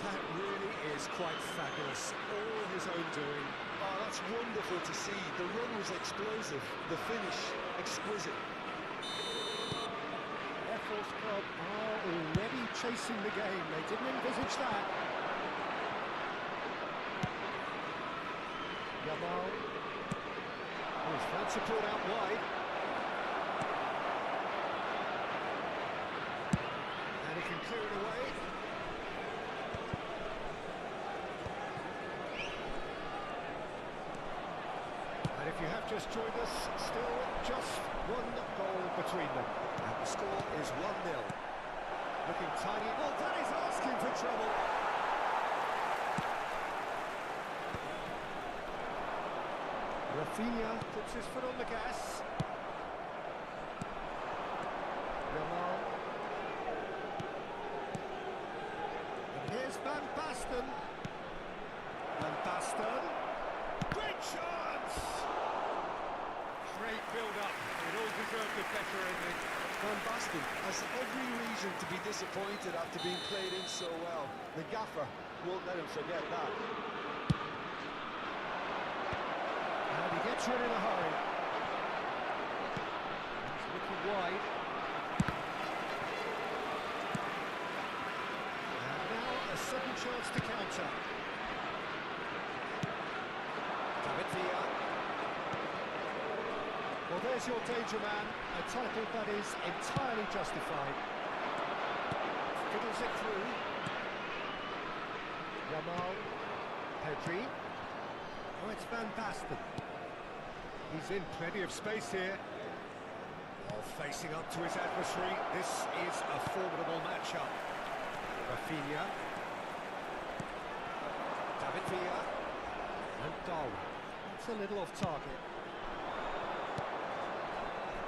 That really is quite fabulous. All his own doing. Oh, that's wonderful to see. The run was explosive, the finish exquisite. Air Force Club are already chasing the game. They didn't envisage that. Yamal. Oh, fan support out wide. And he can clear it away. And if you have just joined us, still just one goal between them. And the score is 1-0. Looking tiny. Oh, that is asking for trouble. Rafinha puts his foot on the gas. Yamal. And here's Van Basten. Van Basten. Great chance! Great build-up. It all deserved a better ending. Van Basten has every reason to be disappointed after being played in so well. The gaffer won't let him forget that. And he gets rid in a hurry. He's looking wide. And now a second chance to counter. David Villa. Well, there's your danger man, a title that is entirely justified. Fiddles it through. Yamal. Pedri. Oh, it's Van Basten. He's in plenty of space here. Oh, facing up to his adversary. This is a formidable matchup. Rafinha. David Villa. And Darwin. It's a little off target.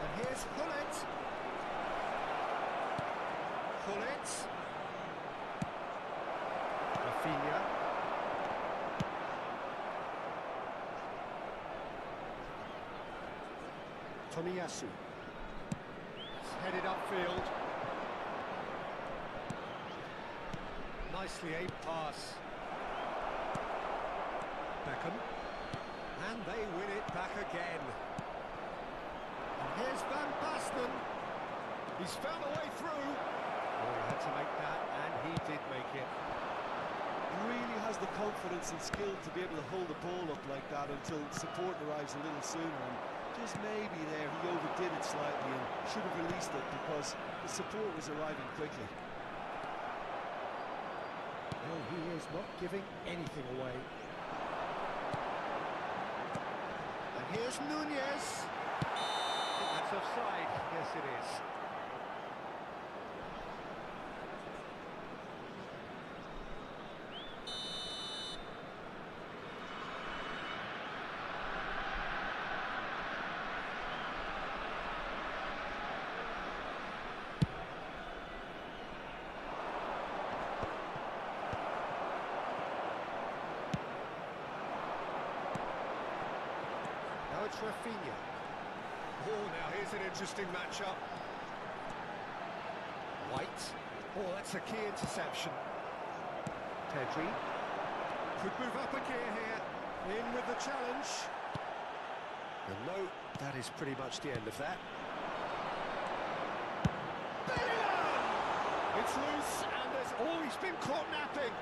And here's Hullet. Hullet. Rafinha. Tomiyasu. It's headed upfield. Nicely aimed pass. Beckham. And they win it back again. And here's Van Basten. He's found a way through. Oh, he had to make that, and he did make it. Really has the confidence and skill to be able to hold the ball up like that until support arrives a little sooner. And just maybe there he overdid it slightly and should have released it because the support was arriving quickly. No, he is not giving anything away. And here's Nunez. I think that's offside. Yes, it is. It's Rafinha. Oh, now here's an interesting matchup. White. Oh, that's a key interception. Pedri. Could move up a gear here. In with the challenge. And no, that is pretty much the end of that. Bellingham! It's loose, and there's... Oh, he's been caught napping.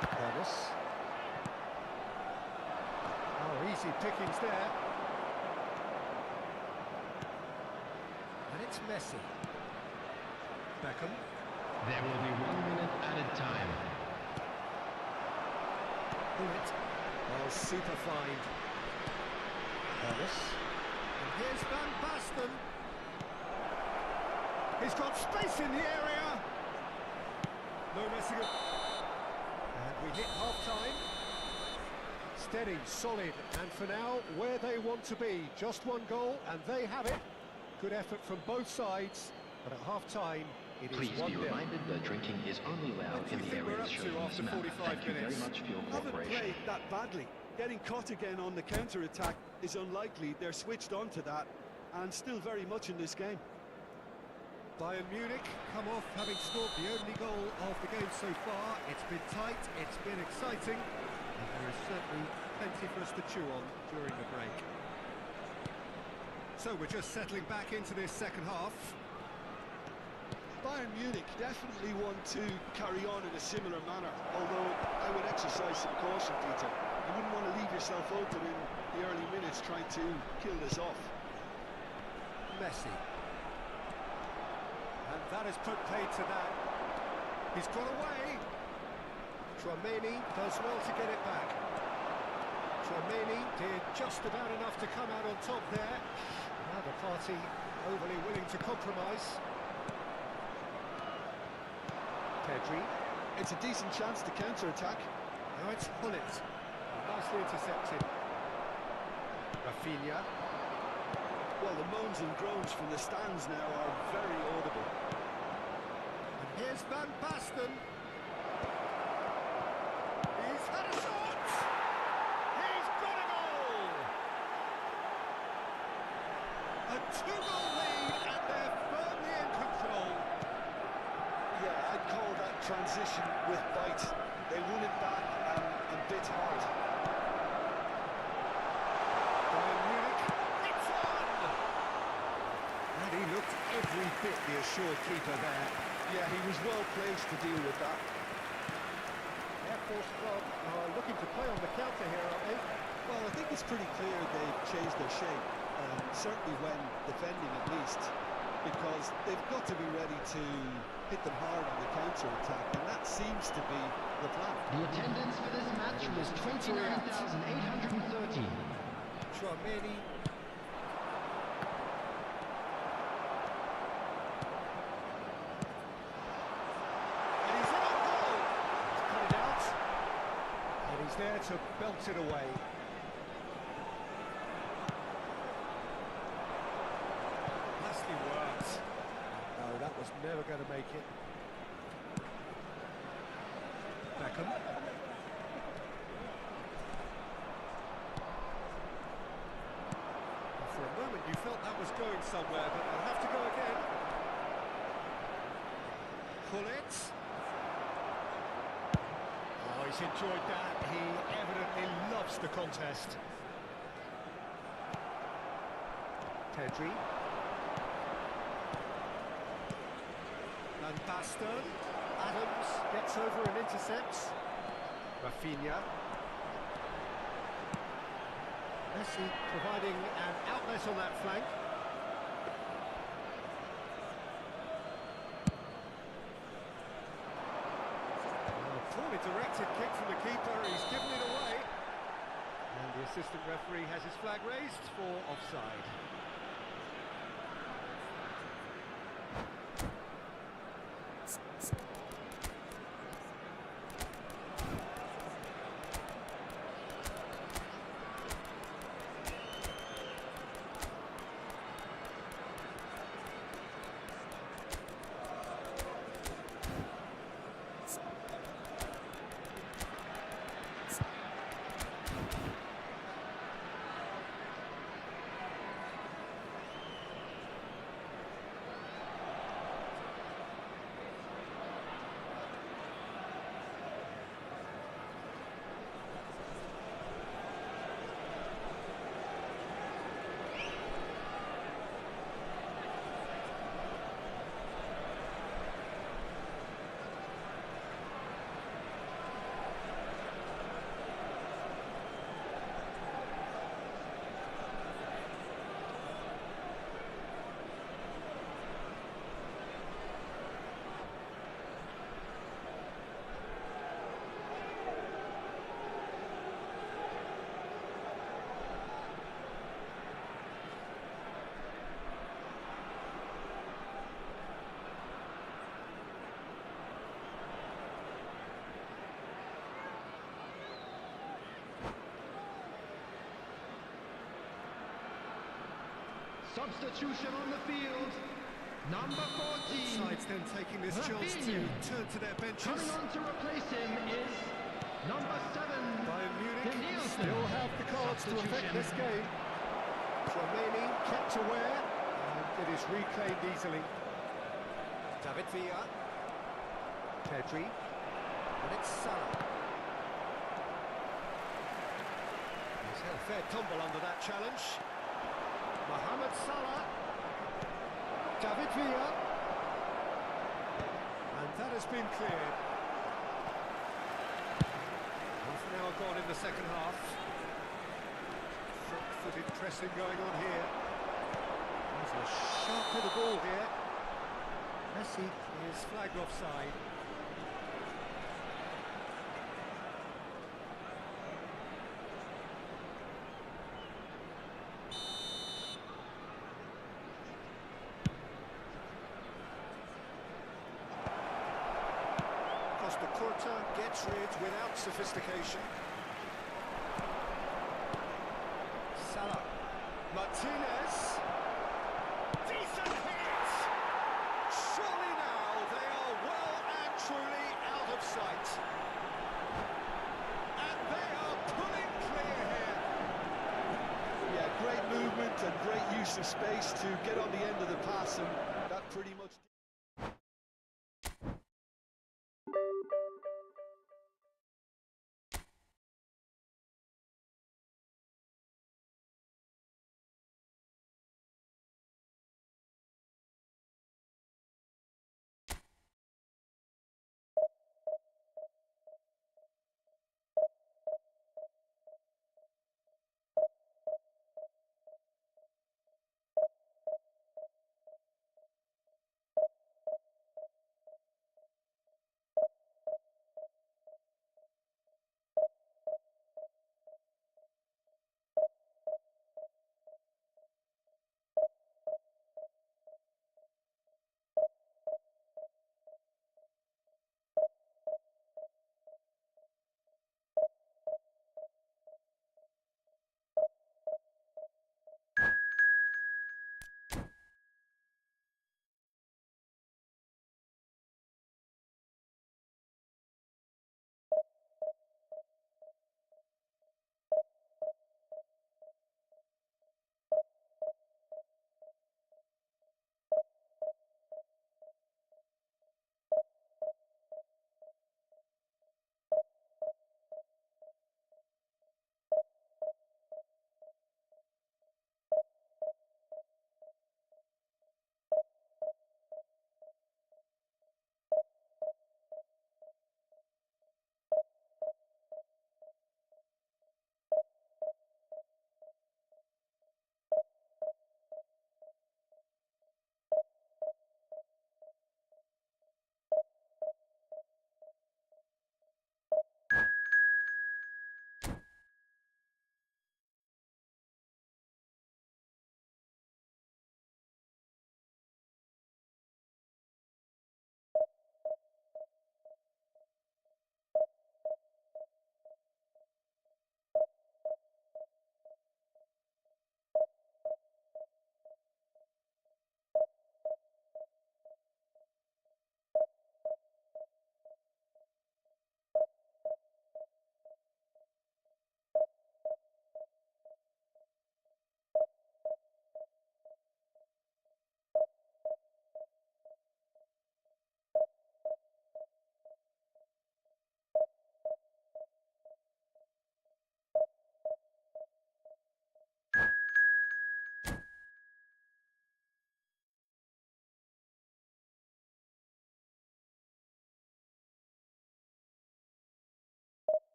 Thomas. Oh, easy pickings there. And it's Messi. Beckham. There will be 1 minute added time. Hullet. Oh, super find. Thomas. And here's Van Basten. He's got space in the area. No messing up. And we hit half-time. Steady, solid, and for now, where they want to be. Just one goal, and they have it. Good effort from both sides, but at half-time, it is 1-0. Please be reminded that drinking is only allowed in the areas shown in this map. Thank you very much for your Haven't cooperation. played that badly. Getting caught again on the counter-attack is unlikely. They're switched on to that, and still very much in this game. Bayern Munich come off having scored the only goal of the game so far. It's been tight, it's been exciting, and there is certainly plenty for us to chew on during the break. So we're just settling back into this second half. Bayern Munich definitely want to carry on in a similar manner, although I would exercise some caution, Peter. You wouldn't want to leave yourself open in the early minutes trying to kill this off. Messi. And that has put paid to that. He's got away. Tchouaméni does well to get it back. Tchouaméni did just about enough to come out on top there. Now the party overly willing to compromise. Pedri. It's a decent chance to counter-attack. Now it's Hullet. Nicely intercepted. Rafinha. Well, the moans and groans from the stands now are very audible. And here's Van Basten. He's had a shot! He's got a goal! A 2-goal lead, and they're firmly in control. Yeah, I'd call that transition with bite. They won it back and bit hard. Bayern Munich, it's on! And he looked every bit the assured keeper there. Yeah, he was well placed to deal with that. Air Force Club are looking to play on the counter here, aren't they? Well, I think it's pretty clear they've changed their shape, certainly when defending at least, because they've got to be ready to hit them hard on the counter-attack, and that seems to be the plan. The attendance for this match was 29,813. Tchouaméni. And he's in on goal. He's cut it out. And he's there to belt it away. Nicely worked. No, that was never going to make it. Beckham. For a moment you felt that was going somewhere, but they'll have to go again. Hullet. Oh, he's enjoyed that. He evidently loves the contest. Pedri. Van Basten. Adams gets over and intercepts. Rafinha. Messi providing an outlet on that flank. A poorly directed kick from the keeper, he's given it away. And the assistant referee has his flag raised for offside. Substitution on the field. Number 14. Sides then taking this chance to turn to their benches. Coming on to replace him is number 7. Bayern Munich Decisive. still have the cards to affect this game. Tchouaméni kept aware and it is reclaimed easily. David Villa. Pedri. And it's Salah. He's had a fair tumble under that challenge. Mohamed Salah. David Villa. And that has been cleared. Half an hour gone in the second half. Front-footed pressing going on here. There's a sharp hit of ball here. Messi is flagged offside. Costa Curta gets rid without sophistication. Salah. Martinez. Decent hit! Surely now they are well and truly out of sight. And they are pulling clear here. Yeah, great movement and great use of space to get on the end of the pass, and that pretty much...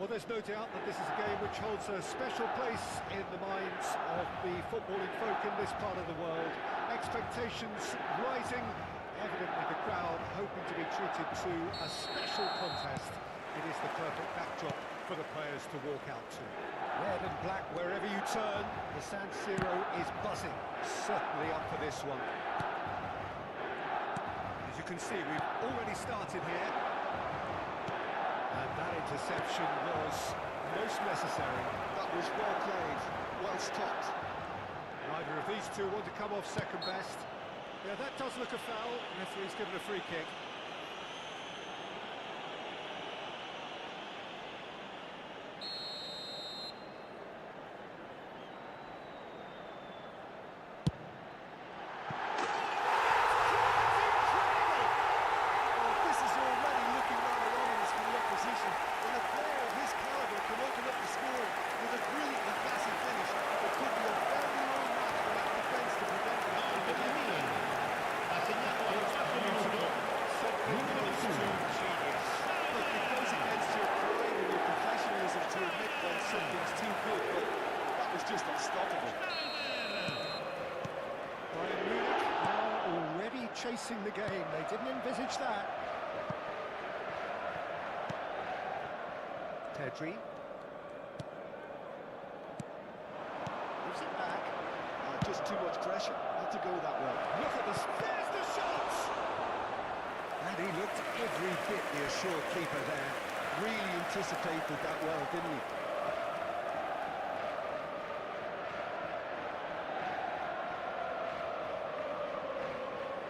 Well, there's no doubt that this is a game which holds a special place in the minds of the footballing folk in this part of the world. Expectations rising, evidently the crowd hoping to be treated to a special contest. It is the perfect backdrop for the players to walk out to. Red and black wherever you turn, the San Siro is buzzing. Certainly up for this one. As you can see, we've already started here. And that interception was most necessary. That was well played, well stopped. Neither of these two want to come off second best. Yeah, that does look a foul. Referee's given a free kick. Just unstoppable. Bayern Munich now already chasing the game. They didn't envisage that. Pedri. Gives it back. Just too much pressure. Had to go that way. Look at this. There's the shot! And he looked every bit the assured keeper there. Really anticipated that well, didn't he?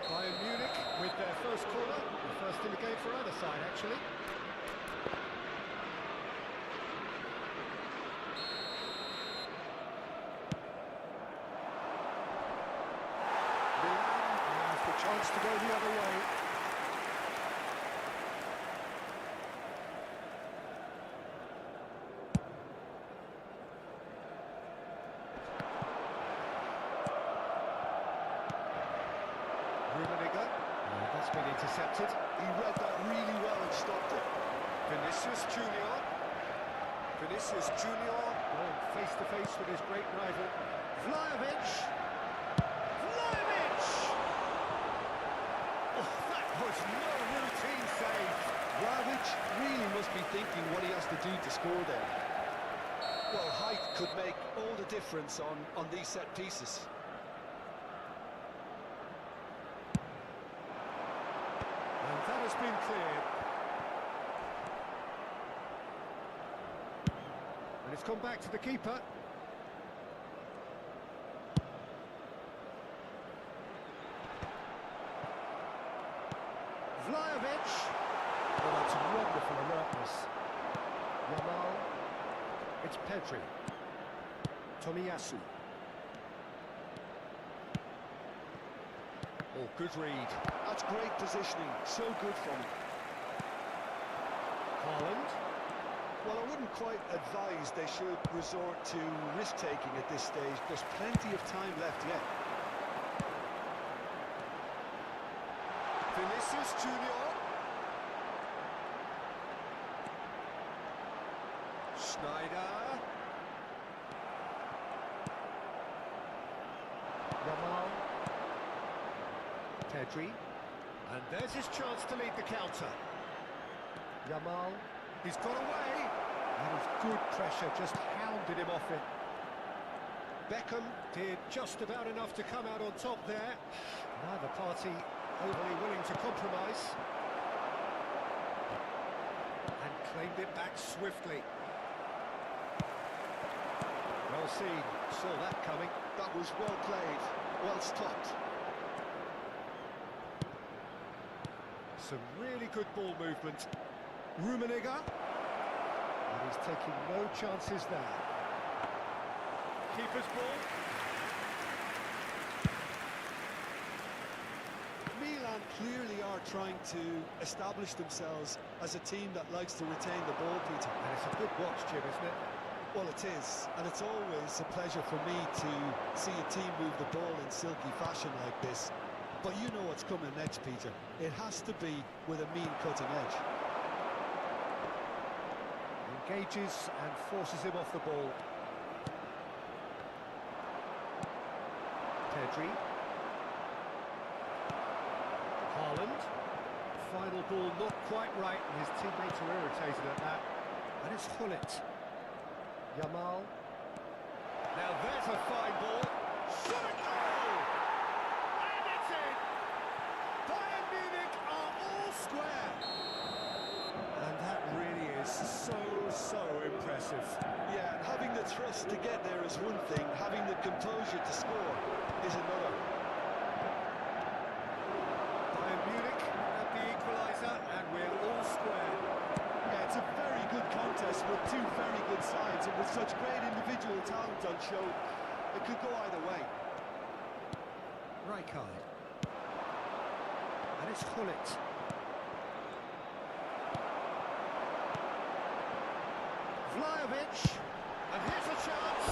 Bayern Munich with their first corner, the first in the game for either side, actually. Milan has the chance to go the other way. That's been intercepted. He read that really well and stopped it. Vinicius Junior. Vinicius Junior going face to face with his great rival. Vlahovic. Vlahovic! Oh, that was no routine save. Vlahovic really must be thinking what he has to do to score there. Well, height could make all the difference on these set pieces. That has been cleared. And it's gone back to the keeper. Vlahovic. Oh, that's wonderful alertness. Yamal. It's Pedri. Tomiyasu. Oh, good read. That's great positioning, so good from him. Haaland. Well, I wouldn't quite advise they should resort to risk-taking at this stage. There's plenty of time left yet. Vinicius Junior. Schneider. Yamal. Pedri. And there's his chance to lead the counter. Yamal. He's got away. That was good pressure, just hounded him off it. Beckham did just about enough to come out on top there. Neither party overly willing to compromise. And claimed it back swiftly. Well seen, saw that coming. That was well played, well stopped. Some really good ball movement. Rummenigge. And he's taking no chances there. Keeper's ball. Milan clearly are trying to establish themselves as a team that likes to retain the ball, Peter. And it's a good watch, Jim, isn't it? Well, it is, and it's always a pleasure for me to see a team move the ball in silky fashion like this. But you know what's coming next, Peter. It has to be with a mean cutting edge. Engages and forces him off the ball. Pedri. Haaland. Final ball not quite right, and his teammates are irritated at that. And it's Hullet. Yamal. Now there's a fine ball. Shot a goal! And it's in! Bayern Munich are all square. And that really is so impressive. Yeah, and having the thrust to get there is one thing, having the composure to score is another. Bayern Munich at the equaliser, and we're all square. Yeah, it's a very good contest with two very good sides, and with such great individual talent on show, it could go either way. Rijkaard. And it's Hullet. Vlahovic. And here's a chance.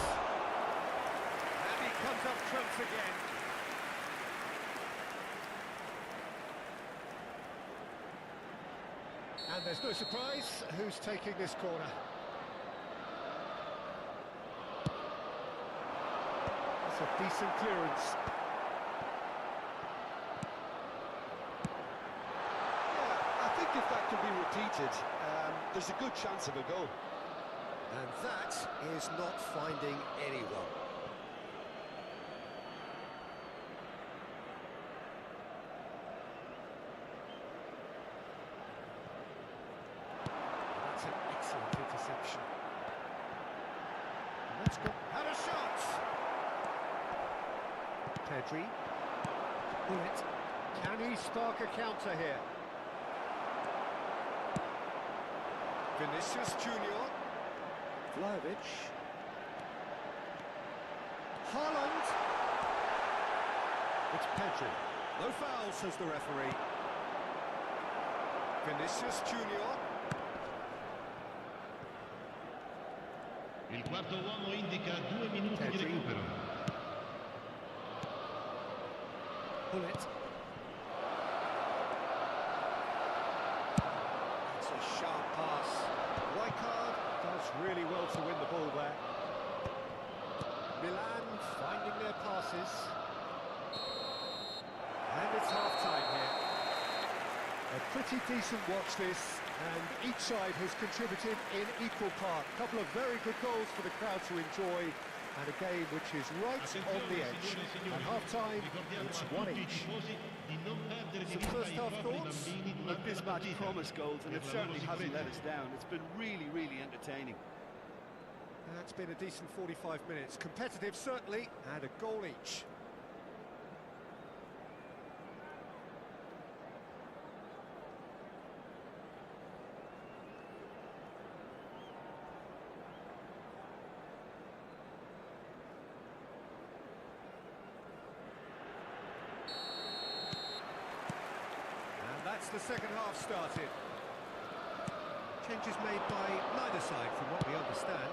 And he comes up trumps again. And there's no surprise who's taking this corner. That's a decent clearance. Yeah, I think if that can be repeated, there's a good chance of a goal. And that is not finding anyone. That's an excellent interception. Let's go. And a shot! Pedri. Hullet. Can he spark a counter here? Vinicius Junior. Vlahovic. Haaland. It's Pedri. No foul, says the referee. Vinicius Junior. Il quarto uomo indica 2 minuti di Pedri. recupero. Hullet. That's a sharp pass. Rijkaard does really well to win the ball there. Milan finding their passes. And it's half-time here. A pretty decent watch this, and each side has contributed in equal part. A couple of very good goals for the crowd to enjoy, and a game which is right on the edge. At half-time, it's 1 each. Some first half thoughts? Look, this match promised goals, and it certainly hasn't let us down. It's been really entertaining. That's been a decent 45 minutes. Competitive, certainly, and a goal each. That's the second half started. Changes made by neither side from what we understand.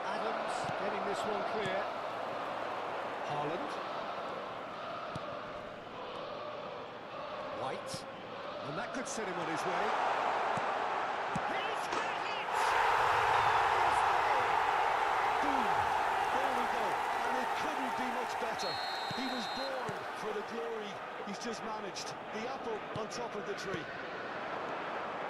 Adams getting this one clear. Haaland. White. And that could set him on his way. He's got it! Boom! There we go. And it couldn't be much better. He was born for the glory he's just managed. The apple on top of the tree.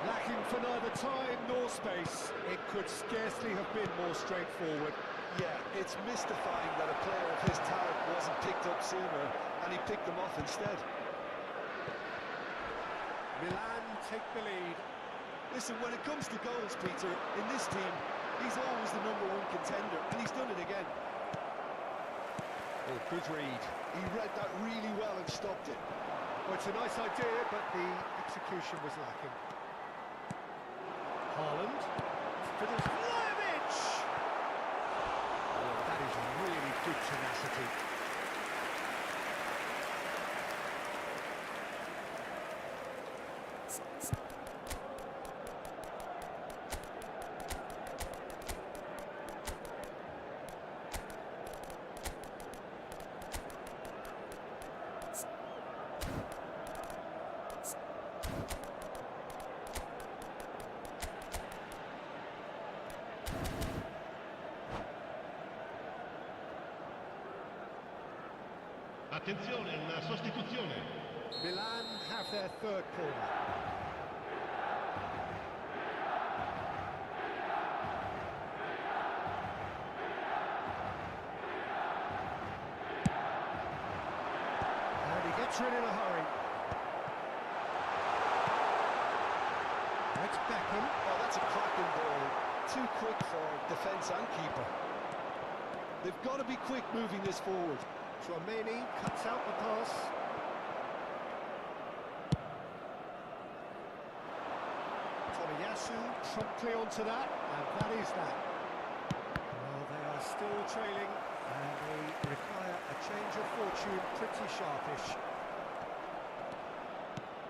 Lacking for neither time nor space. It could scarcely have been more straightforward. Yeah, it's mystifying that a player of his talent wasn't picked up sooner, and he picked them off instead. Milan take the lead. Listen, when it comes to goals, Peter, in this team, he's always the #1 contender, and he's done it again. Oh, good read. He read that really well and stopped it. Well, it's a nice idea, but the execution was lacking. Haaland. Fiddles Vlahovic! Oh, that is really good tenacity. Attenzione, una sostituzione. Milan have their third corner. And he gets rid in a hurry. That's Beckham. Oh, that's a cracking ball. Too quick for defence and keeper. They've got to be quick moving this forward. Chouameni cuts out the pass. Tomiyasu promptly onto that, and that is that. Well, they are still trailing, and they require a change of fortune pretty sharpish.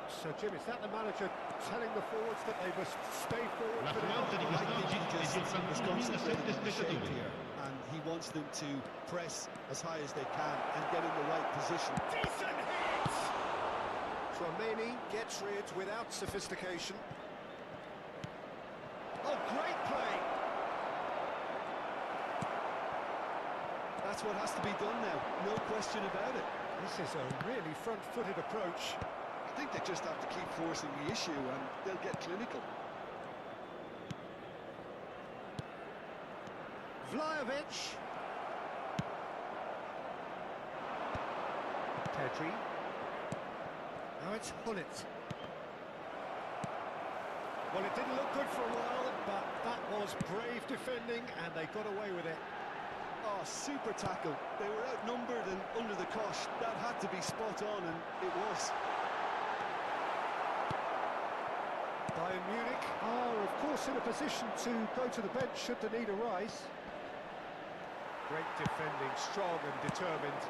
So, Jim, is that the manager telling the forwards that they must stay forward La for the forza di quest'oggi è di 81.700 spettatori. And he wants them to press as high as they can and get in the right position. decent hit! Chouameni gets rid without sophistication. Oh, great play! That's what has to be done now, no question about it. This is a really front-footed approach. I think they just have to keep forcing the issue and they'll get clinical. Vlahovic. Pedri. Now it's Hullet. Well, it didn't look good for a while, but that was brave defending, and they got away with it. Oh, super tackle. They were outnumbered and under the cosh. That had to be spot on, and it was. Bayern Munich are, of course, in a position to go to the bench should the need arise. Great defending, strong and determined.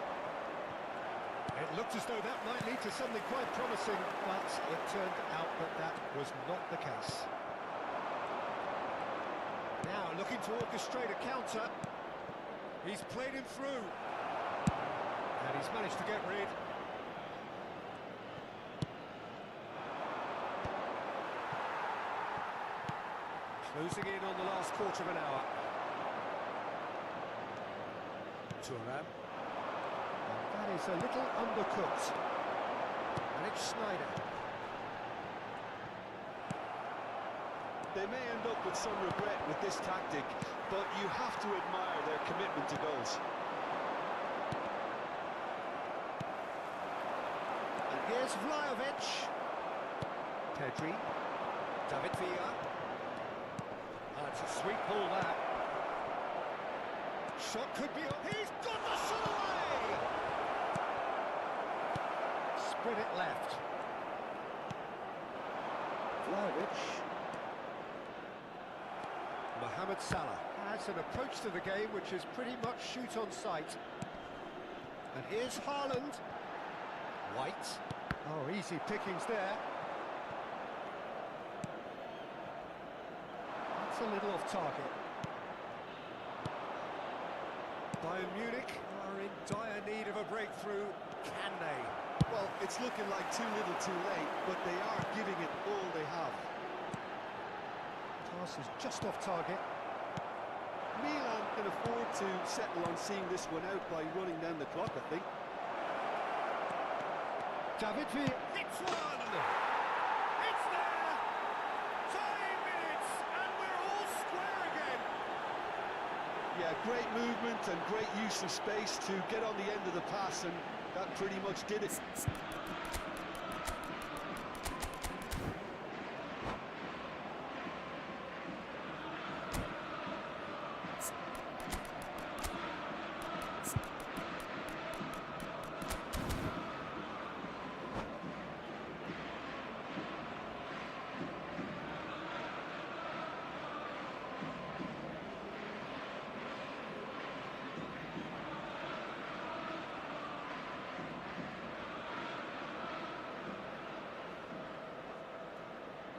It looked as though that might lead to something quite promising, but it turned out that that was not the case. Now looking to orchestrate a counter. He's played him through. And he's managed to get rid. Closing in on the last quarter of an hour. Thuram. That is a little undercooked. And it's Snyder. They may end up with some regret with this tactic, but you have to admire their commitment to goals. And here's Vlahovic. Pedri. David Villa. That's a sweet ball, that. Shot could be up. He's got the shot away! Spread it left. Vlahovic. Mohamed Salah has an approach to the game which is pretty much shoot on sight. And here's Haaland. White. Oh, easy pickings there. That's a little off target. Bayern Munich are in dire need of a breakthrough. Can they? Well, it's looking like too little too late, but they are giving it all they have. Pass is just off target. Milan can afford to settle on seeing this one out by running down the clock, I think. David Villa hits one! It's there! Time minutes, and we're all square again! Yeah, great movement and great use of space to get on the end of the pass, and that pretty much did it.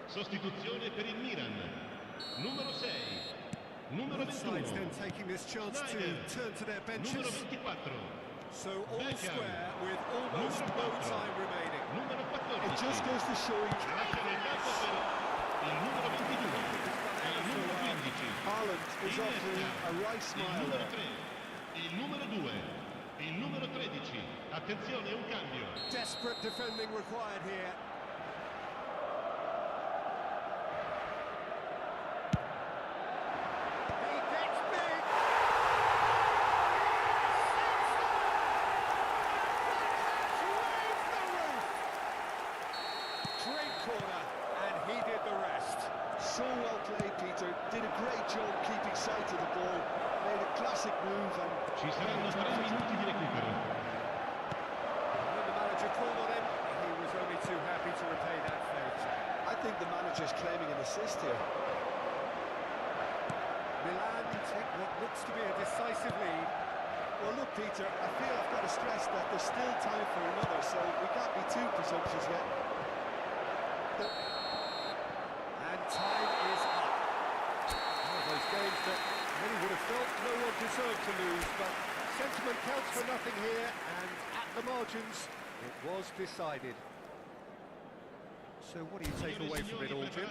Sostituzione per il Milan. Numero 6. Numero Both sides 21. then taking this chance to Snyder. turn to their Numero benches. 24. So all Beckham. square with almost Numero no 4. time remaining. Numero 14. It just goes to show you. Lasciano il campo per il numero 22. E il numero 15. Haaland is offering a right Il smile numero there. 3. Il numero 2. Il numero 13. Attenzione, un cambio. Desperate defending required here. He gets big. Raised the roof. Great corner, and he did the rest. So well played, Peter. Did a great job keeping sight of the ball. Made a classic move and... Ci saranno 3 minuti di recupero. When the manager called on him, he was only too happy to repay that fate. I think the manager's claiming an assist here. Milan take what looks to be a decisive lead. Well, look, Peter, I feel I've got to stress that there's still time for another, so we can't be too presumptuous yet. And time is up. One of those games that many would have felt no one deserved to lose, but sentiment counts for nothing here, and at the margins, it was decided. So what do you take away from it all, Jim?